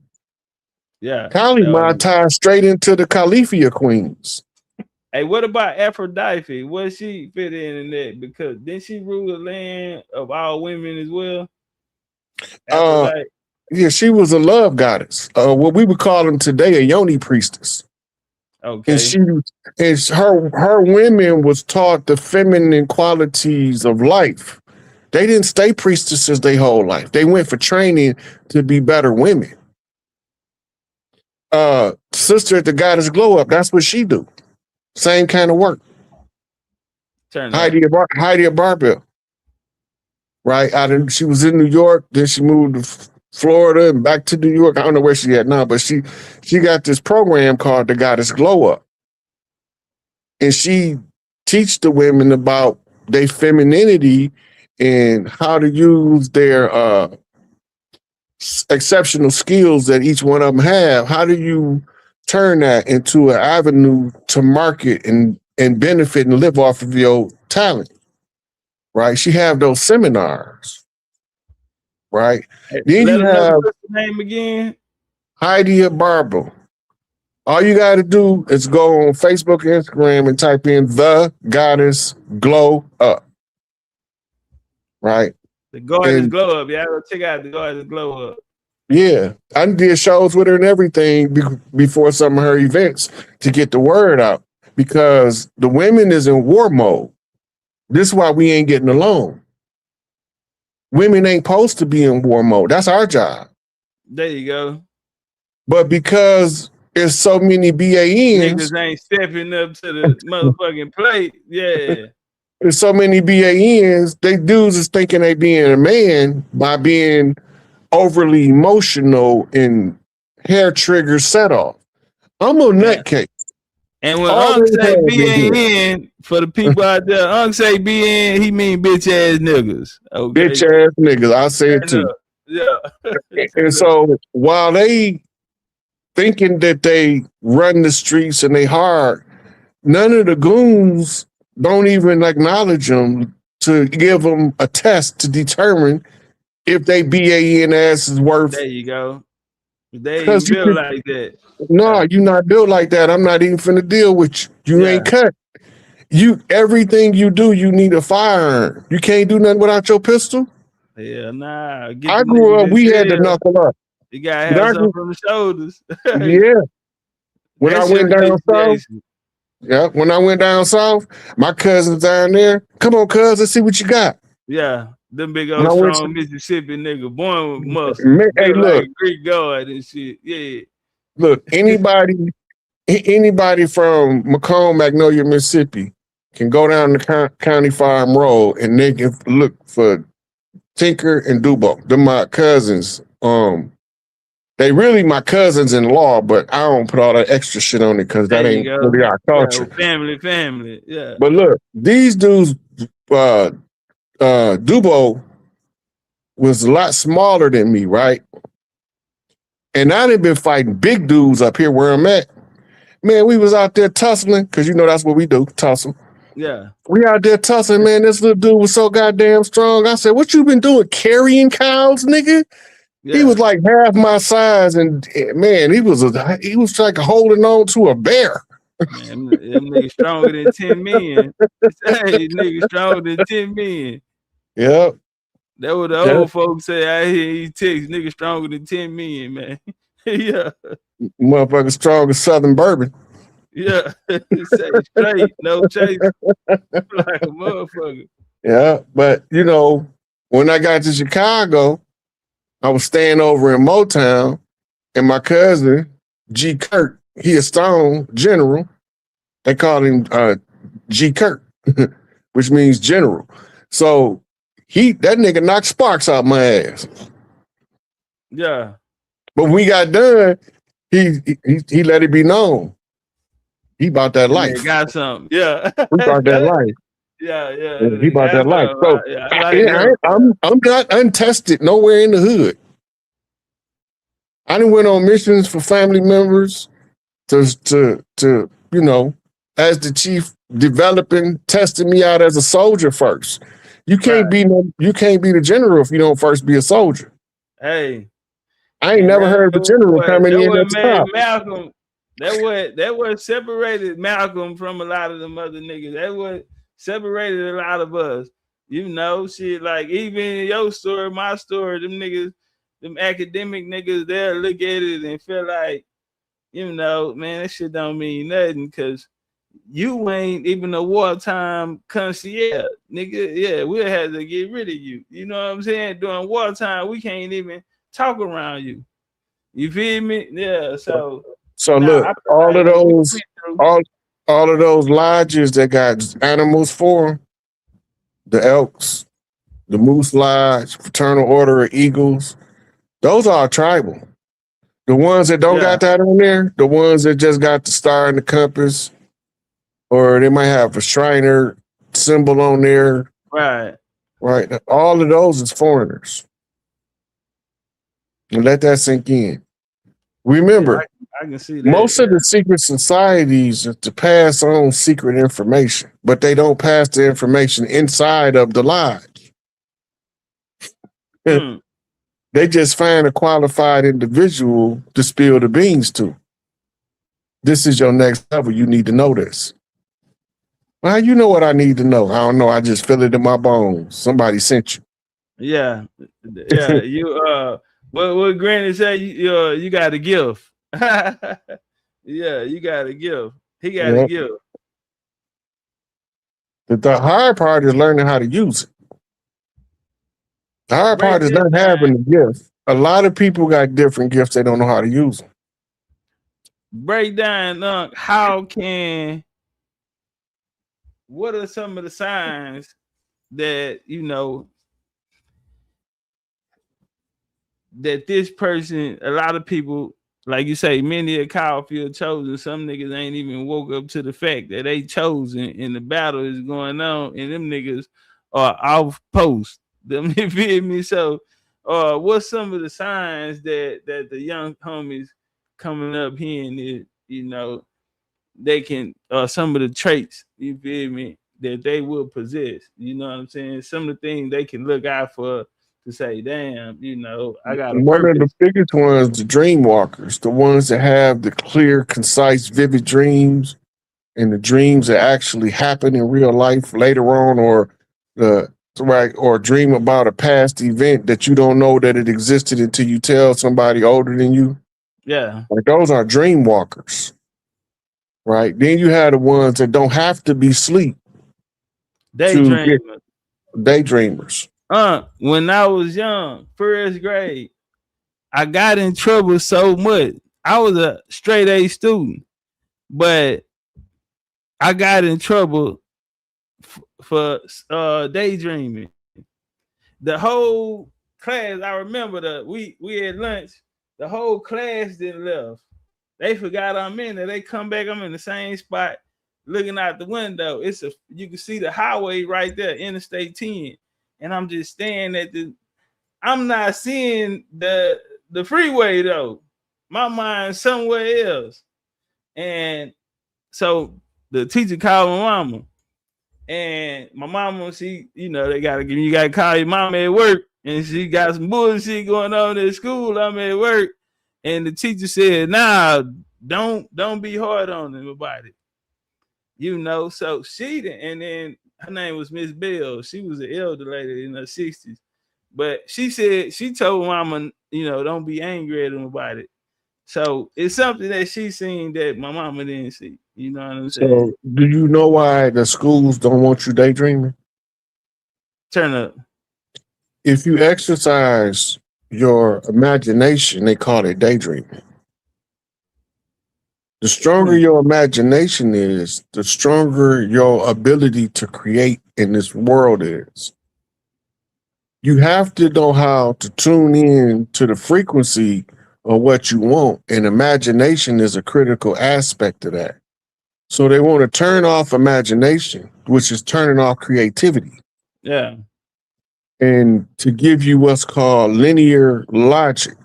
Yeah. Kali Ma ties straight into the Califia queens. Hey, what about Aphrodite? What she fit in that? Because didn't she rule the land of all women as well? Yeah, she was a love goddess. What we would call them today a yoni priestess. Okay. And her women was taught the feminine qualities of life. They didn't stay priestesses their whole life. They went for training to be better women. Sister at the Goddess Glow Up, that's what she do. Same kind of work. Heidi of Barbell. Right? She was in New York, then she moved to Florida and back to New York. I don't know where she at now, but she got this program called the Goddess Glow Up. And she teach the women about their femininity and how to use their exceptional skills that each one of them have. How do you turn that into an avenue to market and benefit and live off of your talent? Right? She have those seminars. Right? Then you have what's the name again? Heidi Barbell. All you got to do is go on Facebook and Instagram and type in The Goddess Glow Up. Right? The Goddess Glow Up. Yeah, check out the Goddess Glow Up. Yeah. I did shows with her and everything before some of her events to get the word out because the women is in war mode. This is why we ain't getting along. Women ain't supposed to be in war mode. That's our job. There you go. But because there's so many BANs. Niggas ain't stepping up to the motherfucking plate. Yeah. There's so many BANs. They dudes is thinking they being a man by being overly emotional and hair trigger set off. I'm a nutcase. And when Unc say BAN, for the people out there, Unc say BAN, he mean bitch ass niggas. Okay. Bitch ass niggas. I say it too. Yeah. And so while they thinking that they run the streets and they hard, none of the goons don't even acknowledge them to give them a test to determine if they BAN ass is worth. There you go. They ain't built like that. No, you're not built like that. I'm not even finna deal with you. You ain't cut. Everything you do, you need a firearm. You can't do nothing without your pistol. Yeah, nah. I grew up, we had to knuckle up. You gotta have something from the shoulders. Yeah. When I went down south, when I went down south, my cousins down there, come on, cuz, let's see what you got. Yeah. Them big old strong Mississippi nigga, born with muscle. Hey, look, like Greek god and shit. Yeah. Look, anybody from Macomb, Magnolia, Mississippi can go down the County Farm Road and they can look for Tinker and Dubo. They're my cousins. They really my cousins-in-law, but I don't put all that extra shit on it because that ain't really our culture. Yeah, family. Yeah. But look, these dudes, Dubo was a lot smaller than me, right? And I done been fighting big dudes up here where I'm at. Man, we was out there tussling, because you know that's what we do, tussle. Yeah. We out there tussling, man. This little dude was so goddamn strong. I said, what you been doing, carrying cows, nigga? Yeah. He was like half my size, and man, he was like holding on to a bear. Man, them niggas stronger than 10 men. Hey, niggas stronger than 10 men. Yep. That what the old folks say. I hear he takes niggas stronger than 10 men, man. Yeah. Motherfucker strong as Southern bourbon. Yeah. Say straight, no chase. Like a motherfucker. Yeah, but you know, when I got to Chicago, I was staying over in Motown, and my cousin, G. Kirk, he a Stone General. They call him G. Kirk, which means general. So that nigga knocked sparks out my ass. Yeah. But when we got done, he let it be known. He bought that life. He got something. Yeah. He bought that life. Yeah. He bought that life. So I'm not untested nowhere in the hood. I done went on missions for family members to you know, as the chief, developing, testing me out as a soldier first. You can't be the general if you don't first be a soldier. Hey, I ain't never heard of a general coming in at the top. Malcolm, that what separated Malcolm from a lot of them other niggas. That what separated a lot of us. You know, shit, like even in your story, my story, them niggas, them academic niggas, they'll look at it and feel like, you know, man, that shit don't mean nothing because you ain't even a wartime concierge, nigga. Yeah, we'll have to get rid of you. You know what I'm saying? During wartime, we can't even talk around you. You feel me? Yeah. So look, all of those lodges that got animals for them, the Elks, the Moose Lodge, Fraternal Order of Eagles, those are tribal. The ones that don't got that on there, the ones that just got the star and the compass, or they might have a Shriner symbol on there. Right. All of those is foreigners. And let that sink in. Remember, I can see that. Most of the secret societies are to pass on secret information, but they don't pass the information inside of the lodge. They just find a qualified individual to spill the beans to. This is your next level. You need to know this. Well, you know what I need to know? I don't know. I just feel it in my bones. Somebody sent you. Yeah. You what Granny said, you got a gift. Yeah, you got a gift. He got a gift. The hard part is learning how to use it. The hard part is not having a gift. A lot of people got different gifts. They don't know how to use them. Break down, what are some of the signs that, you know, that this person, a lot of people, like you say, many a cow feel chosen. Some niggas ain't even woke up to the fact that they chosen and the battle is going on and them niggas are off post. Them, you feel me? So what's some of the signs that the young homies coming up here and it, you know, they can some of the traits, you feel me, that they will possess, you know what I'm saying? Some of the things they can look out for to say, damn, you know, I got one of the biggest ones, the dream walkers, the ones that have the clear, concise, vivid dreams, and the dreams that actually happen in real life later on, or dream about a past event that you don't know that it existed until you tell somebody older than you. Yeah. Like those are dream walkers. Right. Then you have the ones that don't have to be asleep. Daydreamers. When I was young, first grade, I got in trouble so much. I was a straight A student, but I got in trouble for daydreaming. The whole class, I remember we had lunch, the whole class didn't left. They forgot I'm in there. They come back, I'm in the same spot, looking out the window. You can see the highway right there, Interstate 10. And I'm just staring at I'm not seeing the freeway though. My mind's somewhere else. And so the teacher called my mama. And my mama, she, you know, you gotta call your mama at work. And she got some bullshit going on at school. I'm at work. And the teacher said, nah, don't be hard on them about it. You know, so and then her name was Miss Bell. She was an elder lady in her 60s. But she said, she told mama, you know, don't be angry at them about it. So it's something that she's seen that my mama didn't see. You know what I'm saying? So do you know why the schools don't want you daydreaming? Turn up. If you exercise your imagination, they call it daydreaming. The stronger your imagination is, the stronger your ability to create in this world is. You have to know how to tune in to the frequency of what you want, and imagination is a critical aspect of that. So they want to turn off imagination, which is turning off creativity. Yeah. And to give you what's called linear logic.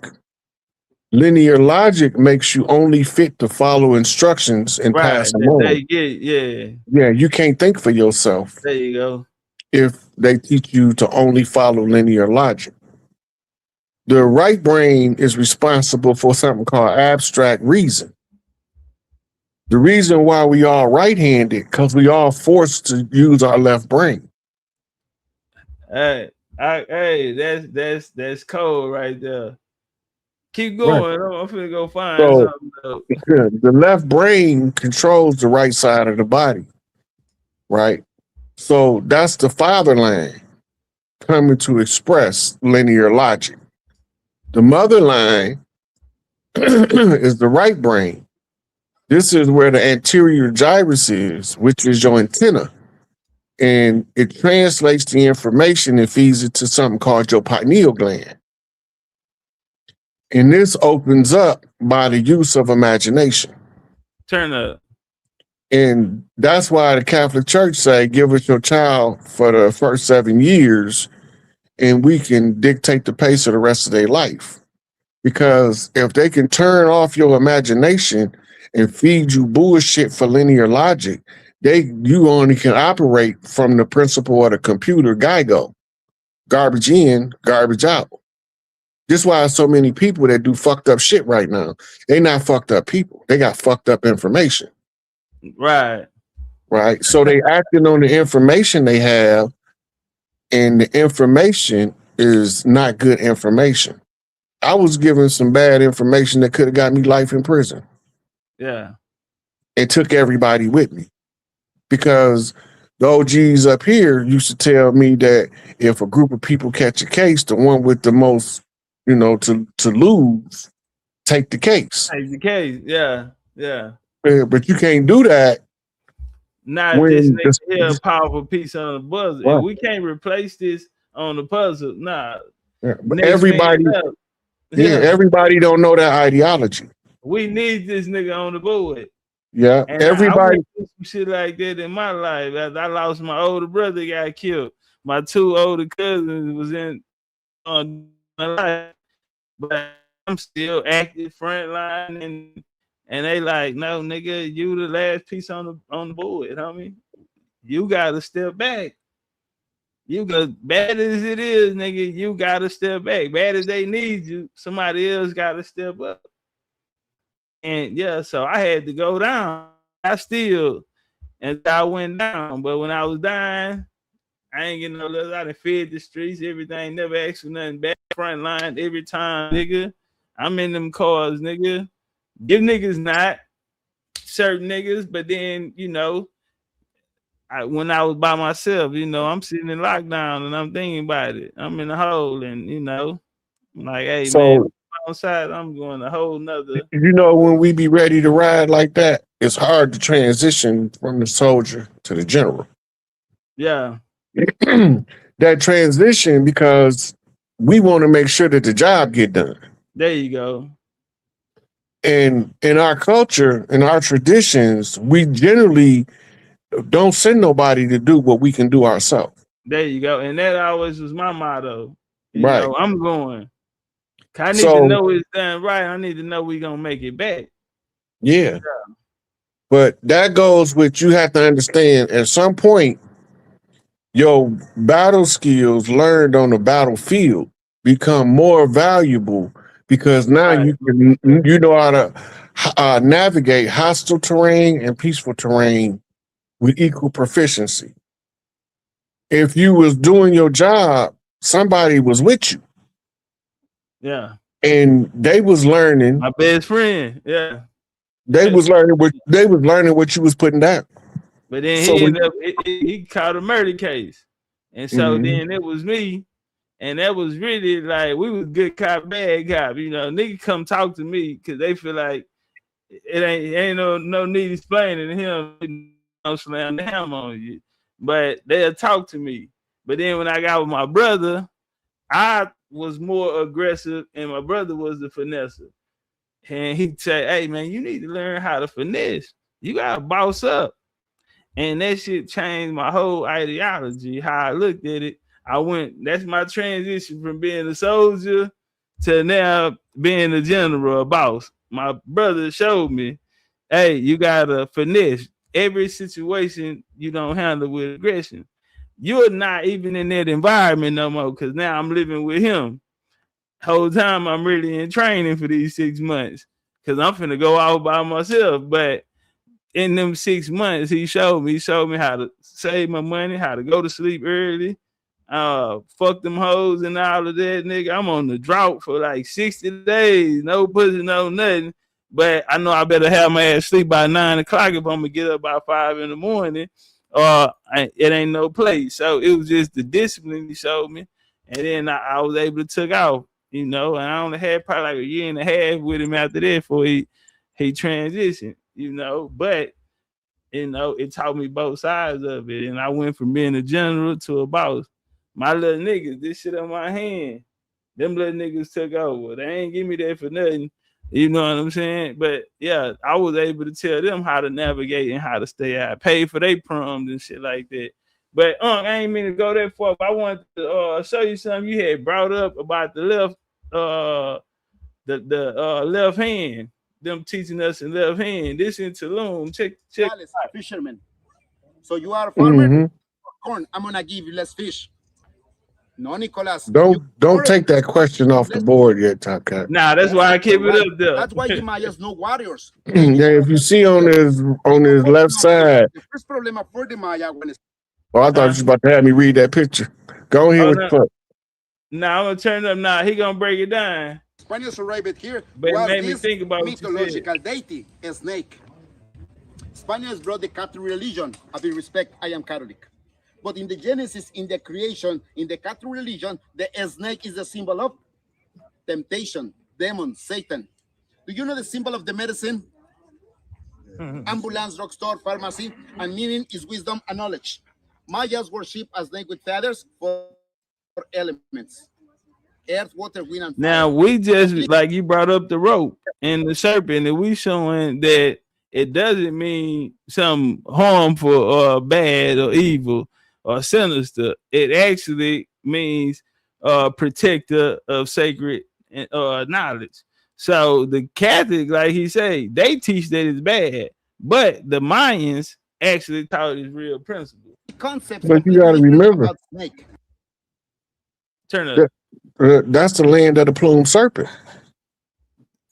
Linear logic makes you only fit to follow instructions and pass them on. Yeah, you can't think for yourself. There you go. If they teach you to only follow linear logic. The right brain is responsible for something called abstract reason. The reason why we all right-handed, because we all forced to use our left brain. Hey, that's cold right there. Keep going. Right. I'm finna go find something. The left brain controls the right side of the body, right? So that's the father line coming to express linear logic. The mother line is the right brain. This is where the anterior gyrus is, which is your antenna. And it translates the information and feeds it to something called your pineal gland. And this opens up by the use of imagination. Turn up. And that's why the Catholic Church say, give us your child for the first 7 years, and we can dictate the pace of the rest of their life. Because if they can turn off your imagination and feed you bullshit for linear logic, you only can operate from the principle of the computer GIGO. Garbage in, garbage out. This is why so many people that do fucked up shit right now. They not fucked up people. They got fucked up information. Right. Right. So they acting on the information they have, and the information is not good information. I was given some bad information that could have got me life in prison. Yeah. It took everybody with me, because the OGs up here used to tell me that if a group of people catch a case, the one with the most, to lose, take the case. Take the case, yeah. But you can't do that. Not this nigga here, a powerful piece on the puzzle. Right. If we can't replace this on the puzzle, nah. Yeah, but everybody don't know that ideology. We need this nigga on the board. Yeah, and everybody. I went through some shit like that in my life. I lost my older brother, got killed. My 2 older cousins was in on my life, but I'm still active front line, and they like, no, nigga, you the last piece on the board, homie. You gotta step back. You got bad as it is, nigga. You gotta step back. Bad as they need you, somebody else gotta step up. And yeah, so I had to go down. I went down. But when I was dying, I ain't getting no less. I done fed the streets, everything, never asked for nothing back. Front line every time, nigga. I'm in them cars, nigga. Give niggas not certain niggas, but then, when I was by myself, I'm sitting in lockdown and I'm thinking about it. I'm in a hole, and I'm like, hey, man, outside, I'm going a whole nother. When we be ready to ride like that, it's hard to transition from the soldier to the general. Yeah. That transition, because we want to make sure that the job get done. There you go. And in our culture, in our traditions, we generally don't send nobody to do what we can do ourselves. There you go. And that always was my motto. Right. I'm going. I need to know it's done right. I need to know we're going to make it back. Yeah. But that goes with, you have to understand, at some point, your battle skills learned on the battlefield become more valuable, because now you know how to navigate hostile terrain and peaceful terrain with equal proficiency. If you was doing your job, somebody was with you. Yeah. and they was learning. My best friend, yeah. They was learning what you was putting down. But then he ended up he caught a murder case. And so then it was me. And that was really like we was good cop, bad cop. You know, nigga come talk to me because they feel like it ain't no need explaining to him. Don't slam the hammer on you. But they'll talk to me. But then when I got with my brother, I was more aggressive and my brother was the finesser. And he'd say, hey man, you need to learn how to finesse. You gotta boss up. And that shit changed my whole ideology, how I looked at it. That's my transition from being a soldier to now being a general, a boss. My brother showed me, hey, you gotta finesse. Every situation you don't handle with aggression. You're not even in that environment no more because now I'm living with him. Whole time I'm really in training for these 6 months because I'm finna go out by myself. But in them 6 months, he showed me how to save my money, how to go to sleep early, fuck them hoes and all of that, nigga. I'm on the drought for like 60 days, no pussy, no nothing. But I know I better have my ass sleep by 9 o'clock if I'm gonna get up by 5 in the morning, or it ain't no place. So it was just the discipline he showed me, and then I was able to took off, you know. And I only had probably like a year and a half with him after that before he transitioned, you know. But you know, it taught me both sides of it, and I went from being a general to a boss. My little niggas, this shit on my hand, them little niggas took over. They ain't give me that for nothing. You know what I'm saying? But yeah, I was able to tell them how to navigate and how to stay out. Pay for their proms and shit like that. But I ain't mean to go that far. But I wanted to show you something you had brought up about the left, the left hand. Them teaching us in left hand. This in Tulum. Check. Fisherman. So you are a farmer. Corn. I'm gonna give you less fish. No, Nicolas. Don't take that question off the board yet, Topcatz. Nah, that's why I keep it up there. That's why the Mayas know warriors. Yeah, if you see on his left side. The first problem for the Maya when it's. Oh, I thought you was about to have me read that picture. Go ahead with the. Nah, I'm gonna turn it up now. He gonna break it down. Spaniards arrived here. But it made me think about mythological deity, a snake. Spaniards brought the Catholic religion. I will respect, I am Catholic. But in the Genesis, in the creation, in the Catholic religion, the snake is the symbol of temptation, demon, Satan. Do you know the symbol of the medicine? Ambulance, drugstore, pharmacy, and meaning is wisdom and knowledge. Mayas worship a snake with feathers for elements. Earth, water, wind, and fire. Now we just like you brought up the rope and the serpent, and we showing that it doesn't mean some harmful or bad or evil or sinister. It actually means protector of sacred knowledge. So the Catholic, like he say, they teach that it's bad, but the Mayans actually taught his real principle. But you got to remember, turn up. That's the land of the plumed serpent.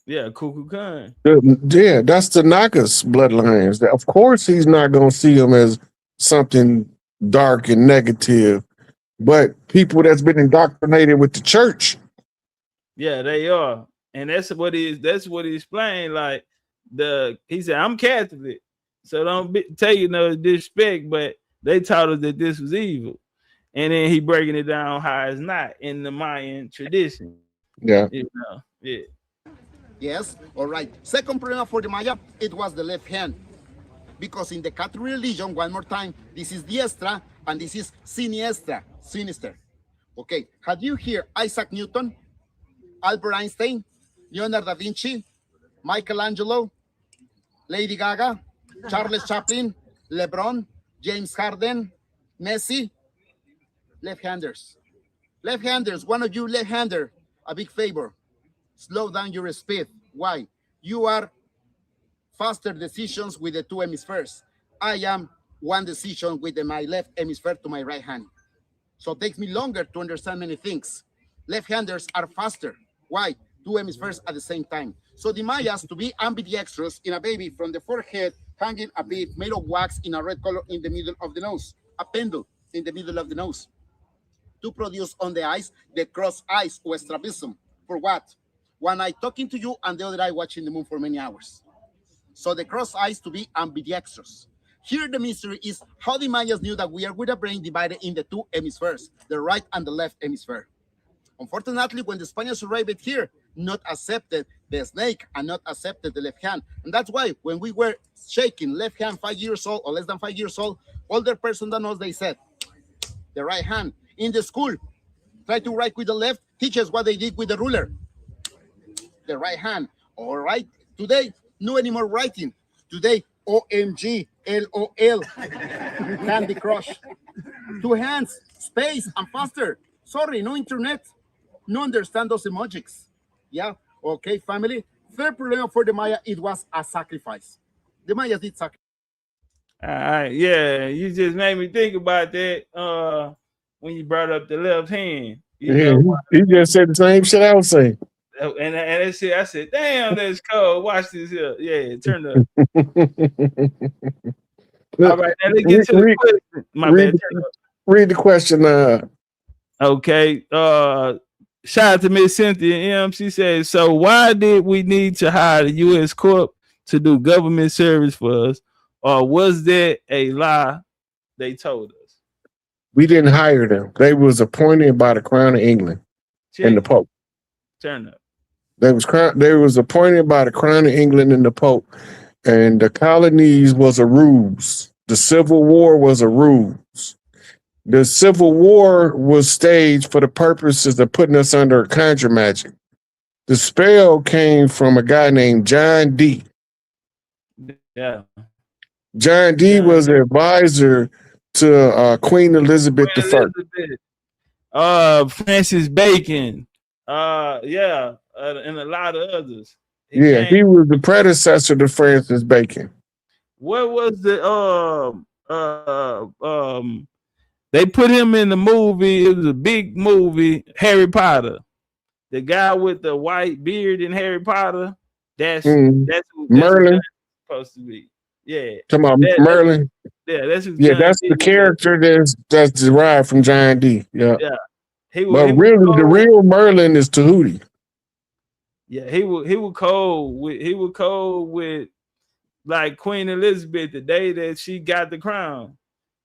Yeah, Kukulkan. Yeah, that's the Nagas bloodlines. Of course, he's not going to see them as something dark and negative, but people that's been indoctrinated with the church. Yeah, they are, and that's what he explained. Like he said, I'm Catholic, so don't take you no disrespect, but they taught us that this was evil. And then he breaking it down how it's not in the Mayan tradition. Yeah. You know, yeah. Yes, all right. Second problem for the Maya, it was the left hand. Because in the Catholic religion, one more time, this is diestra and this is siniestra, sinister. Okay, had you heard Isaac Newton, Albert Einstein, Leonardo da Vinci, Michelangelo, Lady Gaga, Charles Chaplin, LeBron, James Harden, Messi? Left-handers. Left-handers, one of you left-hander, a big favor. Slow down your speed. Why? You are faster decisions with the two hemispheres. I am one decision with my left hemisphere to my right hand. So it takes me longer to understand many things. Left-handers are faster. Why? Two hemispheres at the same time. So the Mayas to be ambidextrous in a baby from the forehead, hanging a bit made of wax in a red color in the middle of the nose, a pendle in the middle of the nose. To produce on the eyes the cross eyes or strabism. For what? One eye talking to you and the other eye watching the moon for many hours. So the cross eyes to be ambidextrous. Here the mystery is how the Mayas knew that we are with a brain divided in the two hemispheres, the right and the left hemisphere. Unfortunately, when the Spaniards arrived here, not accepted the snake and not accepted the left hand. And that's why when we were shaking left hand 5 years old or less than 5 years old, older person than us, they said, the right hand. In the school, try to write with the left, teach us what they did with the ruler. The right hand. All right. Today, no anymore writing. Today, OMG, LOL, Candy Crush. 2 hands, space, and faster. Sorry, no internet. No understand those emojis. Yeah, okay, family. Third problem for the Maya, it was a sacrifice. The Mayas did sacrifice. All right, yeah, you just made me think about that when you brought up the left hand. You just said the same shit I was saying. And that shit, I said, damn, that's cold. Watch this here. Yeah, turn up. All right, now let's get to the question. My bad. Read the question. Okay. Shout out to Miss Cynthia M. She says, so why did we need to hire the U.S. Corp to do government service for us? Or was that a lie they told us? We didn't hire them. They was appointed by the Crown of England and the Pope. Turn up. They was appointed by the Crown of England and the Pope. And the colonies was a ruse. The Civil War was a ruse. The Civil War was staged for the purposes of putting us under a conjure magic. The spell came from a guy named John Dee. Yeah. John Dee was an advisor to Queen Elizabeth I. Francis Bacon. And a lot of others. He was the predecessor to Francis Bacon. What was the they put him in the movie, it was a big movie, Harry Potter. The guy with the white beard in Harry Potter, that's who Merlin supposed to be. Yeah. Talking about Merlin. That's the character that's derived from John Dee. Yeah. Yeah. The real Merlin is Tahuti. Yeah, he was cold with like Queen Elizabeth the day that she got the crown.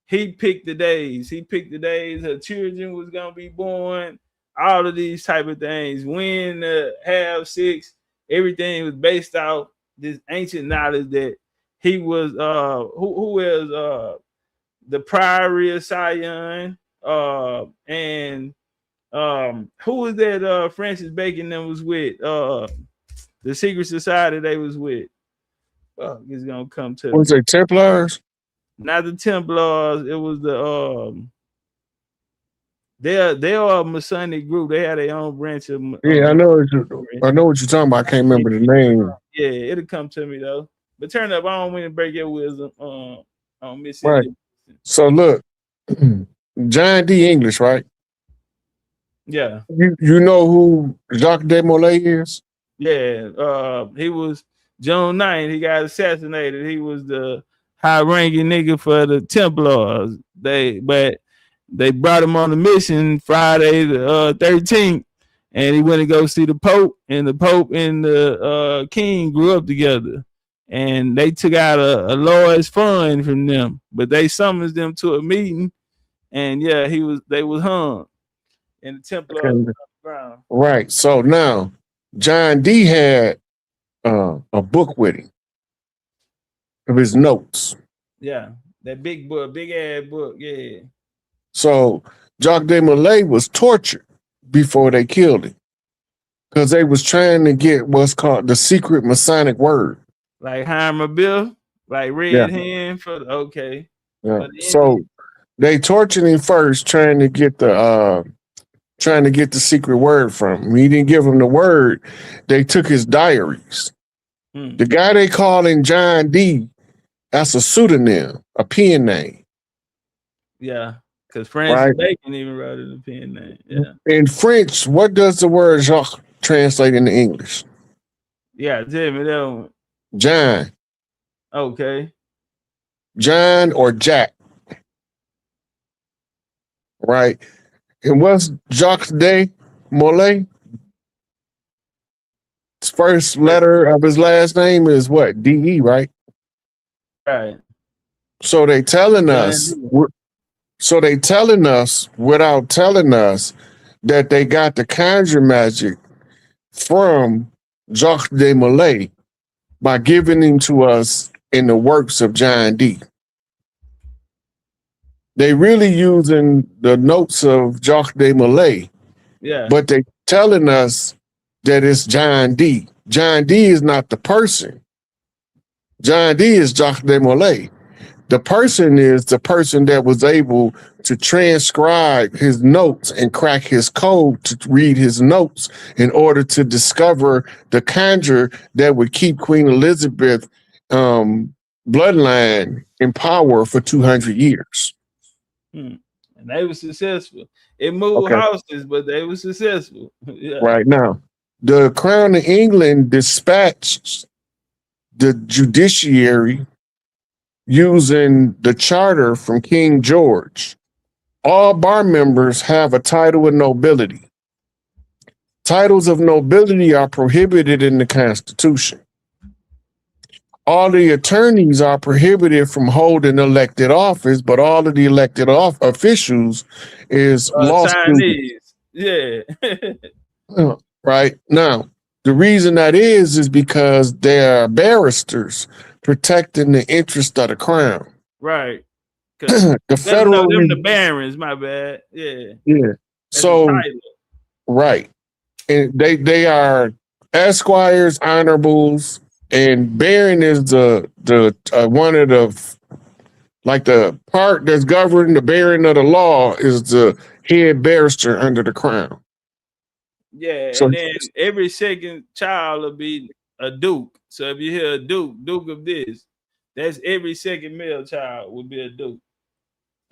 He picked the days. Her children was gonna be born. All of these type of things. When to have 6, everything was based off this ancient knowledge that he was who was the Priory of Sion and who was that Francis Bacon that was with the secret society they was with. Well, it's gonna come to was it Templars? Not the Templars, it was the they are a Masonic group. They had their own branch of I know what you're talking about. I can't remember the name. Yeah, it'll come to me though. But turn up, I don't want to break your wisdom on Miss Right. So look, John Dee English, right? Yeah. You know who Jacques de Molay is? Yeah. He was June 9th. He got assassinated. He was the high-ranking nigga for the Templars. They brought him on a mission Friday the 13th, and he went to go see the Pope, and the Pope and the King grew up together. And they took out a large fund from them, but they summoned them to a meeting, and yeah, they was hung in the Templar ground. Right. So now John Dee had a book with him of his notes. Yeah, that big book, big ass book. Yeah. So Jacques de Molay was tortured before they killed him because they was trying to get what's called the secret Masonic word. Like Hammer Bill, like red hand for okay. Yeah. So they tortured him first, trying to get the secret word from him. He didn't give him the word. They took his diaries. The guy they called in John Dee, that's a pseudonym, a pen name. Yeah, because Francis Bacon even wrote it a pen name. Yeah. In French, what does the word Jacques translate into English? Yeah, tell me that one. John. Okay. John or Jack. Right. And what's Jacques de Molay? first letter of his last name is what? D-E, right? Right. So they telling us. So they telling us without telling us that they got the conjure magic from Jacques de Molay by giving him to us in the works of John Dee. They really using the notes of Jacques de Molay, but they telling us that it's John Dee. John Dee is not the person. John Dee is Jacques de Molay. The person is the person that was able to transcribe his notes and crack his code to read his notes in order to discover the conjure that would keep Queen Elizabeth bloodline in power for 200 years. And they were successful. It moved houses, but they were successful. Right now, the Crown of England dispatched the judiciary using the charter from King George. All bar members have a title of nobility. Titles of nobility are prohibited in the Constitution. All the attorneys are prohibited from holding elected office, but all of the elected officials is law Chinese. Yeah. Right now, the reason that is because they are barristers protecting the interest of the crown. Right. The federal, them the barons, my bad. Yeah. Yeah. That's so right. And they are esquires, honorables, and baron is the one of the, like, the part that's governing the baron of the law is the head barrister under the crown. Yeah, so, and then every second child will be a duke. So if you hear a duke of this, that's every second male child would be a duke.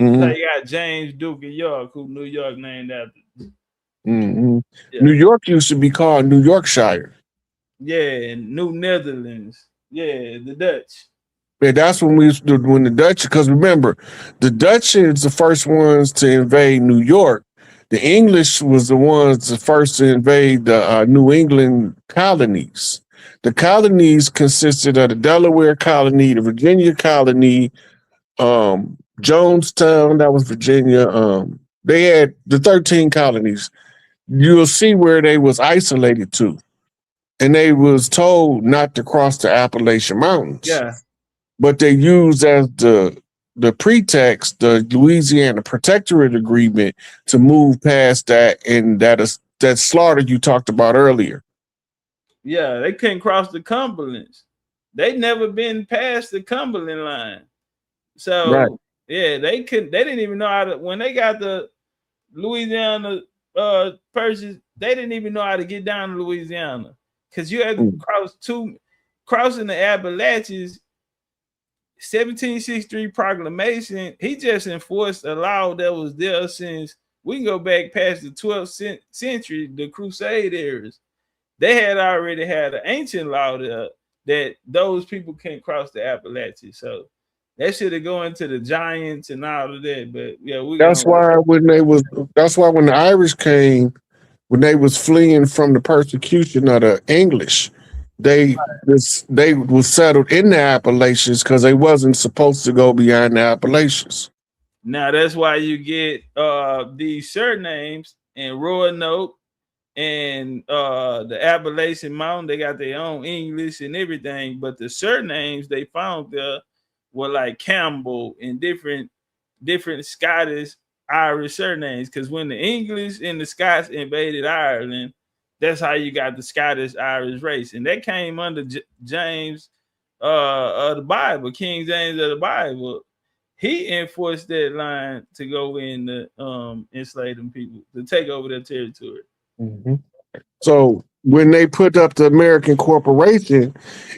Mm-hmm. So you got James Duke of York, who New York named after. Mm-hmm. Yeah. New York used to be called New Yorkshire. Yeah, and New Netherlands. Yeah, the Dutch. Yeah, that's when we used to do when the Dutch, because remember, the Dutch is the first ones to invade New York. The English was the ones the first to invade the New England colonies. The colonies consisted of the Delaware colony, the Virginia colony, Jonestown, that was Virginia. They had the 13 colonies. You'll see where they was isolated to. And they was told not to cross the Appalachian Mountains. Yeah. But they used as the pretext, the Louisiana Protectorate Agreement, to move past that, and that slaughter you talked about earlier. Yeah, they couldn't cross the Cumberlands. They'd never been past the Cumberland line. So yeah, they didn't even know how to, when they got the Louisiana purchase, they didn't even know how to get down to Louisiana. Because you had to crossing the Appalachians. 1763 proclamation, he just enforced a law that was there since we can go back past the 12th century, the Crusade eras. They had already had an ancient law there that those people can't cross the Appalachians. So that should have gone to the giants and all of that. But yeah, that's why when the Irish came, when they was fleeing from the persecution of the English, they was settled in the Appalachians because they wasn't supposed to go beyond the Appalachians. Now that's why you get these surnames in Roanoke and the Appalachian Mountain. They got their own English and everything, but the surnames they found there were like Campbell and different Scottish, Irish surnames. Because when the English and the Scots invaded Ireland, that's how you got the Scottish Irish race, and that came under James of the Bible, King James of the Bible. He enforced that line to go in to enslave them people, to take over their territory. Mm-hmm. So when they put up the American corporation,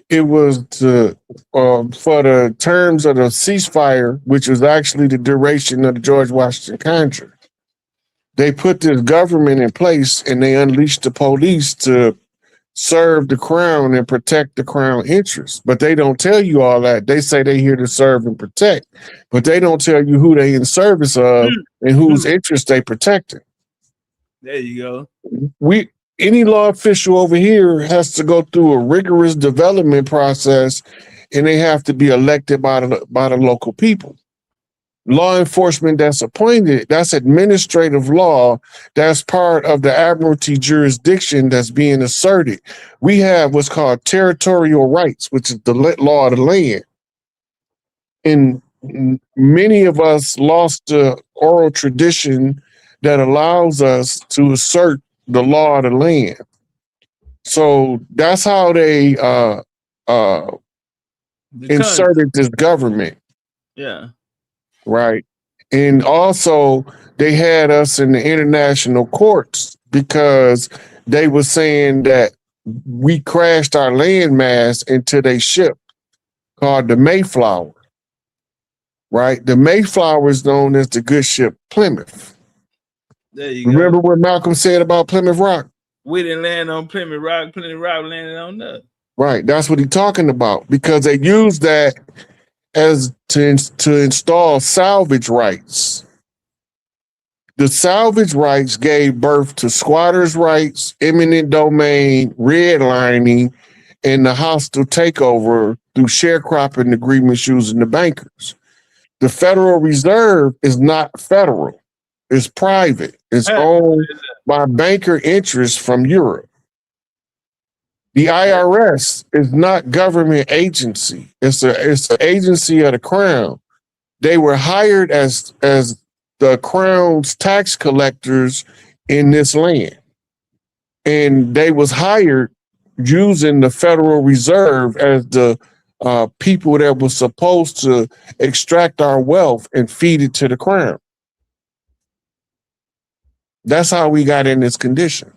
it was for the terms of the ceasefire, which was actually the duration of the George Washington contract. They put this government in place and they unleashed the police to serve the crown and protect the crown interests. But they don't tell you all that. They say they're here to serve and protect, but they don't tell you who they in service of and whose interests they protecting. There you go. any law official over here has to go through a rigorous development process, and they have to be elected by the local people. Law enforcement that's appointed, that's administrative law, that's part of the admiralty jurisdiction that's being asserted. We have what's called territorial rights, which is the law of the land. And many of us lost the oral tradition that allows us to assert the law of the land. So that's how they inserted this government. Yeah. Right. And also they had us in the international courts because they were saying that we crashed our landmass into their ship called the Mayflower. Right. The Mayflower is known as the good ship Plymouth. There you Remember go. what Malcolm said about Plymouth Rock? We didn't land on Plymouth Rock. Plymouth Rock landed on us. Right. That's what he's talking about, because they used that as to install salvage rights. The salvage rights gave birth to squatters' rights, eminent domain, redlining, and the hostile takeover through sharecropping agreements using the bankers. The Federal Reserve is not federal. It's private. It's owned by banker interests from Europe. The IRS is not government agency. It's an agency of the crown. They were hired as the crown's tax collectors in this land. And they was hired using the Federal Reserve as the people that was supposed to extract our wealth and feed it to the crown. That's how we got in this condition.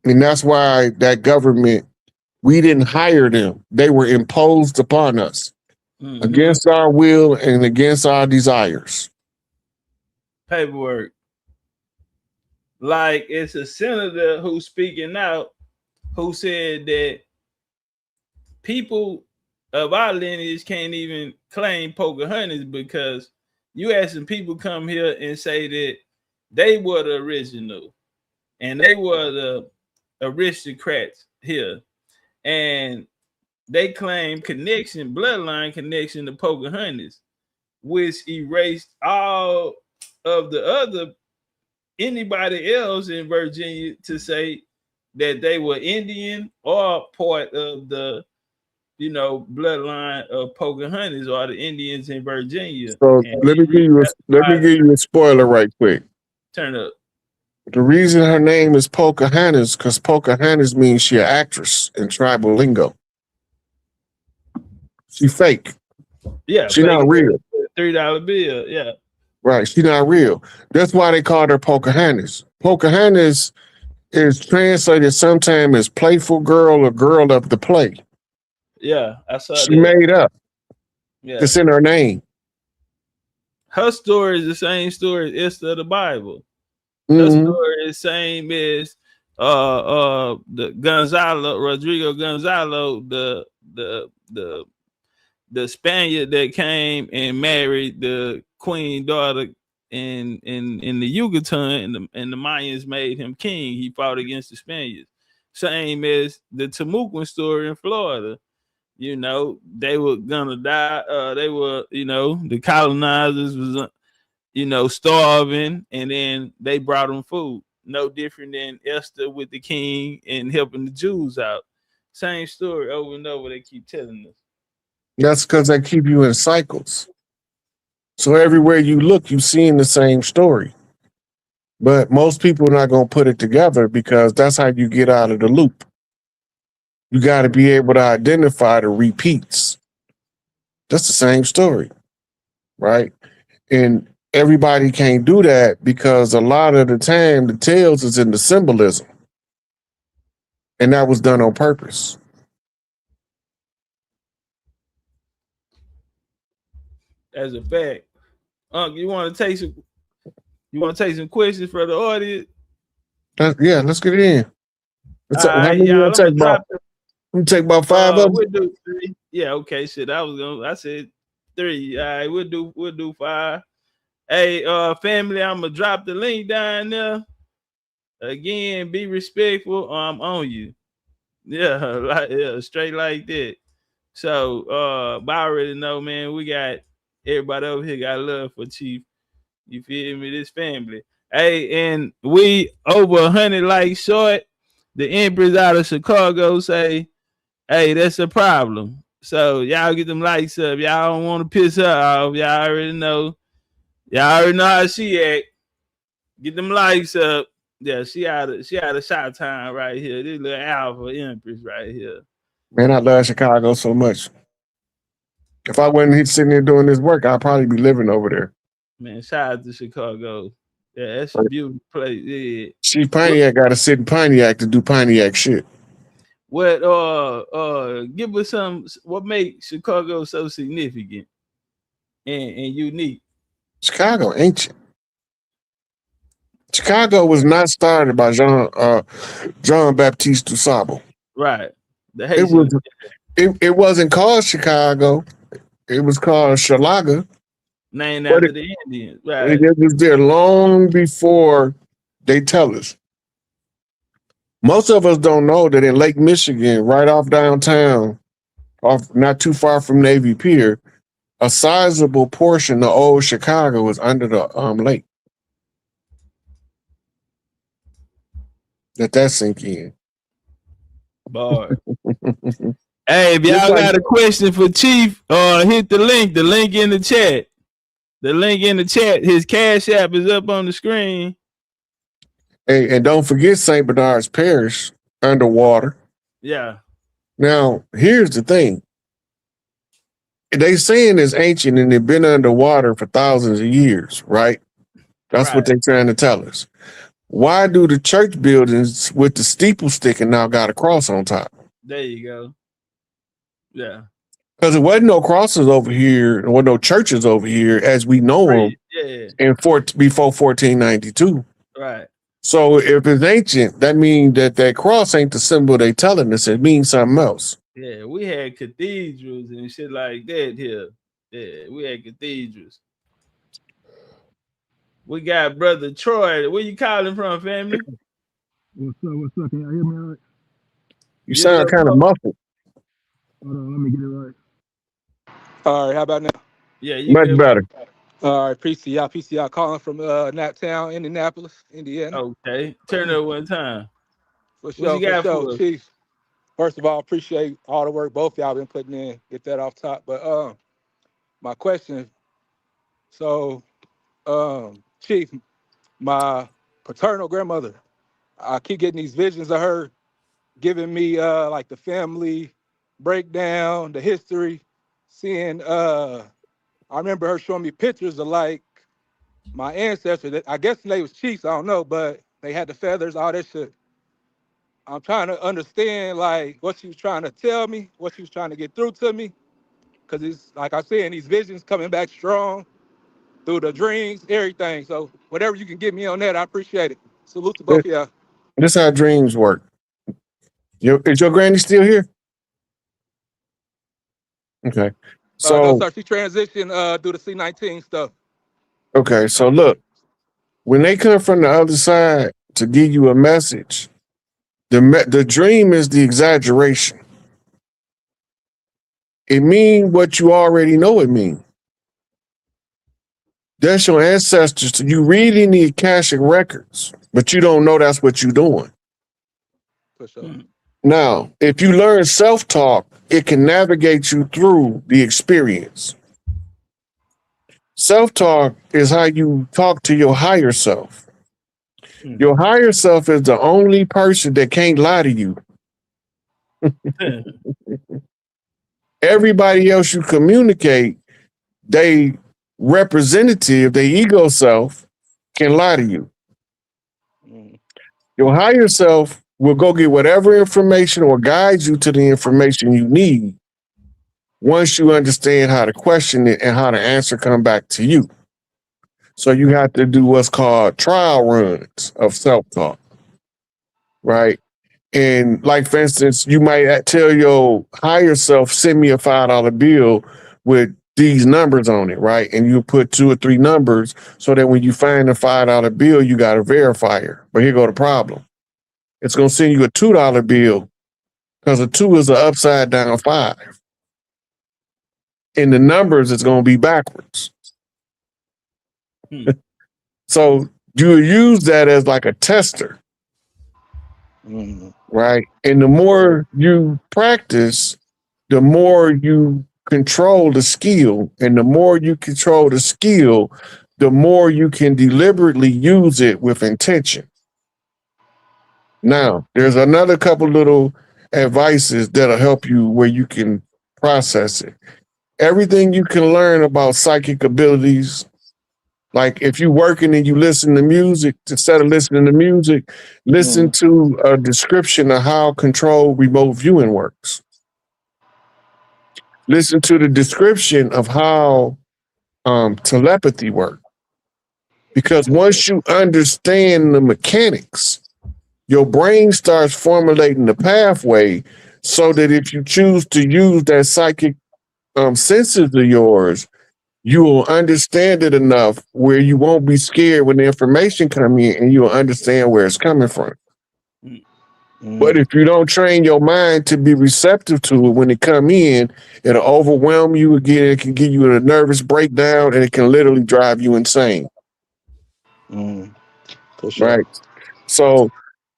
And that's why that government, we didn't hire them. They were imposed upon us against our will and against our desires. Paperwork. Like, it's a senator who's speaking out who said that people of our lineage can't even claim Pocahontas because you had some people come here and say that they were the original and they were the aristocrats here, and they claim bloodline connection to Pocahontas, which erased all of the other anybody else in Virginia to say that they were Indian or part of the bloodline of Pocahontas or the Indians in Virginia. So let me give you a spoiler right quick. Turn up. The reason her name is Pocahontas because Pocahontas means she an actress in tribal lingo. She fake. Yeah, she not real. $3 bill. Yeah. Right. She not real. That's why they called her Pocahontas. Pocahontas is translated sometimes as playful girl or girl of the play. Yeah, I saw she that. made up. Yeah. It's in her name. Her story is the same story as Esther of the Bible. Her story is the same as the Rodrigo Gonzalo, the Spaniard that came and married the queen daughter in the Yucatan, and the Mayans made him king. He fought against the Spaniards. Same as the Timucuan story in Florida. They were gonna die. They were, the colonizers was, starving, and then they brought them food. No different than Esther with the king and helping the Jews out. Same story over and over. They keep telling us. That's because they keep you in cycles. So everywhere you look, you're seeing the same story. But most people are not going to put it together because that's how you get out of the loop. You got to be able to identify the repeats. That's the same story, right? And everybody can't do that because a lot of the time the tales is in the symbolism. And that was done on purpose. As a fact. You want to take some questions for the audience? Yeah, let's get it in. How many you take about? We take about 5 of them. We'll do 3. Yeah, okay. Shit, I said 3. All right, we'll do 5. Hey, family, I'm gonna drop the link down there. Again, be respectful, or I'm on you. Yeah, straight like that. So, but I already know, man, we got everybody over here got love for Chief. You feel me? This family. Hey, and we over 100 likes short. The Empress out of Chicago say, hey, that's a problem. So y'all get them likes up. Y'all don't want to piss her off. Y'all already know. Y'all already know how she act. Get them likes up. Yeah, she out of shot time right here. This little alpha Empress right here. Man, I love Chicago so much. If I wasn't sitting there doing this work, I'd probably be living over there. Man, shout out to Chicago. Yeah, that's a beautiful place. Yeah. Chief Pontiac got to sit in Pontiac to do Pontiac shit. What give us what makes Chicago so significant and unique? Chicago ancient. Chicago was not started by John Baptiste du Sable. Right. It wasn't called Chicago. It was called Shalaga. Named after the Indians. Right. It was there long before they tell us. Most of us don't know that in Lake Michigan, right off downtown, not too far from Navy Pier, a sizable portion of old Chicago was under the lake. Let that sink in. Bar. Hey, if y'all got a question for Chief, hit the link. The link in the chat. The link in the chat. His Cash App is up on the screen. Hey, and don't forget St. Bernard's Parish underwater. Yeah. Now, here's the thing. They saying it's ancient and they've been underwater for thousands of years, right? That's what they're trying to tell us. Why do the church buildings with the steeple sticking now got a cross on top? There you go. Yeah. Because there wasn't no crosses over here, or no churches over here as we know them before 1492. Right. So if it's ancient, that means that cross ain't the symbol they telling us. It means something else. Yeah, we had cathedrals and shit like that here. Yeah, we had cathedrals. We got brother Troy. Where you calling from, family? What's up? Can y'all hear me all right? You sound kind of muffled. Hold on, let me get it right. All right, how about now? Yeah, you much better. All right, PCI calling from Naptown, Indianapolis, Indiana. Okay, turn it one time. For sure, Chief. First of all, appreciate all the work both y'all been putting in. Get that off top. But my question. So, Chief, my paternal grandmother, I keep getting these visions of her giving me like the family breakdown, the history, seeing I remember her showing me pictures of like my ancestors. That I guess they was chiefs, I don't know, but they had the feathers, all that shit. I'm trying to understand like what she was trying to tell me, what she was trying to get through to me. Cause it's like I said, these visions coming back strong through the dreams, everything. So whatever you can get me on that, I appreciate it. Salute to both of y'all. This is how dreams work. Is your granny still here? Okay. So no, sir, she transitioned through the C19 stuff. Okay, so look, when they come from the other side to give you a message, the dream is the exaggeration. It means what you already know it means. That's your ancestors. You read in the Akashic records, but you don't know that's what you're doing. For sure. Now, if you learn self-talk, it can navigate you through the experience. Self-talk is how you talk to your higher self. Your higher self is the only person that can't lie to you. Everybody else you communicate, they representative, their ego self, can lie to you. Your higher self will go get whatever information or guide you to the information you need once you understand how to question it and how the answer come back to you. So you have to do what's called trial runs of self-talk, right? And like, for instance, you might tell your higher self, send me a $5 bill with these numbers on it, right? And you put 2 or 3 numbers so that when you find a $5 bill, you got a verifier. But here go the problem. It's going to send you a $2 bill because a 2 is an upside down 5. In the numbers, it's going to be backwards. So you use that as like a tester, right? And the more you practice, the more you control the skill. And the more you control the skill, the more you can deliberately use it with intention. Now, there's another couple little advices that'll help you where you can process it. Everything you can learn about psychic abilities, like if you're working and you listen to music, instead of listening to music, listen to a description of how controlled remote viewing works. Listen to the description of how telepathy works. Because once you understand the mechanics, your brain starts formulating the pathway so that if you choose to use that psychic senses of yours, you will understand it enough where you won't be scared when the information comes in, and you'll understand where it's coming from. But if you don't train your mind to be receptive to it when it come in, it'll overwhelm you again. It can give you a nervous breakdown, and it can literally drive you insane. For sure. Right. So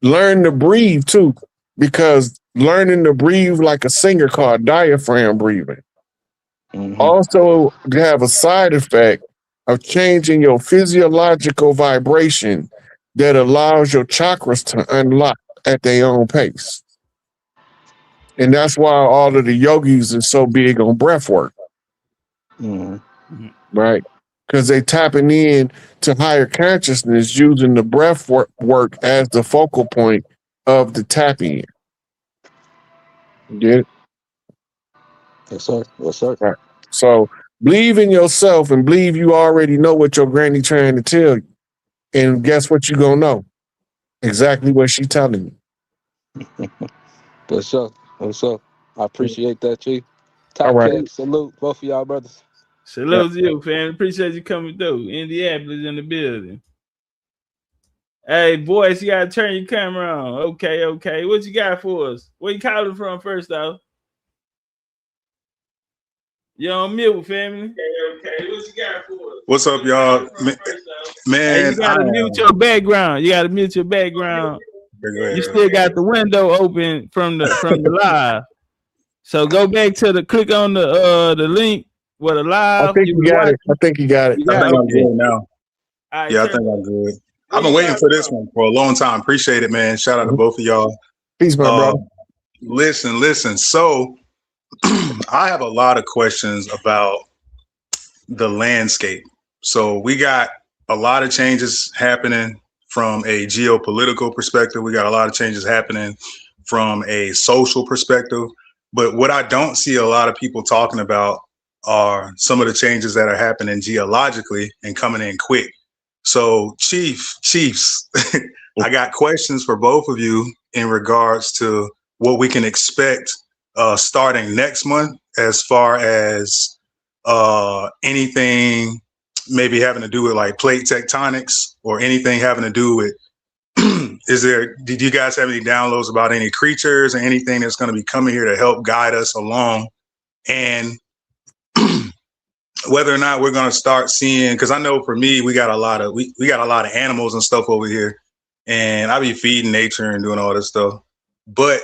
learn to breathe too, because learning to breathe like a singer called diaphragm breathing. Also have a side effect of changing your physiological vibration that allows your chakras to unlock at their own pace. And that's why all of the yogis are so big on breath work. Right? Because they tapping in to higher consciousness using the breath work as the focal point of the tapping. You get it? Yes, sir. Yes, sir. Right. So believe in yourself and believe you already know what your granny trying to tell you. And guess what you gonna know? Exactly what she telling you. For sure. For sure. I appreciate that, Chief. All right. Salute both of y'all brothers. Salute to you, fam. Appreciate you coming through. Indianapolis in the building. Hey, boys, you gotta turn your camera on. Okay, okay. What you got for us? Where you calling from first, though? You're on mute, family. Okay. What you got for us? What's up, y'all? Man, hey, you gotta mute your background. You gotta mute your background. You still got the window open from the live. So go back to the click on the link with the live. I think you got it. I think you got it. I think I'm good now. Right, yeah, I think I'm good. I've been waiting for this one for a long time. Appreciate it, man. Shout out to both of y'all. Peace, my brother. Listen. So I have a lot of questions about the landscape. So we got a lot of changes happening from a geopolitical perspective. We got a lot of changes happening from a social perspective. But what I don't see a lot of people talking about are some of the changes that are happening geologically and coming in quick. So Chiefs, I got questions for both of you in regards to what we can expect starting next month as far as anything maybe having to do with like plate tectonics or anything having to do with did you guys have any downloads about any creatures or anything that's going to be coming here to help guide us along? And whether or not we're going to start seeing, because I know for me, we got a lot of we got a lot of animals and stuff over here, and I be feeding nature and doing all this stuff. But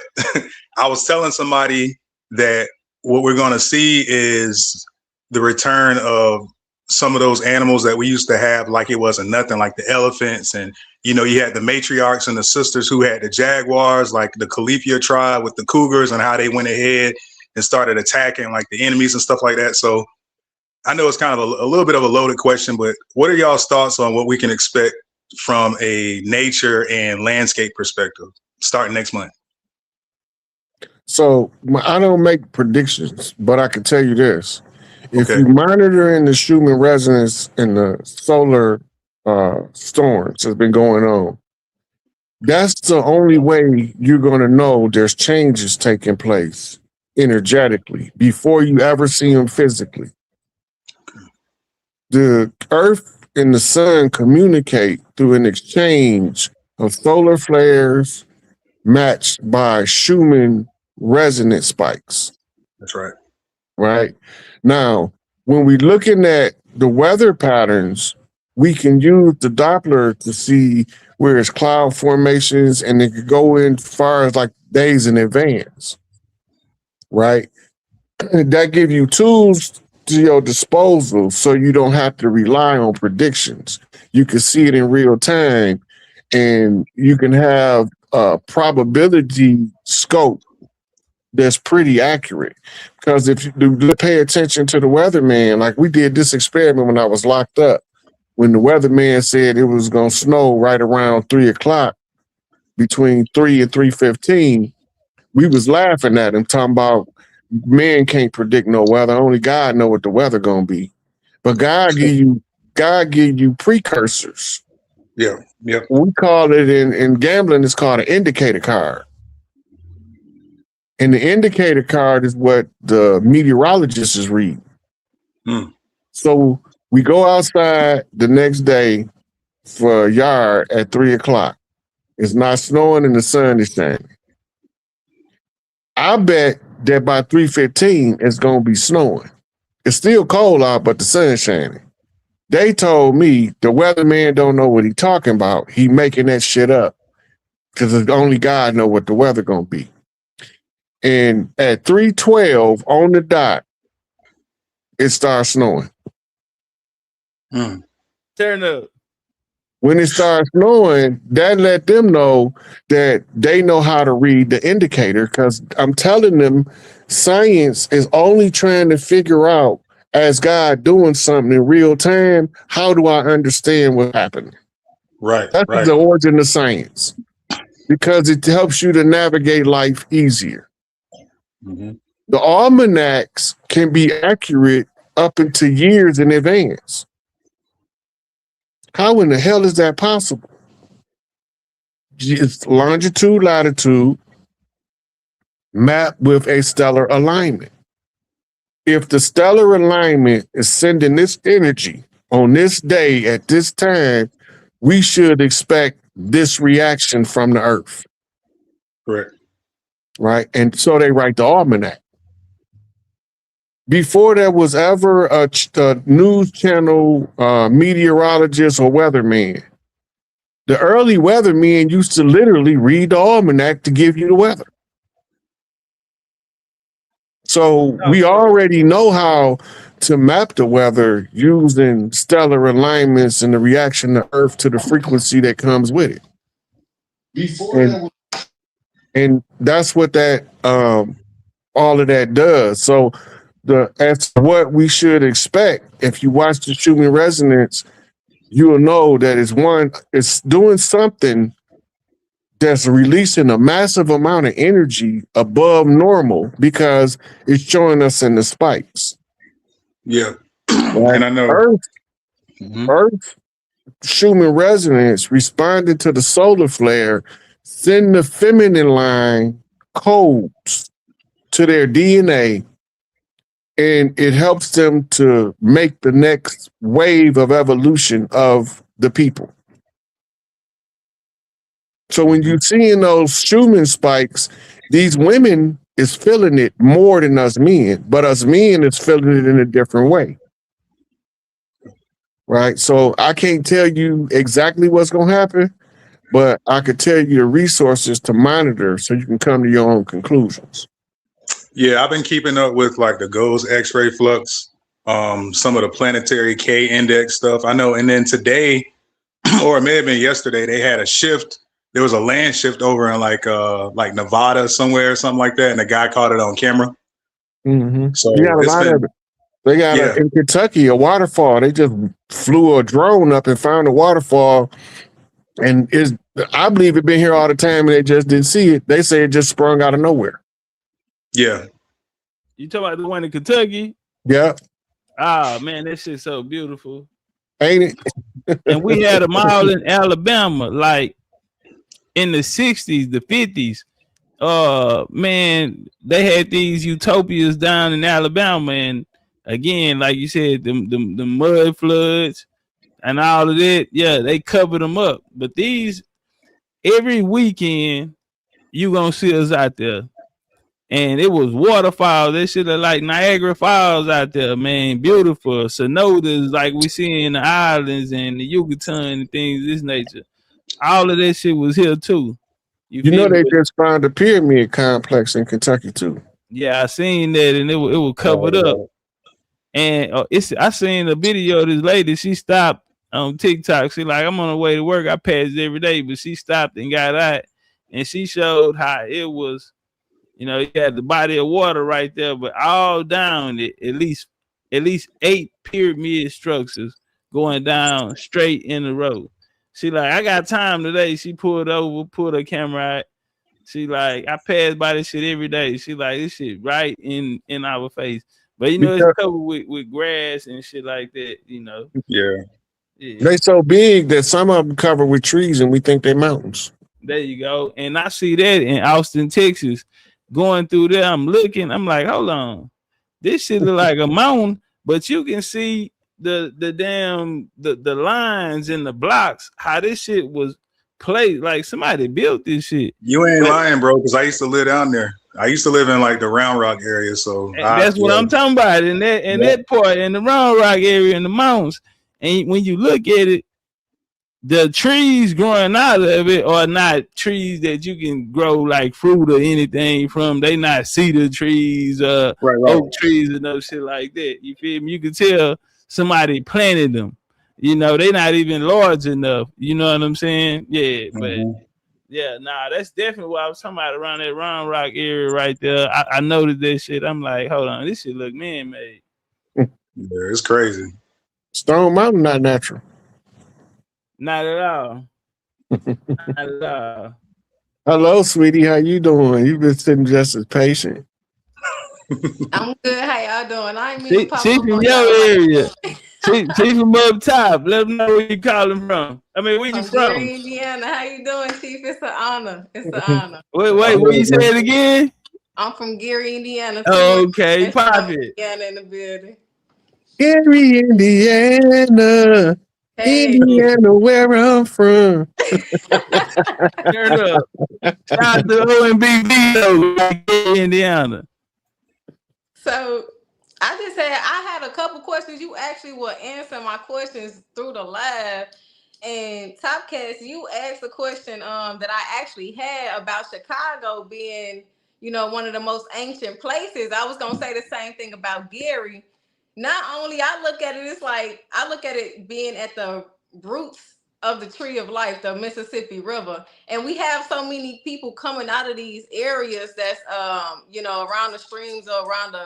I was telling somebody that what we're going to see is the return of some of those animals that we used to have like it wasn't nothing, like the elephants. And, you know, you had the matriarchs and the sisters who had the jaguars, like the Califia tribe with the cougars, and how they went ahead and started attacking like the enemies and stuff like that. So I know it's kind of a little bit of a loaded question, but what are y'all's thoughts on what we can expect from a nature and landscape perspective starting next month? So I don't make predictions, but I can tell you this. If you monitor in the Schumann resonance and the solar storms that's been going on, that's the only way you're going to know there's changes taking place energetically before you ever see them physically. The Earth and the sun communicate through an exchange of solar flares matched by Schumann resonance spikes. That's right. Right. Now, when we're looking at the weather patterns, we can use the Doppler to see where it's cloud formations, and it could go in far as like days in advance. Right. That give you tools to your disposal so you don't have to rely on predictions. You can see it in real time, and you can have a probability scope that's pretty accurate. Because if you do pay attention to the weatherman, like we did this experiment when I was locked up, when the weatherman said it was going to snow right around 3 o'clock, between 3 and 3:15, we was laughing at him, talking about man can't predict no weather. Only God know what the weather gonna be. But God give you precursors. Yeah. We call it in gambling, it's called an indicator card. And the indicator card is what the meteorologist is reading. So we go outside the next day for a yard at 3 o'clock. It's not snowing and the sun is shining. I bet that by 3:15 it's gonna be snowing. It's still cold out, but the sun's shining. They told me the weatherman don't know what he talking about. He making that shit up because only God know what the weather gonna be. And at 3:12 on the dot, it starts snowing. Turn up. When it starts snowing, that let them know that they know how to read the indicator, because I'm telling them science is only trying to figure out, as God doing something in real time, how do I understand what's happening? Right. That's the origin of science, because it helps you to navigate life easier. The almanacs can be accurate up into years in advance. How in the hell is that possible? It's longitude, latitude, mapped with a stellar alignment. If the stellar alignment is sending this energy on this day at this time, we should expect this reaction from the Earth. Correct. Right? And so they write the almanac. Before there was ever a news channel meteorologist or weatherman, the early weathermen used to literally read the almanac to give you the weather. So we already know how to map the weather using stellar alignments and the reaction of Earth to the frequency that comes with it. And that's what that all of that does. So as to what we should expect, if you watch the Schumann resonance, you'll know that it's doing something that's releasing a massive amount of energy above normal, because it's showing us in the spikes. Yeah. Right? And I know Earth Schumann resonance responding to the solar flare, send the feminine line codes to their DNA, and it helps them to make the next wave of evolution of the people. So when you're seeing those Schumann spikes, these women is feeling it more than us men, but us men is feeling it in a different way. Right? So I can't tell you exactly what's going to happen, but I could tell you the resources to monitor so you can come to your own conclusions. Yeah, I've been keeping up with like the GOES X-ray flux, some of the planetary K index stuff. I know, and then today, or it may have been yesterday, they had a shift. There was a land shift over in like Nevada somewhere or something like that, and the guy caught it on camera. So you got a lot of it. They got in Kentucky a waterfall. They just flew a drone up and found a waterfall, and I believe it been here all the time, and they just didn't see it. They say it just sprung out of nowhere. Yeah. You talking about the one in Kentucky? Yeah. Ah, man, that shit's so beautiful. Ain't it? And we had a mall in Alabama, like in the 60s, the 50s. Man, they had these utopias down in Alabama, and again, like you said, the mud floods and all of that, yeah, they covered them up. But these, every weekend, you gonna see us out there. And it was waterfalls. They should have like Niagara Falls out there, man. Beautiful. Cenotes like we see in the islands and the Yucatan and things of this nature. All of that shit was here too. You know they just found a pyramid complex in Kentucky too. Yeah, I seen that, and it was covered up. And I seen a video of this lady. She stopped on TikTok. She like, I'm on the way to work. I pass it every day, but she stopped and got out, and she showed how it was. You know, you had the body of water right there, but all down it, at least 8 pyramid structures going down straight in the road. She like, I got time today. She pulled over, pulled her camera out. She like, I pass by this shit every day. She like, this shit right in our face. But you know, it's covered with grass and shit like that, you know. Yeah. They so big that some of them covered with trees and we think they're mountains. There you go. And I see that in Austin, Texas. Going through there, I'm looking, I'm like, hold on. This shit look like a mountain, but you can see the damn the lines in the blocks, how this shit was placed. Like somebody built this shit. You ain't lying, bro, because I used to live down there. I used to live in like the Round Rock area, so that's what I'm talking about. In that part, in the Round Rock area, in the mountains. And when you look at it, the trees growing out of it are not trees that you can grow like fruit or anything from. They not cedar trees, oak trees and no shit like that. You feel me? You can tell somebody planted them. You know, they not even large enough. You know what I'm saying? Yeah, but yeah, nah, that's definitely what I was talking about around that Round Rock area right there. I noticed that shit. I'm like, hold on, this shit look man-made. Yeah, it's crazy. Stone Mountain not natural. Not at all. Not at all. Hello, sweetie. How you doing? You've been sitting just as patient. I'm good. How y'all doing? I ain't mean to pop Chief up in on your y'all. area. Chief from up top. Let them know where you calling from. I mean, where you from? Gary, Indiana. How you doing, Chief? It's an honor. It's an honor. Wait, will you say it again? I'm from Gary, Indiana. Okay, pop it. Indiana in the building. Gary, Indiana. Hey. Indiana, where I'm from. Turn up. Shout out to OMBB though, Indiana. So I just said I had a couple questions. You actually will answer my questions through the live. And Topcatz, you asked a question that I actually had about Chicago being, you know, one of the most ancient places. I was gonna say the same thing about Gary. Not only I look at it, it's like I look at it being at the roots of the tree of life, the Mississippi River, and we have so many people coming out of these areas that's you know, around the streams or around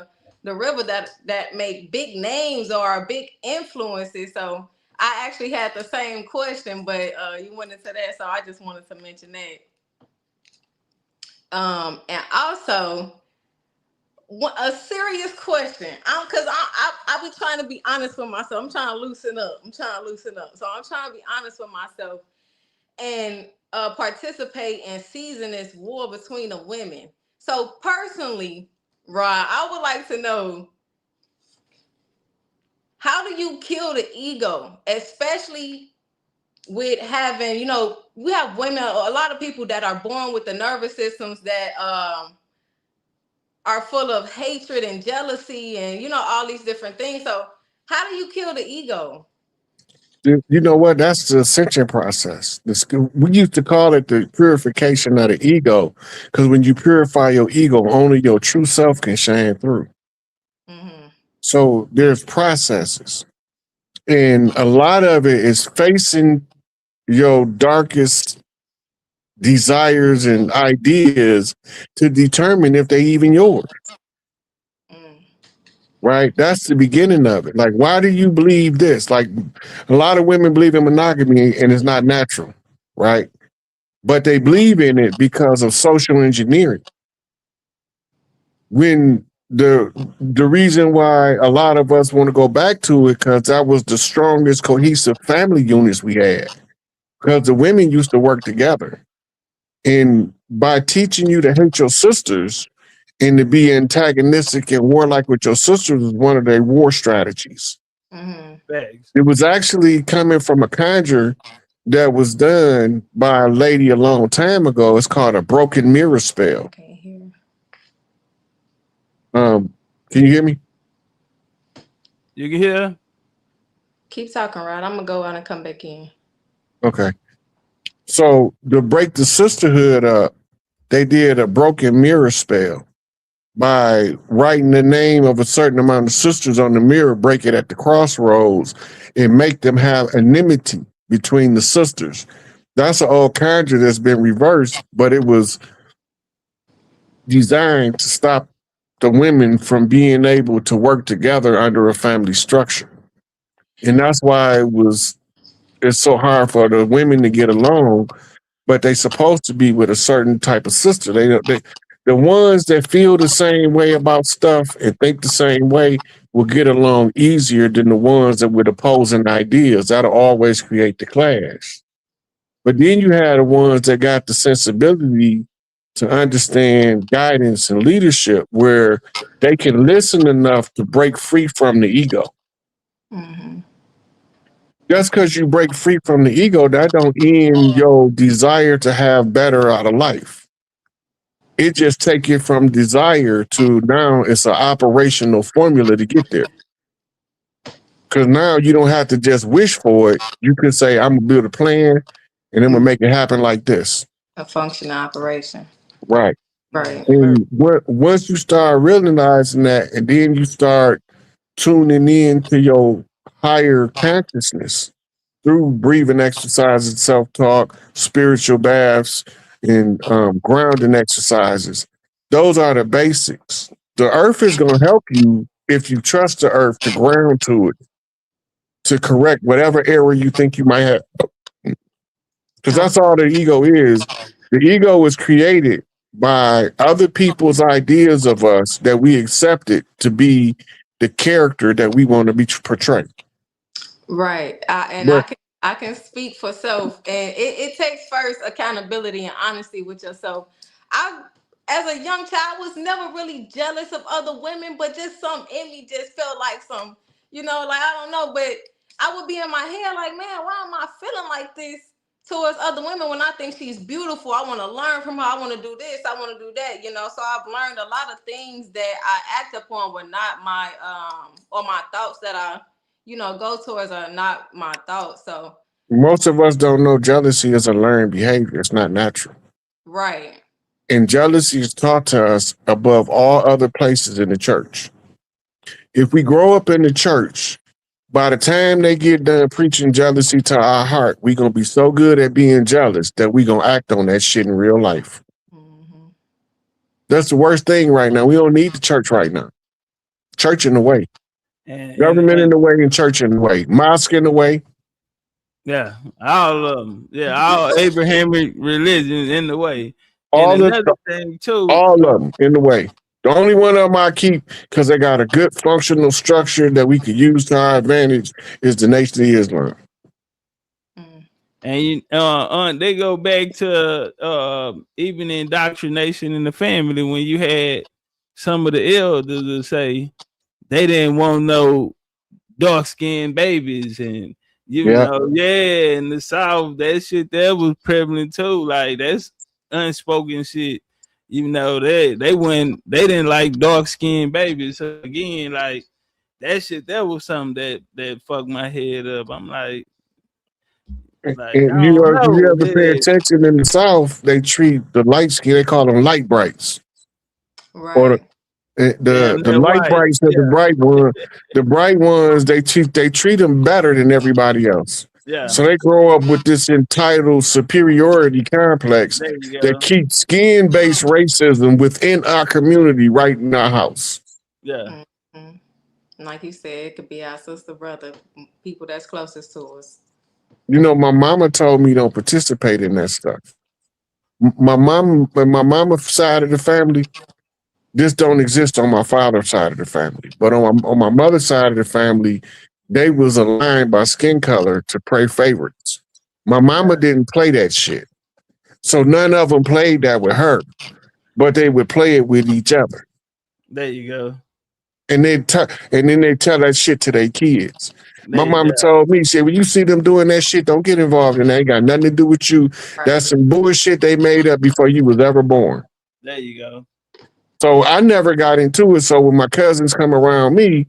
the river that make big names or are big influences. So I actually had the same question, but you went into that, so I just wanted to mention that. And also, a serious question, because I be trying to be honest with myself. I'm trying to loosen up. So I'm trying to be honest with myself and participate in seizing this war between the women. So personally, Rod, I would like to know, how do you kill the ego, especially with having, you know, we have women, a lot of people that are born with the nervous systems that are full of hatred and jealousy and, you know, all these different things. So how do you kill the ego? You know what? That's the ascension process. We used to call it the purification of the ego, because when you purify your ego, only your true self can shine through. So there's processes, and a lot of it is facing your darkest desires and ideas to determine if they even yours. Right? That's the beginning of it. Like, why do you believe this? Like, a lot of women believe in monogamy and it's not natural, right? But they believe in it because of social engineering. When the reason why a lot of us want to go back to it, because that was the strongest cohesive family units we had, because the women used to work together. And by teaching you to hate your sisters and to be antagonistic and warlike with your sisters was one of their war strategies. It was actually coming from a conjure that was done by a lady a long time ago. It's called a broken mirror spell. Can you hear me? You can hear? Keep talking, Rod. I'm gonna go out and come back in. Okay. So to break the sisterhood up, they did a broken mirror spell by writing the name of a certain amount of sisters on the mirror, break it at the crossroads, and make them have enmity between the sisters. That's an old conjure that's been reversed, but it was designed to stop the women from being able to work together under a family structure. And that's why it's so hard for the women to get along, but they're supposed to be with a certain type of sister. The ones that feel the same way about stuff and think the same way will get along easier than the ones that with opposing ideas. That'll always create the clash. But then you have the ones that got the sensibility to understand guidance and leadership, where they can listen enough to break free from the ego. Just because you break free from the ego, that don't end your desire to have better out of life. It just take it from desire to now it's an operational formula to get there. Because now you don't have to just wish for it. You can say, I'm going to build a plan and I'm going to make it happen like this. A functional operation. Right. Right. And once you start realizing that, and then you start tuning in to your higher consciousness through breathing exercises, self-talk, spiritual baths, and grounding exercises. Those are the basics. The earth is going to help you if you trust the earth to ground to it, to correct whatever error you think you might have. Because that's all the ego is. The ego is created by other people's ideas of us that we accepted to be the character that we want to be portrayed. Right. I can speak for self, and it takes first accountability and honesty with yourself. As a young child, was never really jealous of other women, but just some in me just felt like some, like, I don't know, but I would be in my head like, man, why am I feeling like this towards other women when I think she's beautiful? I want to learn from her. I want to do this. I want to do that, So I've learned a lot of things that I act upon were not my, or my thoughts that I, go towards are not my thoughts. So most of us don't know jealousy is a learned behavior. It's not natural. Right. And jealousy is taught to us above all other places in the church. If we grow up in the church, by the time they get done preaching jealousy to our heart, we're going to be so good at being jealous that we're going to act on that shit in real life. That's the worst thing right now. We don't need the church right now. Church in the way. Government in the way and church in the way. Mosque in the way. Yeah, all of them. Yeah, all Abrahamic religions in the way. All and another thing too. All of them in the way. The only one of them I keep because they got a good functional structure that we could use to our advantage is the Nation of Islam. And they go back to even indoctrination in the family when you had some of the elders to say they didn't want no dark-skinned babies, and in the South that shit that was prevalent too. Like that's unspoken shit. Even though they didn't like dark-skinned babies. So again, like that shit, that was something that fucked my head up. I'm like you ever pay attention in the South, they treat the light skin, they call them light brights. Right. Or the light brights and the bright ones, they treat them better than everybody else. Yeah. So they grow up with this entitled superiority complex that keeps skin-based racism within our community right in our house. Yeah. Like you said, it could be our sister, brother, people that's closest to us. My mama told me don't participate in that stuff. My mama side of the family, this don't exist on my father's side of the family. But on my mother's side of the family, they was aligned by skin color to play favorites. My mama didn't play that shit. So none of them played that with her, but they would play it with each other. There you go. And then they tell that shit to their kids. My mama told me, she said, when you see them doing that shit, don't get involved in that. Ain't got nothing to do with you. That's some bullshit they made up before you was ever born. There you go. So I never got into it. So when my cousins come around me,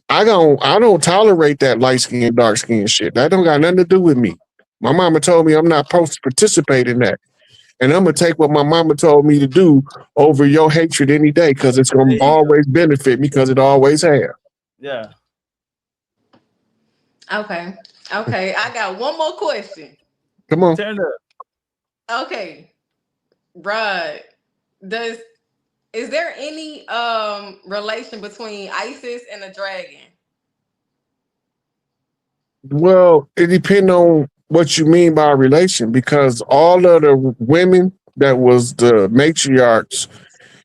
I don't tolerate that light skin, dark skin shit. That don't got nothing to do with me. My mama told me I'm not supposed to participate in that. And I'm going to take what my mama told me to do over your hatred any day because it's going to always benefit me because it always has. Yeah. Okay. I got one more question. Come on. Turn up. Okay. Rod, is there any relation between Isis and a dragon? Well, it depends on what you mean by relation, because all of the women that was the matriarchs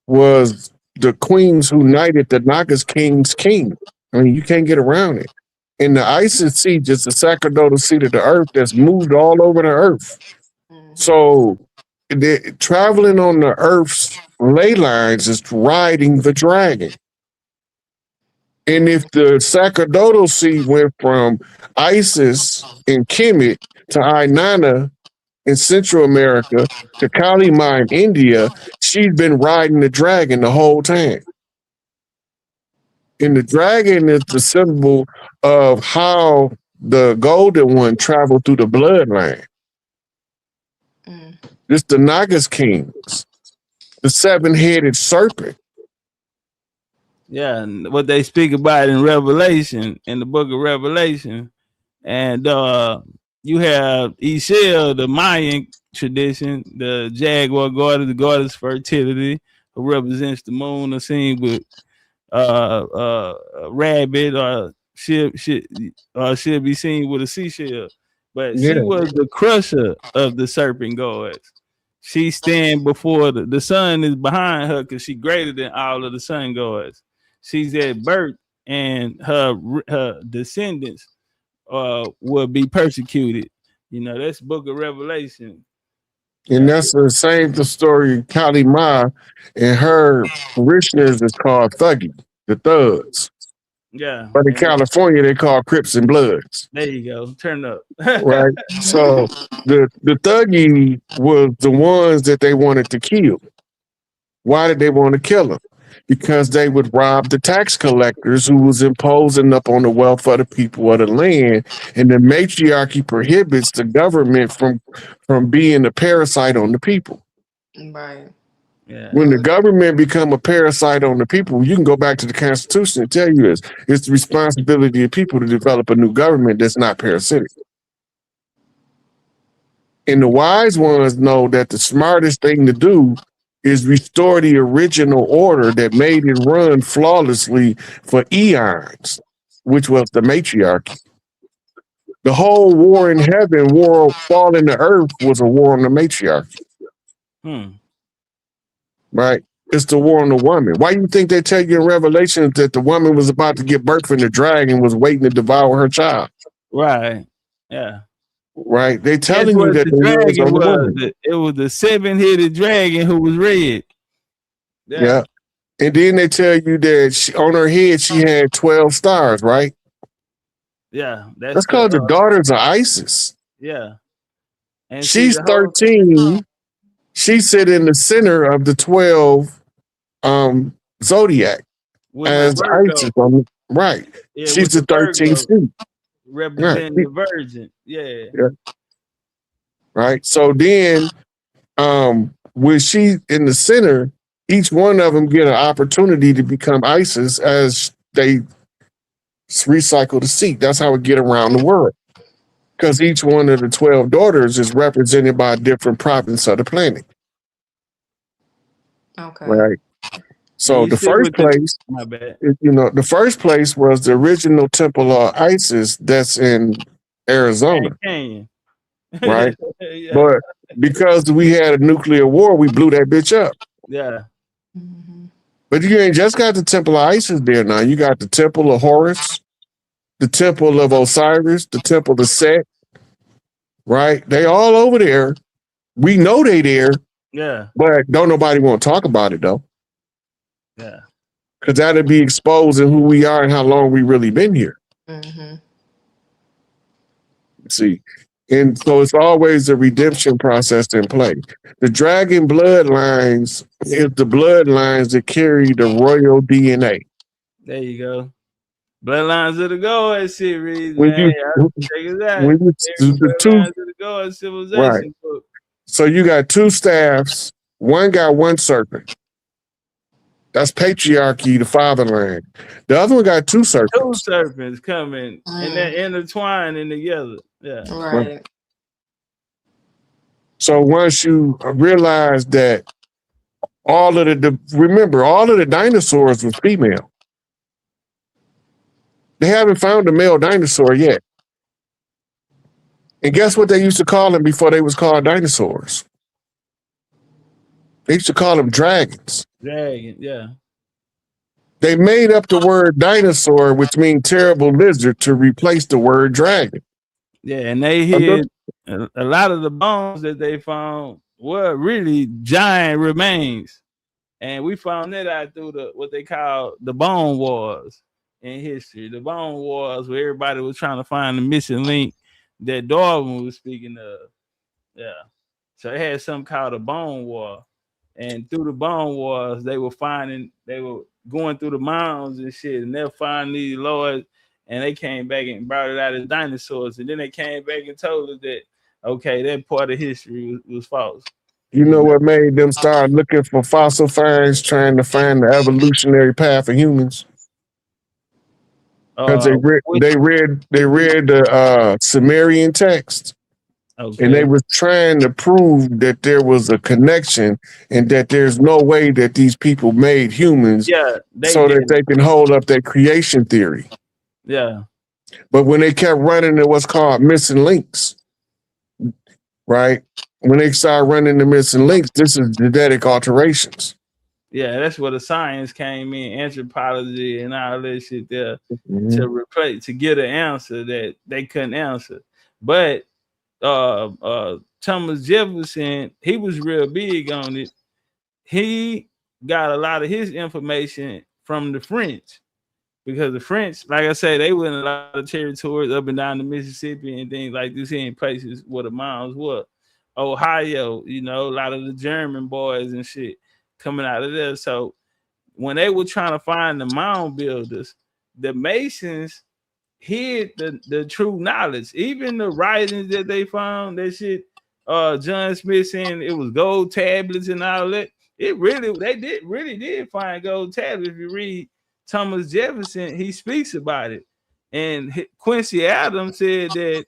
was the queens who knighted the Nagas king's king. I mean, you can't get around it. And the Isis seat is the sacerdotal seat of the earth that's moved all over the earth. Mm-hmm. So traveling on the earth's ley lines is riding the dragon. And if the sacerdotal seat went from Isis in Kemet to Inanna in Central America to Kali Ma in India, she's been riding the dragon the whole time. And the dragon is the symbol of how the golden one traveled through the bloodline. It's the Nagas kings, the seven-headed serpent. Yeah, and what they speak about in Revelation, in the book of Revelation. And you have Ishel, the Mayan tradition, the jaguar goddess, the goddess fertility, who represents the moon, are seen with a rabbit, or she'll be seen with a seashell. But she was the crusher of the serpent gods. She stand before the sun is behind her because she's greater than all of the sun gods. She's at birth, and her descendants will be persecuted. You know, that's book of Revelation. And that's the same story. Kali Ma and her parishioners is called Thuggy, the thugs. Yeah. But in California, they call Crips and Bloods. There you go. Turn up. Right. So the Thuggy was the ones that they wanted to kill. Why did they want to kill them? Because they would rob the tax collectors who was imposing up on the wealth of the people of the land. And the matriarchy prohibits the government from being a parasite on the people. Right. Yeah. When the government become a parasite on the people, you can go back to the Constitution and tell you this. It's the responsibility of people to develop a new government that's not parasitic. And the wise ones know that the smartest thing to do is restore the original order that made it run flawlessly for eons, which was the matriarchy. The whole war in heaven, war fall in the earth was a war on the matriarchy. Right? It's the war on the woman. Why do you think they tell you in Revelation that the woman was about to give birth and the dragon was waiting to devour her child? Right. Yeah. Right. They telling you that the dragon was it was the seven-headed dragon who was red. Yeah. And then they tell you that on her head she had 12 stars, right? Yeah. That's called the daughters of Isis. Yeah. And she's 13. She sit in the center of the 12 zodiac as Isis. Right. Yeah, she's the 13th seat. Representing the virgin. Yeah. Right. So then when she in the center, each one of them get an opportunity to become Isis as they recycle the seat. That's how we get around the world. Because each one of the 12 daughters is represented by a different province of the planet. Okay. Right. So the first place, the first place was the original temple of Isis that's in Arizona. Right. Yeah. But because we had a nuclear war, we blew that bitch up. Yeah. But you ain't just got the temple of Isis there now. You got the temple of Horus, the temple of Osiris, the temple of Set. Right. They all over there. We know they there. Yeah. But don't nobody want to talk about it though. Yeah. because that'd be exposing who we are and how long we really been here. Mm-hmm. See, and so it's always a redemption process in play. The dragon bloodlines is the bloodlines that carry the royal DNA. There you go. Bloodlines of the Gods series, When man. you, Check it out. when you, the two, Bloodlines of the Gods civilization right. book. So you got two staffs. One got one serpent. That's patriarchy, the fatherland. The other one got two serpents. Two serpents coming and they're intertwining together. Yeah. Right. So once you realize that all of remember, all of the dinosaurs was female. They haven't found a male dinosaur yet. And guess what they used to call them before they was called dinosaurs? They used to call them dragons. Dragon, yeah. They made up the word dinosaur, which means terrible lizard, to replace the word dragon. Yeah, and they hid a lot of the bones that they found were really giant remains. And we found that out through what they call the bone wars in history. The bone wars where everybody was trying to find the missing link that Darwin was speaking of. Yeah. So they had something called a bone war. And through the bone wars, they were going through the mounds and shit, and they'll find these lords, and they came back and brought it out as dinosaurs. And then they came back and told us that, okay, that part of history was false. You know what made them start looking for fossil finds, trying to find the evolutionary path of humans? Because they read the Sumerian text. Okay. And they were trying to prove that there was a connection and that there's no way that these people made humans that they can hold up their creation theory. Yeah. But when they kept running to what's called missing links, right? When they started running the missing links, this is genetic alterations. Yeah, that's where the science came in, anthropology and all that shit there to get an answer that they couldn't answer. But Thomas Jefferson, he was real big on it. He got a lot of his information from the French, because the French, like I say, they were in a lot of territories up and down the Mississippi and things like this, in places where the mounds were. Ohio, a lot of the German boys and shit coming out of there. So when they were trying to find the mound builders, the Masons hid the true knowledge. Even the writings that they found, that shit, John Smith saying it was gold tablets and all that. They really did find gold tablets. If you read Thomas Jefferson, he speaks about it. And Quincy Adams said that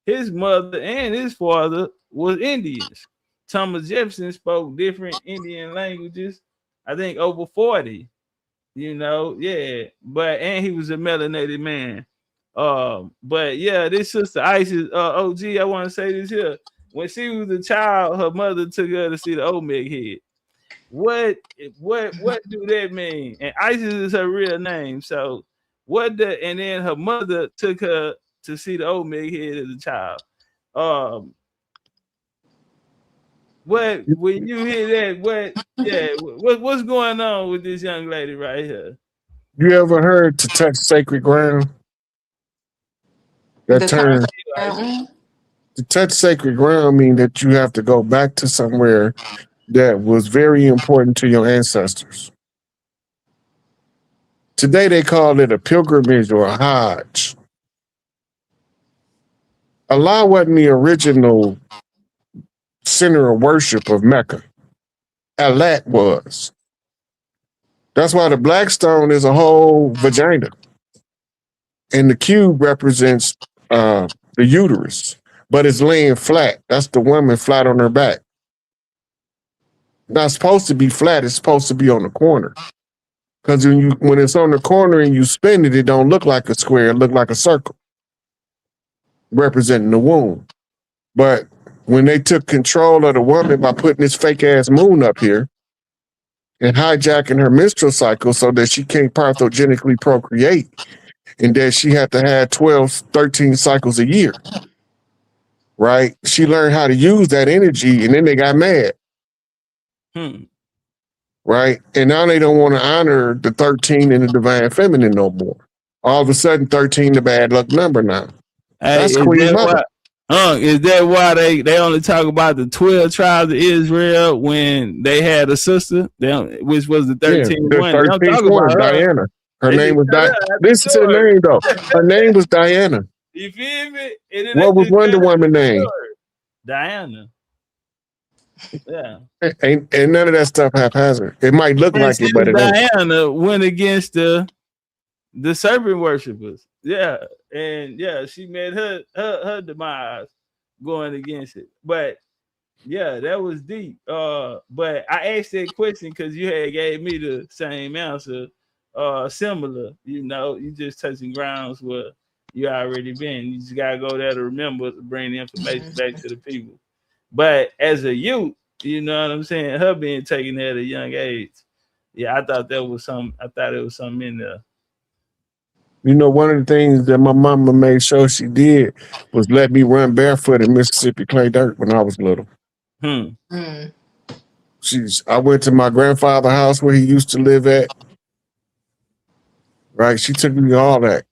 his mother and his father was Indians. Thomas Jefferson spoke different Indian languages, I think over 40, and he was a melanated man. But yeah, this sister Isis, OG, I want to say this here. When she was a child, her mother took her to see the Omega head. What do that mean? And Isis is her real name. So and then her mother took her to see the Omega head as a child. When you hear that, what's going on with this young lady right here? You ever heard to touch sacred ground? That term, to touch sacred ground, means that you have to go back to somewhere that was very important to your ancestors. Today they call it a pilgrimage or a hajj. Allah wasn't the original center of worship of Mecca. Alat was. That's why the black stone is a whole vagina. And the cube represents the uterus, but it's laying flat. That's the woman flat on her back. Not supposed to be flat, it's supposed to be on the corner. Because when it's on the corner and you spin it, it don't look like a square, it look like a circle, representing the womb. But when they took control of the woman by putting this fake ass moon up here and hijacking her menstrual cycle so that she can't parthogenically procreate, and that she had to have 12, 13 cycles a year, right? She learned how to use that energy, and then they got mad. right? And now they don't want to honor the 13 and the divine feminine no more. All of a sudden, 13 the bad luck number now. Hey, That's Queen Mother. Is that why they only talk about the 12 tribes of Israel when they had a sister, which was the 13th the one? They don't talk 13th one, about her. Diana. Her name was Diana. Listen to the name though. Her name was Diana. You feel me? What was Wonder Woman's name? Diana. Yeah. Ain't none of that stuff haphazard. It might look like it, but it ain't. Diana went against the serpent worshippers. Yeah. And yeah, she made her demise going against it. But yeah, that was deep. But I asked that question because you had gave me the same answer. Similar, you just touching grounds where you already been. You just gotta go there to remember to bring the information back to the people. But as a youth, you know what I'm saying, her being taken at a young age. Yeah, I thought it was something in there. You know, one of the things that my mama made sure she did was let me run barefoot in Mississippi clay dirt when I was little. I went to my grandfather's house where he used to live at. Right, she took me to all that.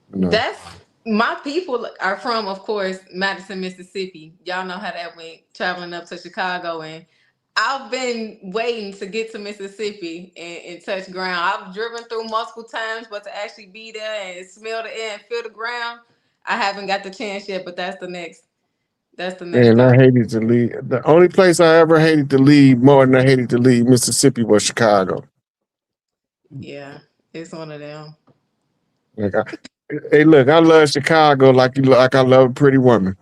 That's my people are from, of course, Madison, Mississippi. Y'all know how that went, traveling up to Chicago, and I've been waiting to get to Mississippi and touch ground. I've driven through multiple times, but to actually be there and smell the air and feel the ground, I haven't got the chance yet. But that's the next. And I hated to leave. The only place I ever hated to leave more than I hated to leave Mississippi was Chicago. Yeah, it's one of them. Hey, look, I love Chicago like I love a pretty woman.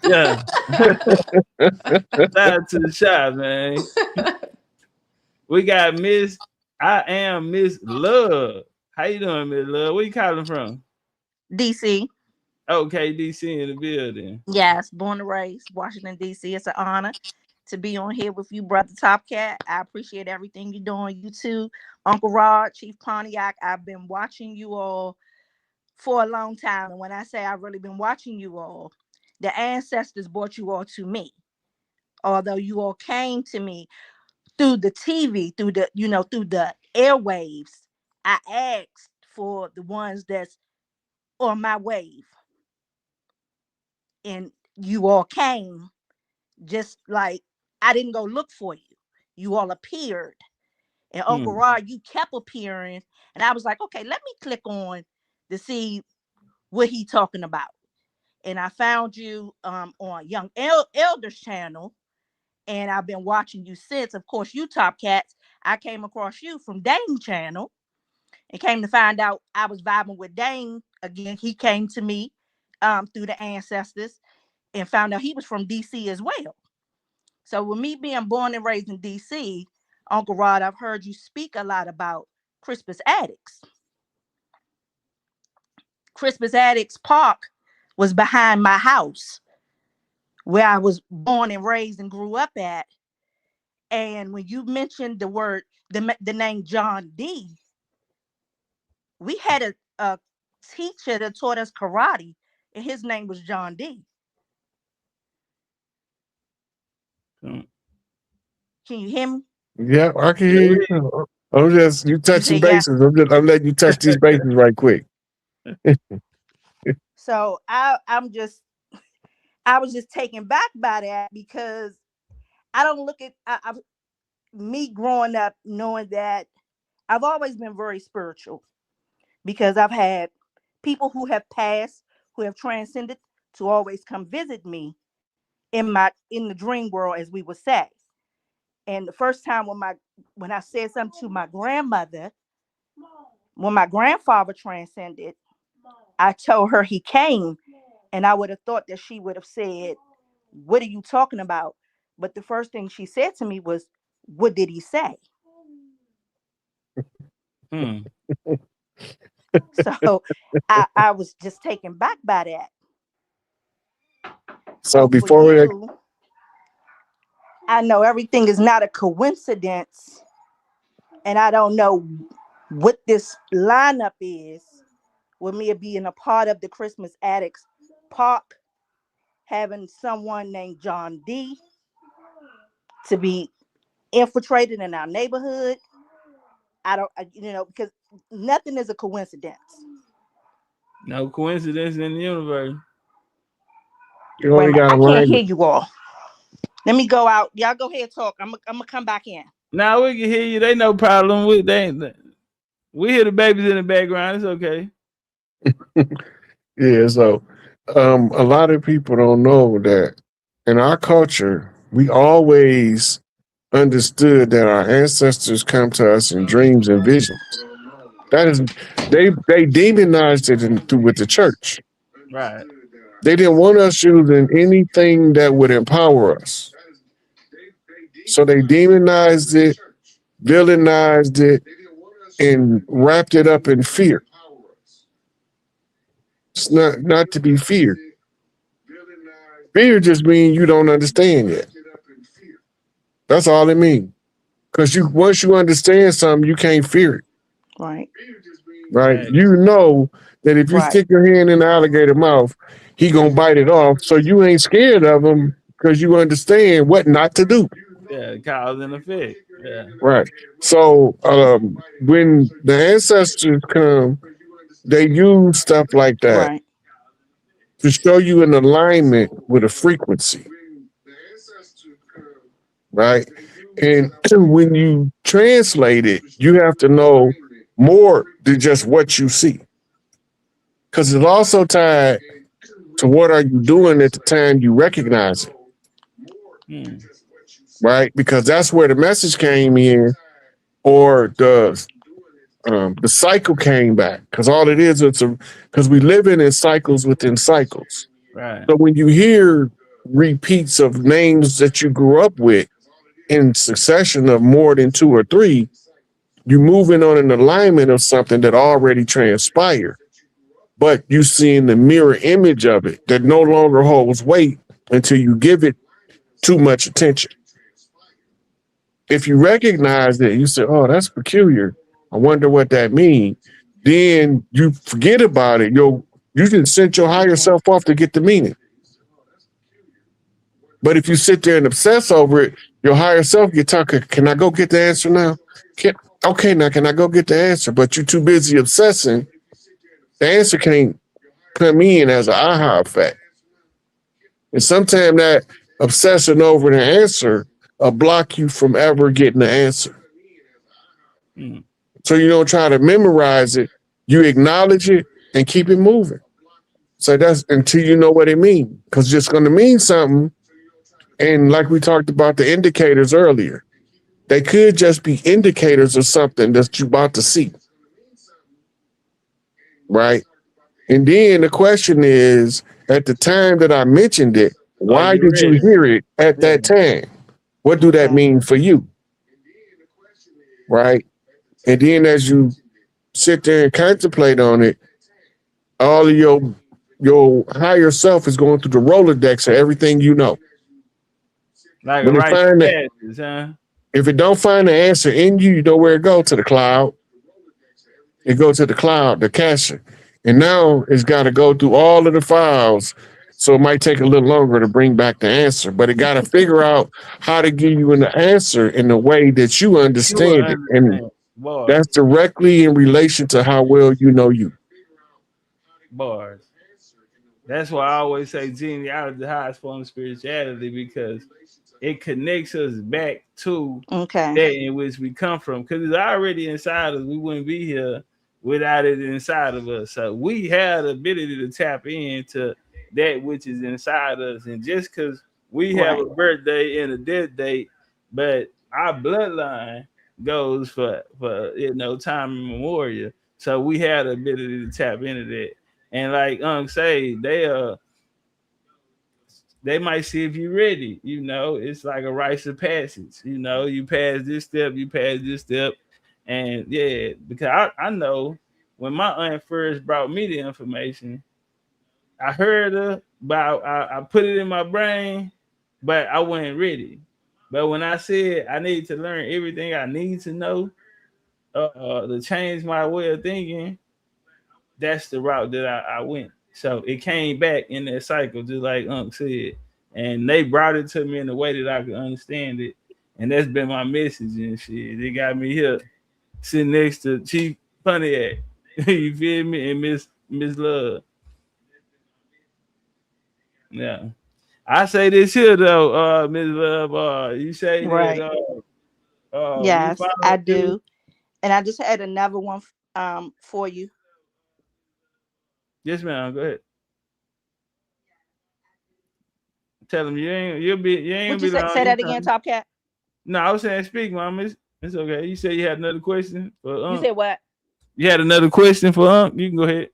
Yeah. Shout out to the shop, man. We got Miss Love. How you doing, Miss Love? Where you calling from? DC. Okay, DC in the building. Yes, born and raised, Washington, DC. It's an honor to be on here with you, Brother Topcatz. I appreciate everything you're doing. You too, Uncle Rod, Chief Pontiac. I've been watching you all for a long time. And when I say I've really been watching you all, the ancestors brought you all to me. Although you all came to me through the TV, through the airwaves, I asked for the ones that's on my wave. And you all came, just like I didn't go look for you. You all appeared. And Uncle Rod, you kept appearing. And I was like, okay, let me click on to see what he talking about. And I found you on Young Elders channel. And I've been watching you since. Of course, you Topcatz. I came across you from Dane channel and came to find out I was vibing with Dane again. He came to me through the ancestors and found out he was from DC as well. So with me being born and raised in DC, Uncle Rod, I've heard you speak a lot about Crispus Attucks. Crispus Attucks Park was behind my house where I was born and raised and grew up at. And when you mentioned the name John D, we had a teacher that taught us karate, and his name was John D. Can you hear me? Yeah, I can hear you. You touching bases. Yeah. I'm letting you touch these bases right quick. So I was just taken back by that because I don't look at me growing up knowing that I've always been very spiritual because I've had people who have passed, who have transcended to always come visit me in the dream world, as we would say. And the first time when I said something to my grandmother, when my grandfather transcended, I told her he came, and I would have thought that she would have said, "What are you talking about?" But the first thing she said to me was, "What did he say?" So I was just taken back by that. So before I know everything is not a coincidence, and I don't know what this lineup is with me being a part of the Crispus Attucks Park, having someone named John D, to be infiltrated in our neighborhood. Because nothing is a coincidence. No coincidence in the universe. You only got I can't hear you all. Let me go out. Y'all go ahead and talk. I'm gonna come back in. Now we can hear you. They no problem with that. We hear the babies in the background. It's okay. Yeah, so a lot of people don't know that in our culture, we always understood that our ancestors come to us in dreams and visions. That is, they demonized it with the church. Right. They didn't want us using anything that would empower us. So they demonized it, villainized it, and wrapped it up in fear. It's not to be feared. Fear just means you don't understand yet. That's all it means. Because once you understand something, you can't fear it. Right. Right. You know that if you stick your hand in the alligator mouth, he gonna bite it off. So you ain't scared of him because you understand what not to do. Yeah, cause and effect. Yeah. Right. So when the ancestors come, they use stuff like that to show you an alignment with a frequency. Right. And when you translate it, you have to know more than just what you see. Because it's also tied to what are you doing at the time you recognize it. Right? Because that's where the message came in, or the cycle came back. Because all it is, because we live in cycles within cycles. Right. So when you hear repeats of names that you grew up with in succession of more than 2 or 3, you're moving on an alignment of something that already transpired. But you seeing the mirror image of it that no longer holds weight until you give it too much attention. If you recognize it, you say, oh, that's peculiar. I wonder what that means. Then you forget about it. You can send your higher self off to get the meaning. But if you sit there and obsess over it, your higher self get talking, can I go get the answer now? Okay, now can I go get the answer? But you're too busy obsessing. The answer can't come in as an aha effect. And sometimes that obsession over the answer will block you from ever getting the answer. So you don't try to memorize it. You acknowledge it and keep it moving. So that's until you know what it means. Because it's going to mean something. And like we talked about the indicators earlier, they could just be indicators of something that you're about to see. Right? And then the question is, at the time that I mentioned it, why did you hear it at that time? What do that mean for you? Right? And then as you sit there and contemplate on it, all of your higher self is going through the Rolodex of everything you know. Like when if it don't find the answer in you, you know where it go to the cloud. It goes to the cloud, the cache. And now it's got to go through all of the files. So it might take a little longer to bring back the answer, but it got to figure out how to give you an answer in the way that you understand it. And that's directly in relation to how well you know you. Bars. That's why I always say genealogy is the highest form of spirituality, because it connects us back to that in which we come from. Because it's already inside us. We wouldn't be here without it inside of us. So we have the ability to tap into that which is inside us. And just because we have a birthday and a death date, but our bloodline goes for time immemorial. So we have the ability to tap into that. And like say, they might see if you're ready. It's like a rites of passage. You pass this step, you pass this step. And yeah, because I know when my aunt first brought me the information, I heard her, but I put it in my brain, but I wasn't ready. But when I said I need to learn everything I need to know to change my way of thinking, that's the route that I went. So it came back in that cycle, just like Unc said. And they brought it to me in a way that I could understand it. And that's been my message and shit. They got me here sitting next to Chief Pontiac. You feel me? And Miss Love. Yeah. I say this here though, Miss Love. You say Right. that Yes, I do. And I just had another one for you. Yes, ma'am. Go ahead. Tell him you ain't Would you say that again, Topcatz? No, I was saying speak, Mom. It's okay. You said you had another question for You said what? You had another question for You can go ahead.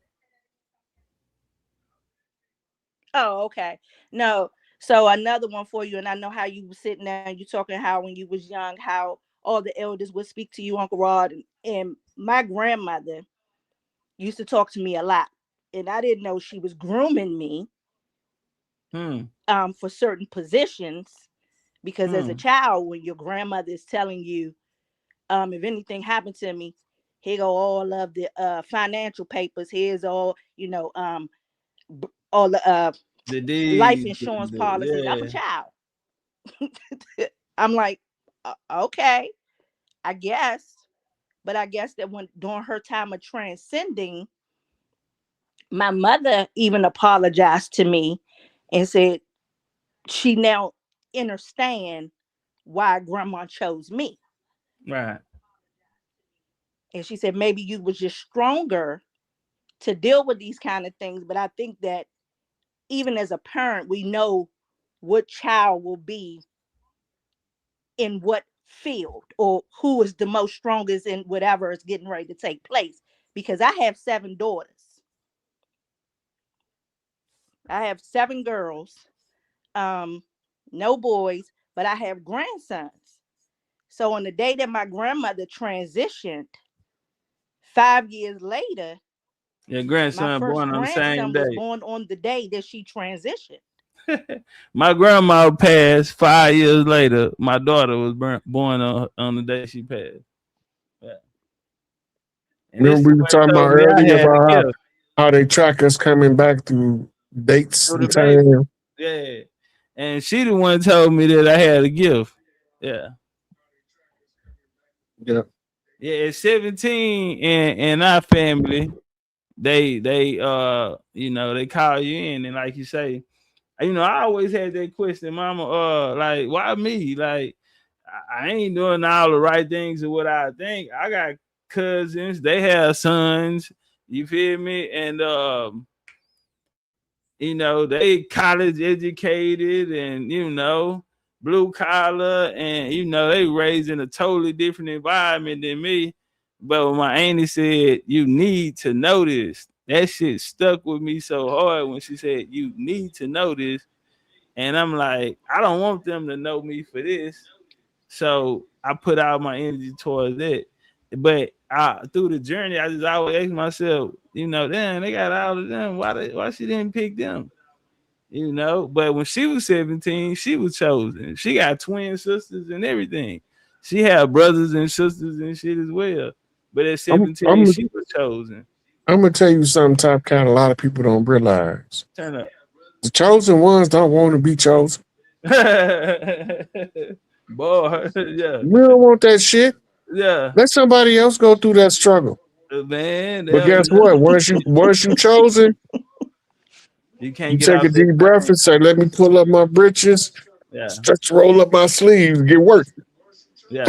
Oh, okay. No. So another one for you, and I know how you were sitting there and you talking how when you was young, how all the elders would speak to you, Uncle Rod, and my grandmother used to talk to me a lot, and I didn't know she was grooming me for certain positions, because as a child, when your grandmother is telling you, if anything happened to me, here go all of the financial papers, here's all, all the life insurance policies. I'm a child. I'm like, okay, I guess. But I guess that when during her time of transcending, my mother even apologized to me and said she now understand why grandma chose me. Right. And she said maybe you was just stronger to deal with these kind of things. But I think that even as a parent, we know what child will be in what field, or who is the most strongest in whatever is getting ready to take place. Because I have 7 daughters. I have 7 girls, no boys, but I have grandsons. So on the day that my grandmother transitioned, 5 years later, your grandson born on the same day. Was born on the day that she transitioned. My grandma passed 5 years later. My daughter was born on the day she passed. Yeah. Remember we were talking about earlier about how they track us coming back through dates and time. Yeah. And she the one told me that I had a gift. Yeah. Yeah. Yeah, at 17 in our family, they they call you in, and like you say, I always had that question, Mama, like, why me? Like, I ain't doing all the right things or what I think. I got cousins, they have sons, you feel me? And they college educated and blue collar, and they raised in a totally different environment than me. But when my auntie said, you need to know this, that shit stuck with me so hard when she said, you need to know this. And I'm like, I don't want them to know me for this. So I put out my energy towards that. But through the journey, I just always ask myself, damn, they got all of them. Why she didn't pick them? But when she was 17, she was chosen. She got twin sisters and everything. She had brothers and sisters and shit as well. But at 17, she was chosen. I'm gonna tell you something, Topcatz, a lot of people don't realize. Turn up. The chosen ones don't want to be chosen. Boy, yeah. We don't want that shit. Yeah. Let somebody else go through that struggle. Man, but guess what? Once you chosen, you can't you take a deep breath and say, let me pull up my britches, stretch, roll up my sleeves, get work. Yeah.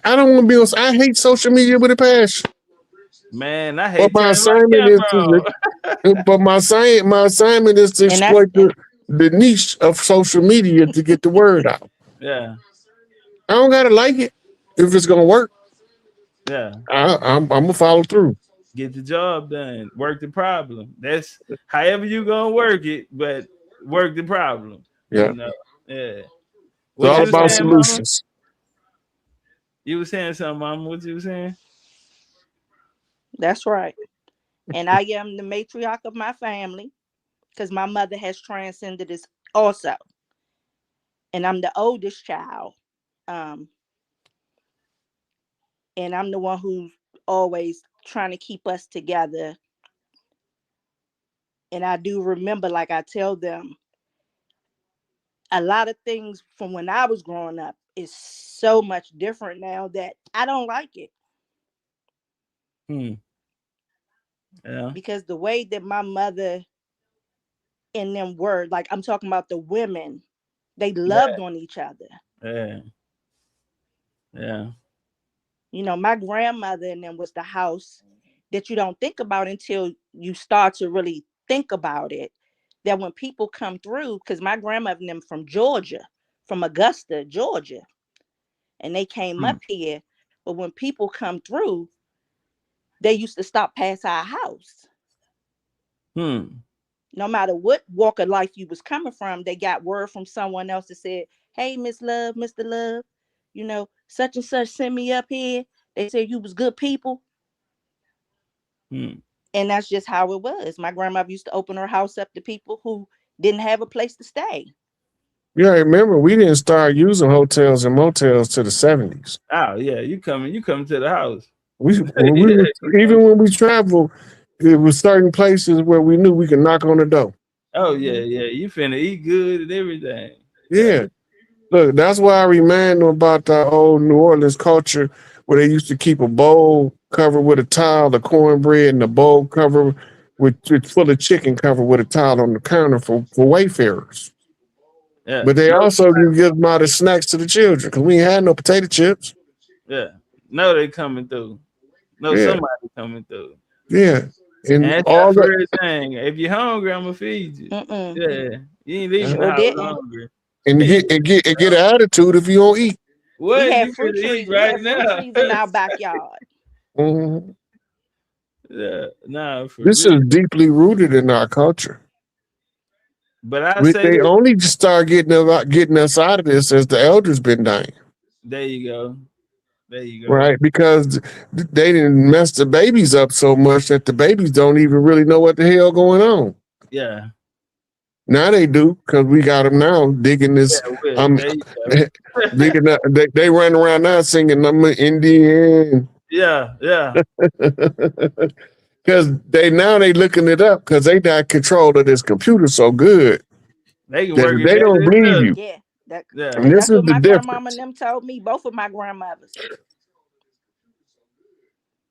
I don't want to be on. I hate social media with a passion. Man, I hate. But my assignment is to exploit the niche of social media to get the word out. Yeah. I don't gotta like it if it's gonna work. Yeah. I'm gonna follow through. Get the job done. Work the problem. That's however you gonna work it, but work the problem. Yeah. Yeah. It's all about solutions. Mama? You were saying something, Mama. What you were saying? That's right. And I am the matriarch of my family because my mother has transcended this also. And I'm the oldest child. And I'm the one who's always trying to keep us together. And I do remember, like I tell them, a lot of things from when I was growing up, is so much different now that I don't like it. Yeah. Because the way that my mother and them were, like I'm talking about the women, they loved on each other. Yeah. Yeah. You know, my grandmother and them was the house that you don't think about until you start to really think about it. That when people come through, because my grandmother and them from Georgia, from Augusta, Georgia, and they came up here, but when people come through, they used to stop past our house. No matter what walk of life you was coming from, they got word from someone else that said, hey, Miss Love, Mr. Love, you know, such and such sent me up here. They said you was good people. And that's just how it was. My grandmother used to open her house up to people who didn't have a place to stay. Yeah, remember, we didn't start using hotels and motels to the 70s. Oh, yeah, you coming to the house. Even when we travel, it was certain places where we knew we could knock on the door. Oh, yeah. You finna eat good and everything. Yeah. Look, that's why I remind them about the old New Orleans culture where they used to keep a bowl covered with a towel, the cornbread, and the bowl covered with full of chicken covered with a towel on the counter for wayfarers. Yeah. But they also can give them out as snacks to the children because we ain't had no potato chips. Yeah. No, they coming through. No, somebody coming through. Yeah. And that's all the first thing. If you're hungry, I'm gonna feed you. Yeah. You ain't leaving the house hungry. And get an attitude if you don't eat. What we had you fruit trees right now? In our backyard. Yeah, nah. This is deeply rooted in our culture. But they only just start getting us out of this as the elders been dying. There you go. Right, because they didn't mess the babies up so much that the babies don't even really know what the hell going on. Yeah. Now they do because we got them now digging this. Digging that, they run around now singing "I'm an Indian." Yeah. Because they looking it up because they got control of this computer so good. They don't believe you. Yeah. And this is the difference. My grandmama and them told me, both of my grandmothers.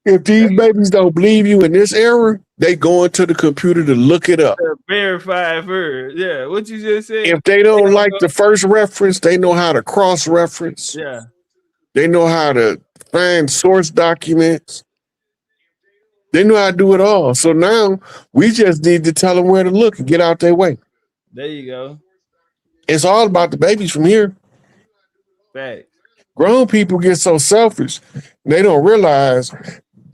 If these babies don't believe you in this era, they go into the computer to look it up. Verify first. Yeah, what you just said. If they don't like the first reference, they know how to cross-reference. Yeah. They know how to find source documents. They know how to do it all. So now we just need to tell them where to look and get out their way. There you go. It's all about the babies from here. Fact. Grown people get so selfish. They don't realize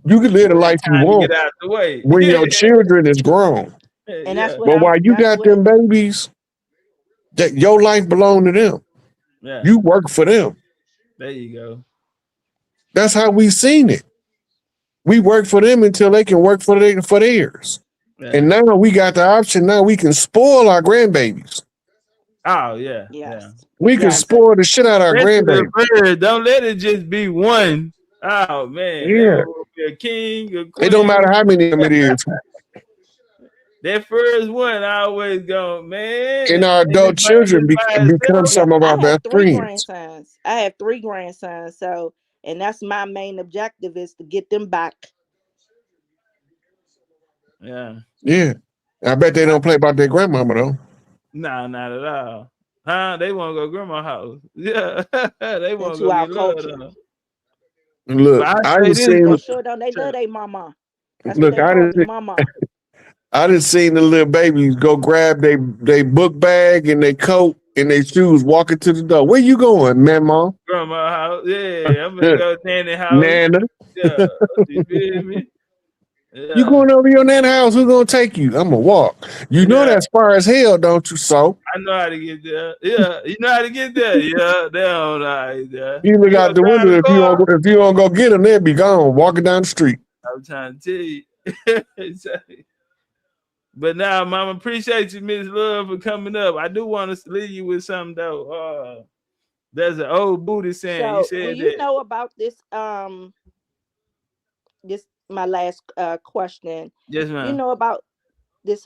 you can live the life you want get out the way. when your children is grown. And that's what but while you got them babies, that your life belong to them. Yeah. You work for them. There you go. That's how we seen it. We work for them until they can work for theirs. Yeah. And now we got the option. Now we can spoil our grandbabies. Oh, yeah. Yes. Yeah. We can spoil the shit out of our grandbabies. Don't let it just be one. Oh, man. Yeah. A king, a queen. It don't matter how many of them it is. That first one always go, man. And our adult children become some of our best friends. I have 3 grandsons. So, and that's my main objective is to get them back. Yeah. Yeah. I bet they don't play about their grandmama though. Nah, not at all. Huh? They want to go to grandma's house. Yeah. They want to go our culture. Look, I done seen. Sure don't they love their mama? That's look, mama. I done seen the little babies go grab they book bag and they coat and their shoes, walking to the door. Where you going, Mama? Grandma's house. Yeah, I'm gonna go to Nanny's house. Nana. Yeah. You feel me? Yeah. You going over your Nana house? Who's gonna take you? I'm gonna walk. You know that's far as hell, don't you? So I know how to get there. Yeah, you know how to get there. Yeah, they don't know how to get there. You look out the window. If you don't go get them, they'll be gone walking down the street. I'm trying to tell you. But now, Mama, appreciate you, Miss Love, for coming up. I do want to leave you with something though. There's an old Buddhist saying. So, you said you know about this? This my last question. Yes, ma'am. You know about this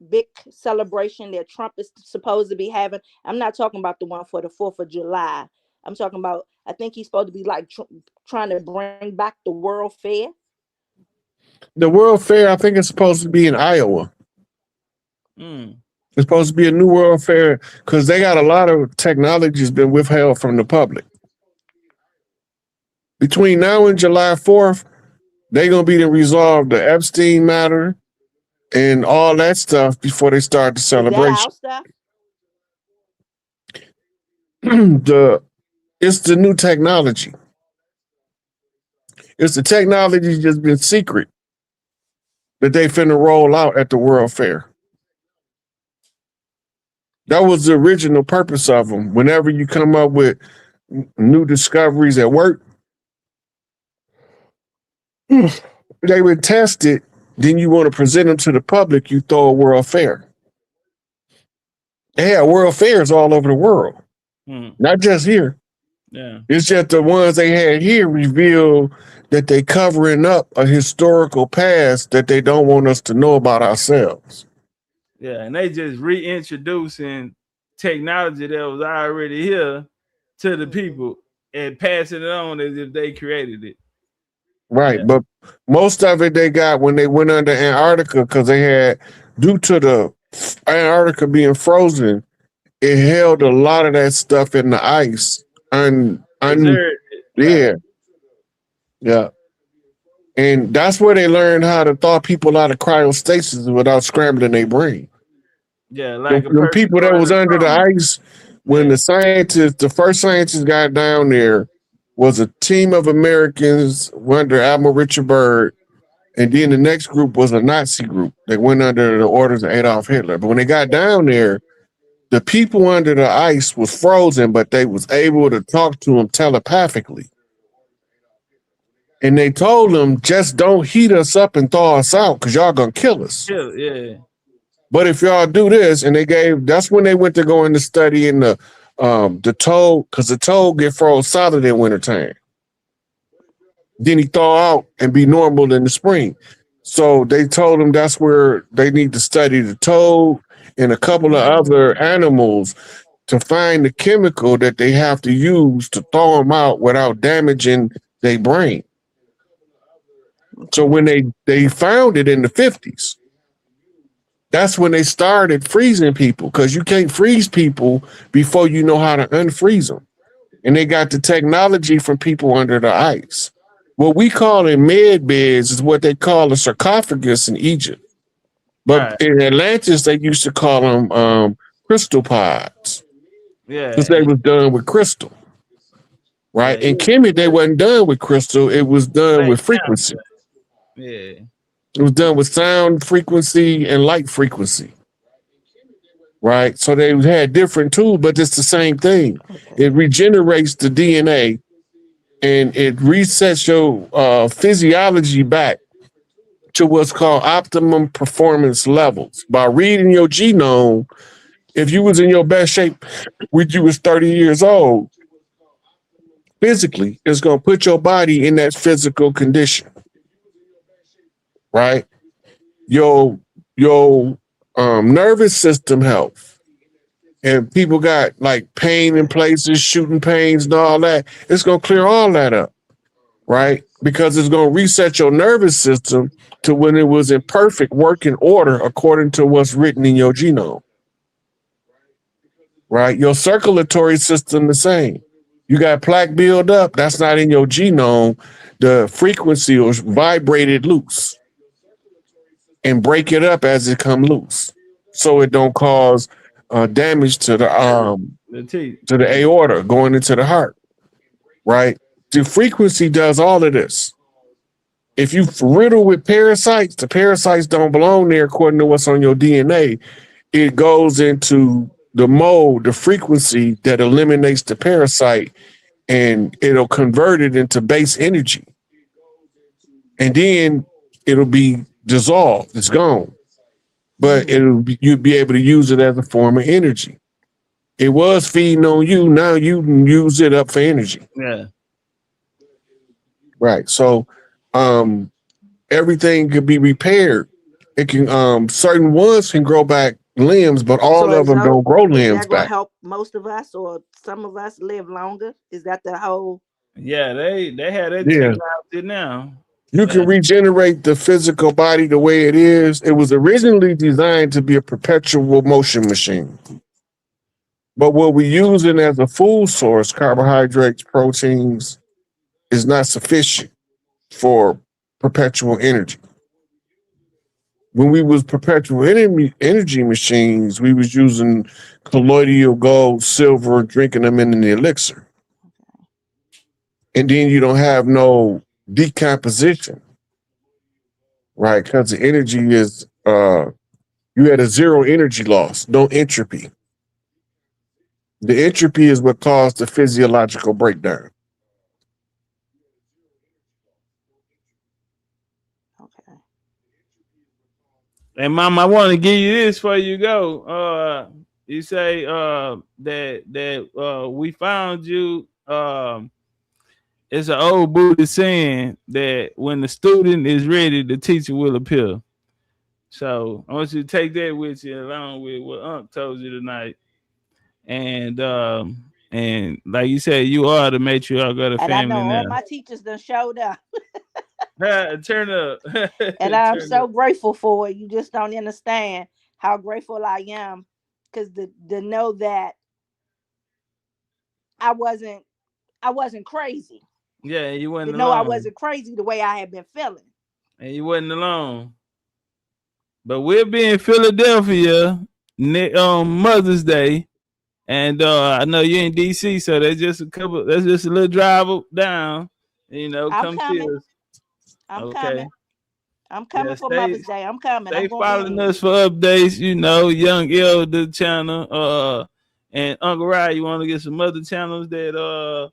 big celebration that Trump is supposed to be having. I'm not talking about the one for the 4th of July. I'm talking about, I think he's supposed to be like trying to bring back the World Fair. The World Fair, I think it's supposed to be in Iowa. It's supposed to be a new World Fair because they got a lot of technology has been withheld from the public. Between now and July 4th, they're going to be to resolve the Epstein matter and all that stuff before they start the celebration. It's the new technology. It's the technology just been secret that they finna roll out at the World Fair. That was the original purpose of them. Whenever you come up with new discoveries at work, they would test it. Then you want to present them to the public, you throw a World Fair. They have World Fairs all over the world, not just here. Yeah, it's just the ones they had here reveal that they covering up a historical past that they don't want us to know about ourselves. Yeah, and they just reintroducing technology that was already here to the people and passing it on as if they created it. Right, yeah. But most of it they got when they went under Antarctica because they had, due to the Antarctica being frozen, it held a lot of that stuff in the ice. Yeah. And that's where they learned how to thaw people out of cryostasis without scrambling their brain. Yeah, like the people that was under the ice when the first scientists got down there was a team of Americans under Admiral Richard Byrd, and then the next group was a Nazi group. They went under the orders of Adolf Hitler. But when they got down there, the people under the ice was frozen, but they was able to talk to them telepathically. And they told them, just don't heat us up and thaw us out because y'all gonna kill us. Yeah. But if y'all do this, and that's when they went to go into study in the toad, because the toad get froze solid in wintertime. Then he thaw out and be normal in the spring. So they told them that's where they need to study the toad and a couple of other animals to find the chemical that they have to use to thaw them out without damaging their brain. So when they found it in the 50s, that's when they started freezing people, because you can't freeze people before you know how to unfreeze them. And they got the technology from people under the ice. What we call in med beds is what they call a sarcophagus in Egypt. But in Atlantis, they used to call them crystal pods. Yeah. Because they was done with crystal. Right? In Kemet, they wasn't done with crystal. It was done with frequency. Yeah. It was done with sound frequency and light frequency. Right? So they had different tools, but it's the same thing. It regenerates the DNA and it resets your physiology back to what's called optimum performance levels. By reading your genome, if you was in your best shape when you was 30 years old, physically, it's going to put your body in that physical condition. Right? Your nervous system health. And people got like pain in places, shooting pains and all that. It's going to clear all that up. Right? Because it's going to reset your nervous system to when it was in perfect working order according to what's written in your genome. Right? Your circulatory system the same. You got plaque buildup, that's not in your genome. The frequency was vibrated loose and break it up as it come loose, so it don't cause damage to the aorta going into the heart. Right? The frequency does all of this. If you riddle with parasites, the parasites don't belong there according to what's on your DNA. It goes into the mode, the frequency that eliminates the parasite, and it'll convert it into base energy. And then it'll be dissolved. It's gone. But you'd be able to use it as a form of energy. It was feeding on you. Now you can use it up for energy. Yeah. Right. So everything could be repaired It can certain ones can grow back limbs, but all of them don't grow limbs that gonna back. help most of us or some of us live longer? Is that the whole? Yeah, they had that technology now. You can regenerate the physical body the way it is. It was originally designed to be a perpetual motion machine. But what we're using as a food source, carbohydrates, proteins, is not sufficient for perpetual energy. When we was perpetual energy machines, we was using colloidal gold, silver, drinking them in the elixir. And then you don't have no decomposition, right? Because the energy is, you had a zero energy loss, no entropy. The entropy is what caused the physiological breakdown. Okay. And Mom, I want to give you this before you go. You say that we found you. It's an old Buddhist saying that when the student is ready, the teacher will appear. So I want you to take that with you along with what Unc told you tonight. And like you said, you are the matriarch of the family. And I know now. all my teachers done showed up. Turn up. And I'm so grateful for it. You just don't understand how grateful I am, because to know that I wasn't crazy. Yeah, you wasn't alone. I wasn't crazy the way I had been feeling. And you wasn't alone. But we'll be in Philadelphia Mother's Day. And I know you're in DC, so that's just a little drive down. You know, come see us. I'm coming for Mother's Day. I'm coming. Stay following us for updates, you know, Young Elder channel. And Uncle Ryan, you want to get some other channels that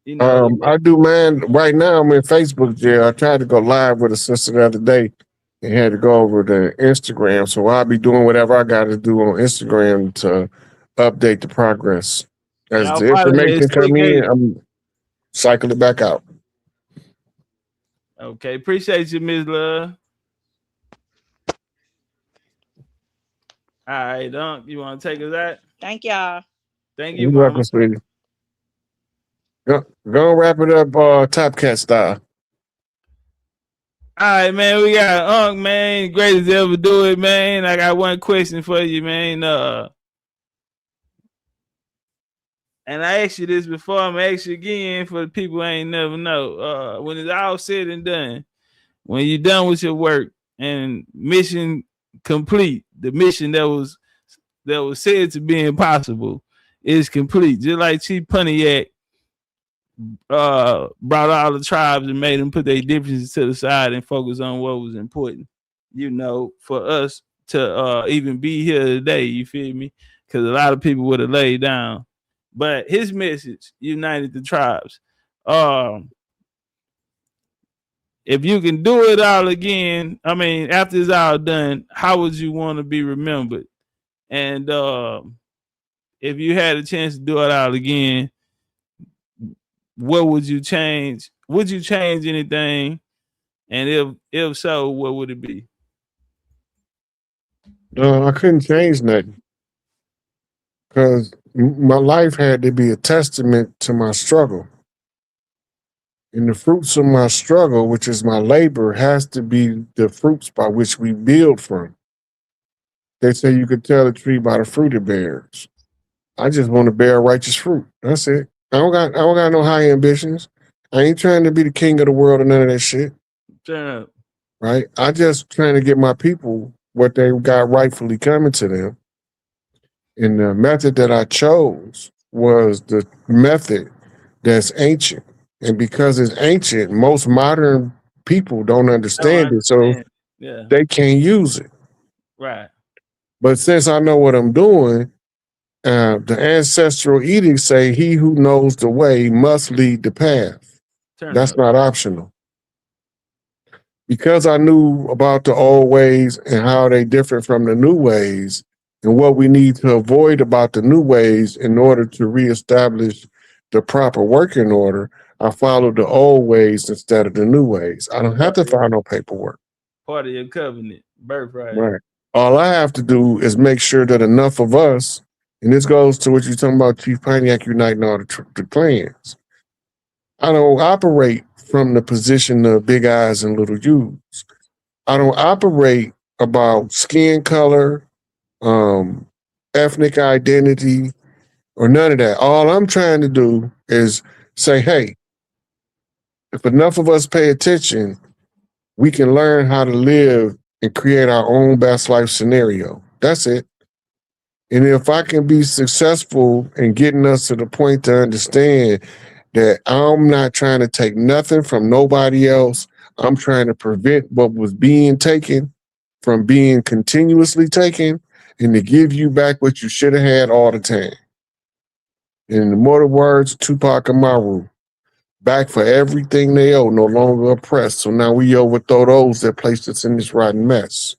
you know. I do mine right now. I'm in Facebook jail. I tried to go live with a sister the other day and had to go over to Instagram. So I'll be doing whatever I got to do on Instagram to update the progress. As the information come in, I'm cycling it back out. Okay, appreciate you, Ms. Love. All right, Dunk, you want to take us out? Thank y'all. Thank you, You're welcome, sweetie. Go wrap it up, Topcatz style. All right, man. We got Unc, man. Greatest to ever do it, man. I got one question for you, man. And I asked you this before. I'm gonna ask you again for the people who ain't never know. When it's all said and done, when you're done with your work and mission complete, the mission that was said to be impossible is complete. Just like Chief Pontiac brought all the tribes and made them put their differences to the side and focus on what was important, you know, for us to even be here today, you feel me? Because a lot of people would have laid down. But his message united the tribes. If you can do it all again, I mean, after it's all done, how would you want to be remembered? And if you had a chance to do it all again, what would you change? Would you change anything? And if so, what would it be? I couldn't change nothing, because my life had to be a testament to my struggle. And the fruits of my struggle, which is my labor, has to be the fruits by which we build from. They say you could tell a tree by the fruit it bears. I just want to bear righteous fruit. That's it. I don't got no high ambitions. I ain't trying to be the king of the world or none of that shit. Turn up. Right? I just trying to get my people what they got rightfully coming to them. And the method that I chose was the method that's ancient. And because it's ancient, most modern people don't understand it, so they can't use it. Right. But since I know what I'm doing, the ancestral edicts say he who knows the way must lead the path. That's not optional. Because I knew about the old ways and how they differ from the new ways and what we need to avoid about the new ways in order to reestablish the proper working order, I followed the old ways instead of the new ways. I don't have to file no paperwork. Part of your covenant, birthright. Right. All I have to do is make sure that enough of us, and this goes to what you're talking about, Chief Pontiac uniting all the clans. I don't operate from the position of big eyes and little U's. I don't operate about skin color, ethnic identity, or none of that. All I'm trying to do is say, hey, if enough of us pay attention, we can learn how to live and create our own best life scenario. That's it. And if I can be successful in getting us to the point to understand that I'm not trying to take nothing from nobody else, I'm trying to prevent what was being taken from being continuously taken and to give you back what you should have had all the time. In the mortal words, Tupac Amaru, back for everything they owe, no longer oppressed. So now we overthrow those that placed us in this rotten mess.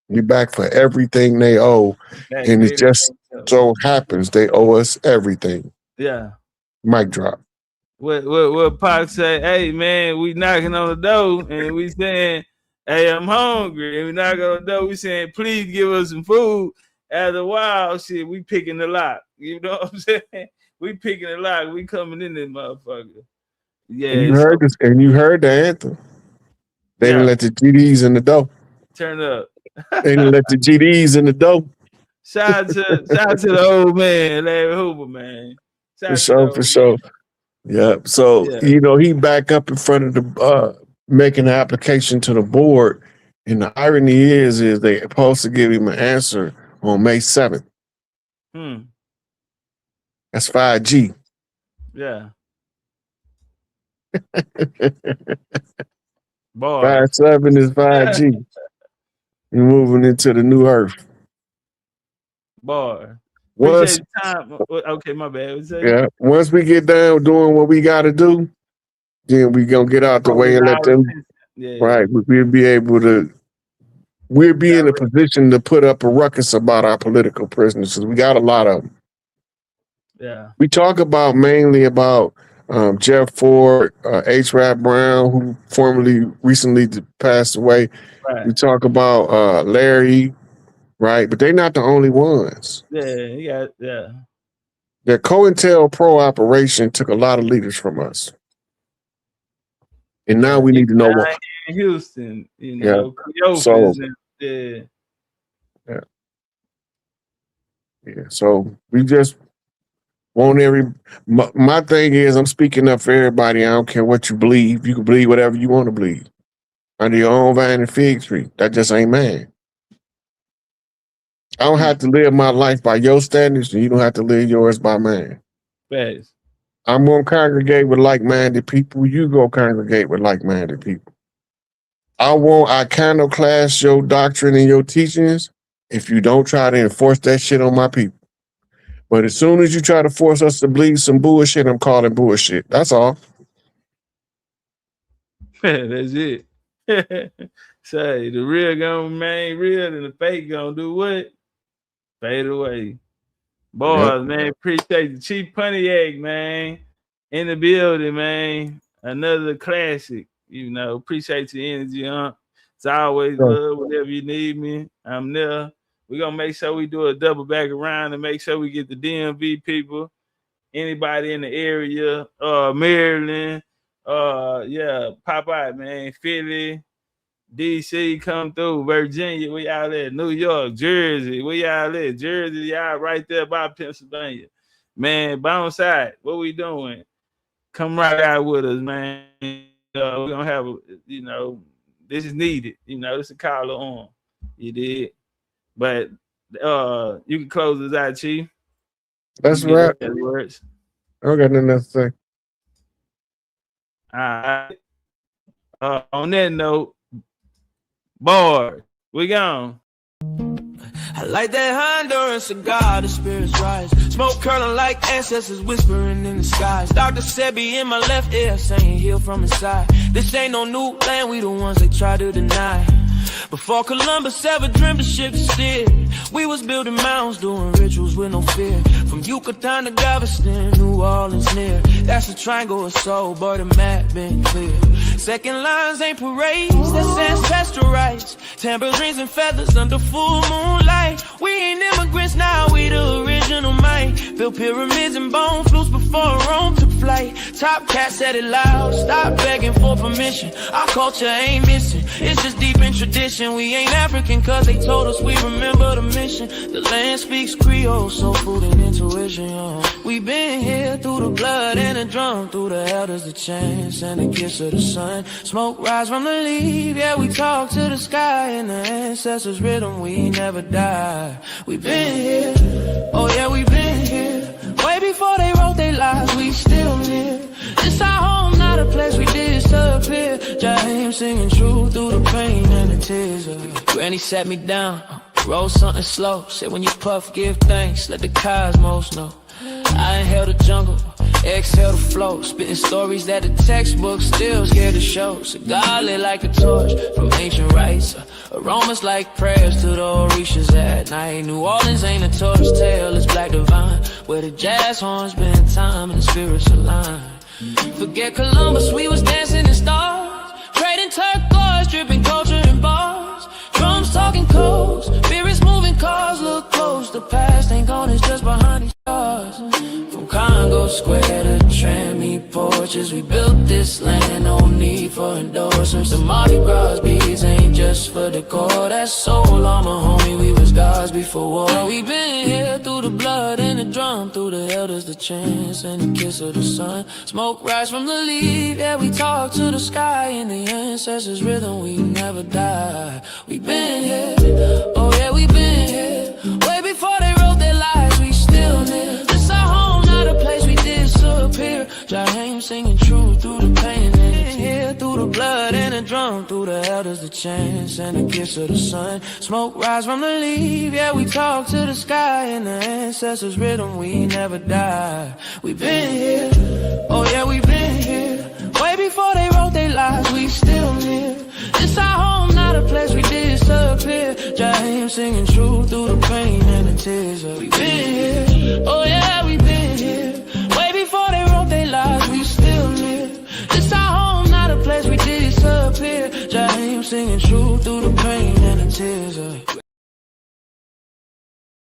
We back for everything they owe. And it just so happens they owe us everything. Yeah. Mic drop. What Pac say, hey man, we knocking on the door and we saying, hey, I'm hungry. And we knock on the door, we saying, please give us some food. After a while, shit, we picking the lock. You know what I'm saying? We picking the lock. We coming in this motherfucker. Yeah. And you heard this, and you heard the anthem. They didn't let the GDs in the door. Turn up. They didn't let the GDs in the door. Shout out to the old man, Larry Hoover, man. For sure. Yeah. So, you know, he back up in front of the making the application to the board. And the irony is they supposed to give him an answer on May 7th. That's 5G. Yeah. Boy. 5-7 is 5G. You're moving into the new earth. Boy. Time. Okay, my bad. Yeah. Once we get down doing what we got to do, then we gonna get out the way and let them. Right. We'll be able to. We'll be in a position to put up a ruckus about our political prisoners. We got a lot of them. Yeah. We talk about mainly about Jeff Ford, H. Rap Brown, who recently passed away. Right. We talk about Larry, right? But they're not the only ones. Yeah. The COINTELPRO operation took a lot of leaders from us. And now we need to know what. Houston, you know, yeah. So we just want my thing is I'm speaking up for everybody. I don't care what you believe. You can believe whatever you want to believe. Under your own vine and fig tree. That just ain't mine. I don't have to live my life by your standards, and you don't have to live yours by mine. Thanks. I'm gonna congregate with like-minded people. You go congregate with like-minded people. I won't iconoclast your doctrine and your teachings if you don't try to enforce that shit on my people. But as soon as you try to force us to believe some bullshit, I'm calling bullshit. That's all. That's it. Say the real gonna remain real and the fake gonna do what? Fade away. Boys, man, appreciate the Chief Pontiac, man. In the building, man. Another classic. You know, appreciate your energy, huh? It's always love. Whatever you need me, I'm there. We're gonna make sure we do a double back around and make sure we get the DMV people, anybody in the area, Maryland, pop out, man. Philly, DC, come through. Virginia, we out there. New York, Jersey, we out there. Jersey, y'all right there by Pennsylvania. Man, bounce out. What we doing? Come right out with us, man. We're gonna have, this is needed. This is a collar on. You did. But you can close us out, Chief. That's right. I don't got nothing else to say. All right. On that note, boy, we gone. I like that Honduran cigar, the spirits rise. Smoke curling like ancestors whispering in the skies. Dr. Sebi in my left ear saying heal from inside. This ain't no new land, we the ones they try to deny. Before Columbus ever dreamed of ships to steer, we was building mounds, doing rituals with no fear. From Yucatan to Galveston, New Orleans near. That's a triangle of soul, but the map been clear. Second lines ain't parades, that's ancestral rights. Tambourines and feathers under full moonlight. We ain't immigrants now, we the original might. Built pyramids and bone flutes before Rome took flight. Topcatz said it loud, stop begging for permission. Our culture ain't missing, it's just deep in tradition. We ain't African cause they told us we remember the mission. The land speaks Creole, soul food and intuition, yo. We been here through the blood and the drum, through the elders, the chants and the kiss of the sun. Smoke rise from the leaf, yeah, we talk to the sky. In the ancestors' rhythm, we never die. We been here, oh yeah, we been here. Way before they wrote their lives, we still here. This our home, not a place we disappear. Jaheim singing true through the pain and the tears. Granny sat me down, roll something slow. Said when you puff, give thanks, let the cosmos know. I inhale the jungle, exhale the flow. Spitting stories that the textbooks still scared to show. Cigar lit like a torch from ancient rites. Aromas like prayers to the Orishas at night. New Orleans ain't a tortoise tale, it's black divine. Where the jazz horns been time and the spirits align. Forget Columbus, we was dancing in stars. Trading turquoise, dripping culture in bars. Drums talking codes, spirits moving cars. Look close, the past ain't gone, it's just behind these stars. From Congo Square to Trammy porches, we built this land, no need for endorsements. The Mardi Gras beads ain't just for decor. That's soul armor, homie, we was gods before war. We been here through the blood and the drum, through the elders, the chants and the kiss of the sun. Smoke rise from the leaf, yeah, we talk to the sky. In the ancestors' rhythm, we never die. We been here, oh yeah, we been here. Way before they wrote their lives, we still live. This our home, not a place we disappear. Jaheim singing true through the pain and the tears. Through the blood and the drum, through the elders, the chants and the kiss of the sun. Smoke rise from the leaf, yeah, we talk to the sky. In the ancestors' rhythm, we never die. We been here, oh yeah, we been here. Way before they wrote their lives, we still live. This our home, not a place we disappear. Jaheim singing true through the pain and the tears. We been here, oh yeah, we been here. Way before they wrote their lives, we still live. This our home, not a place we disappear. Jaheim singing true through the pain and the tears.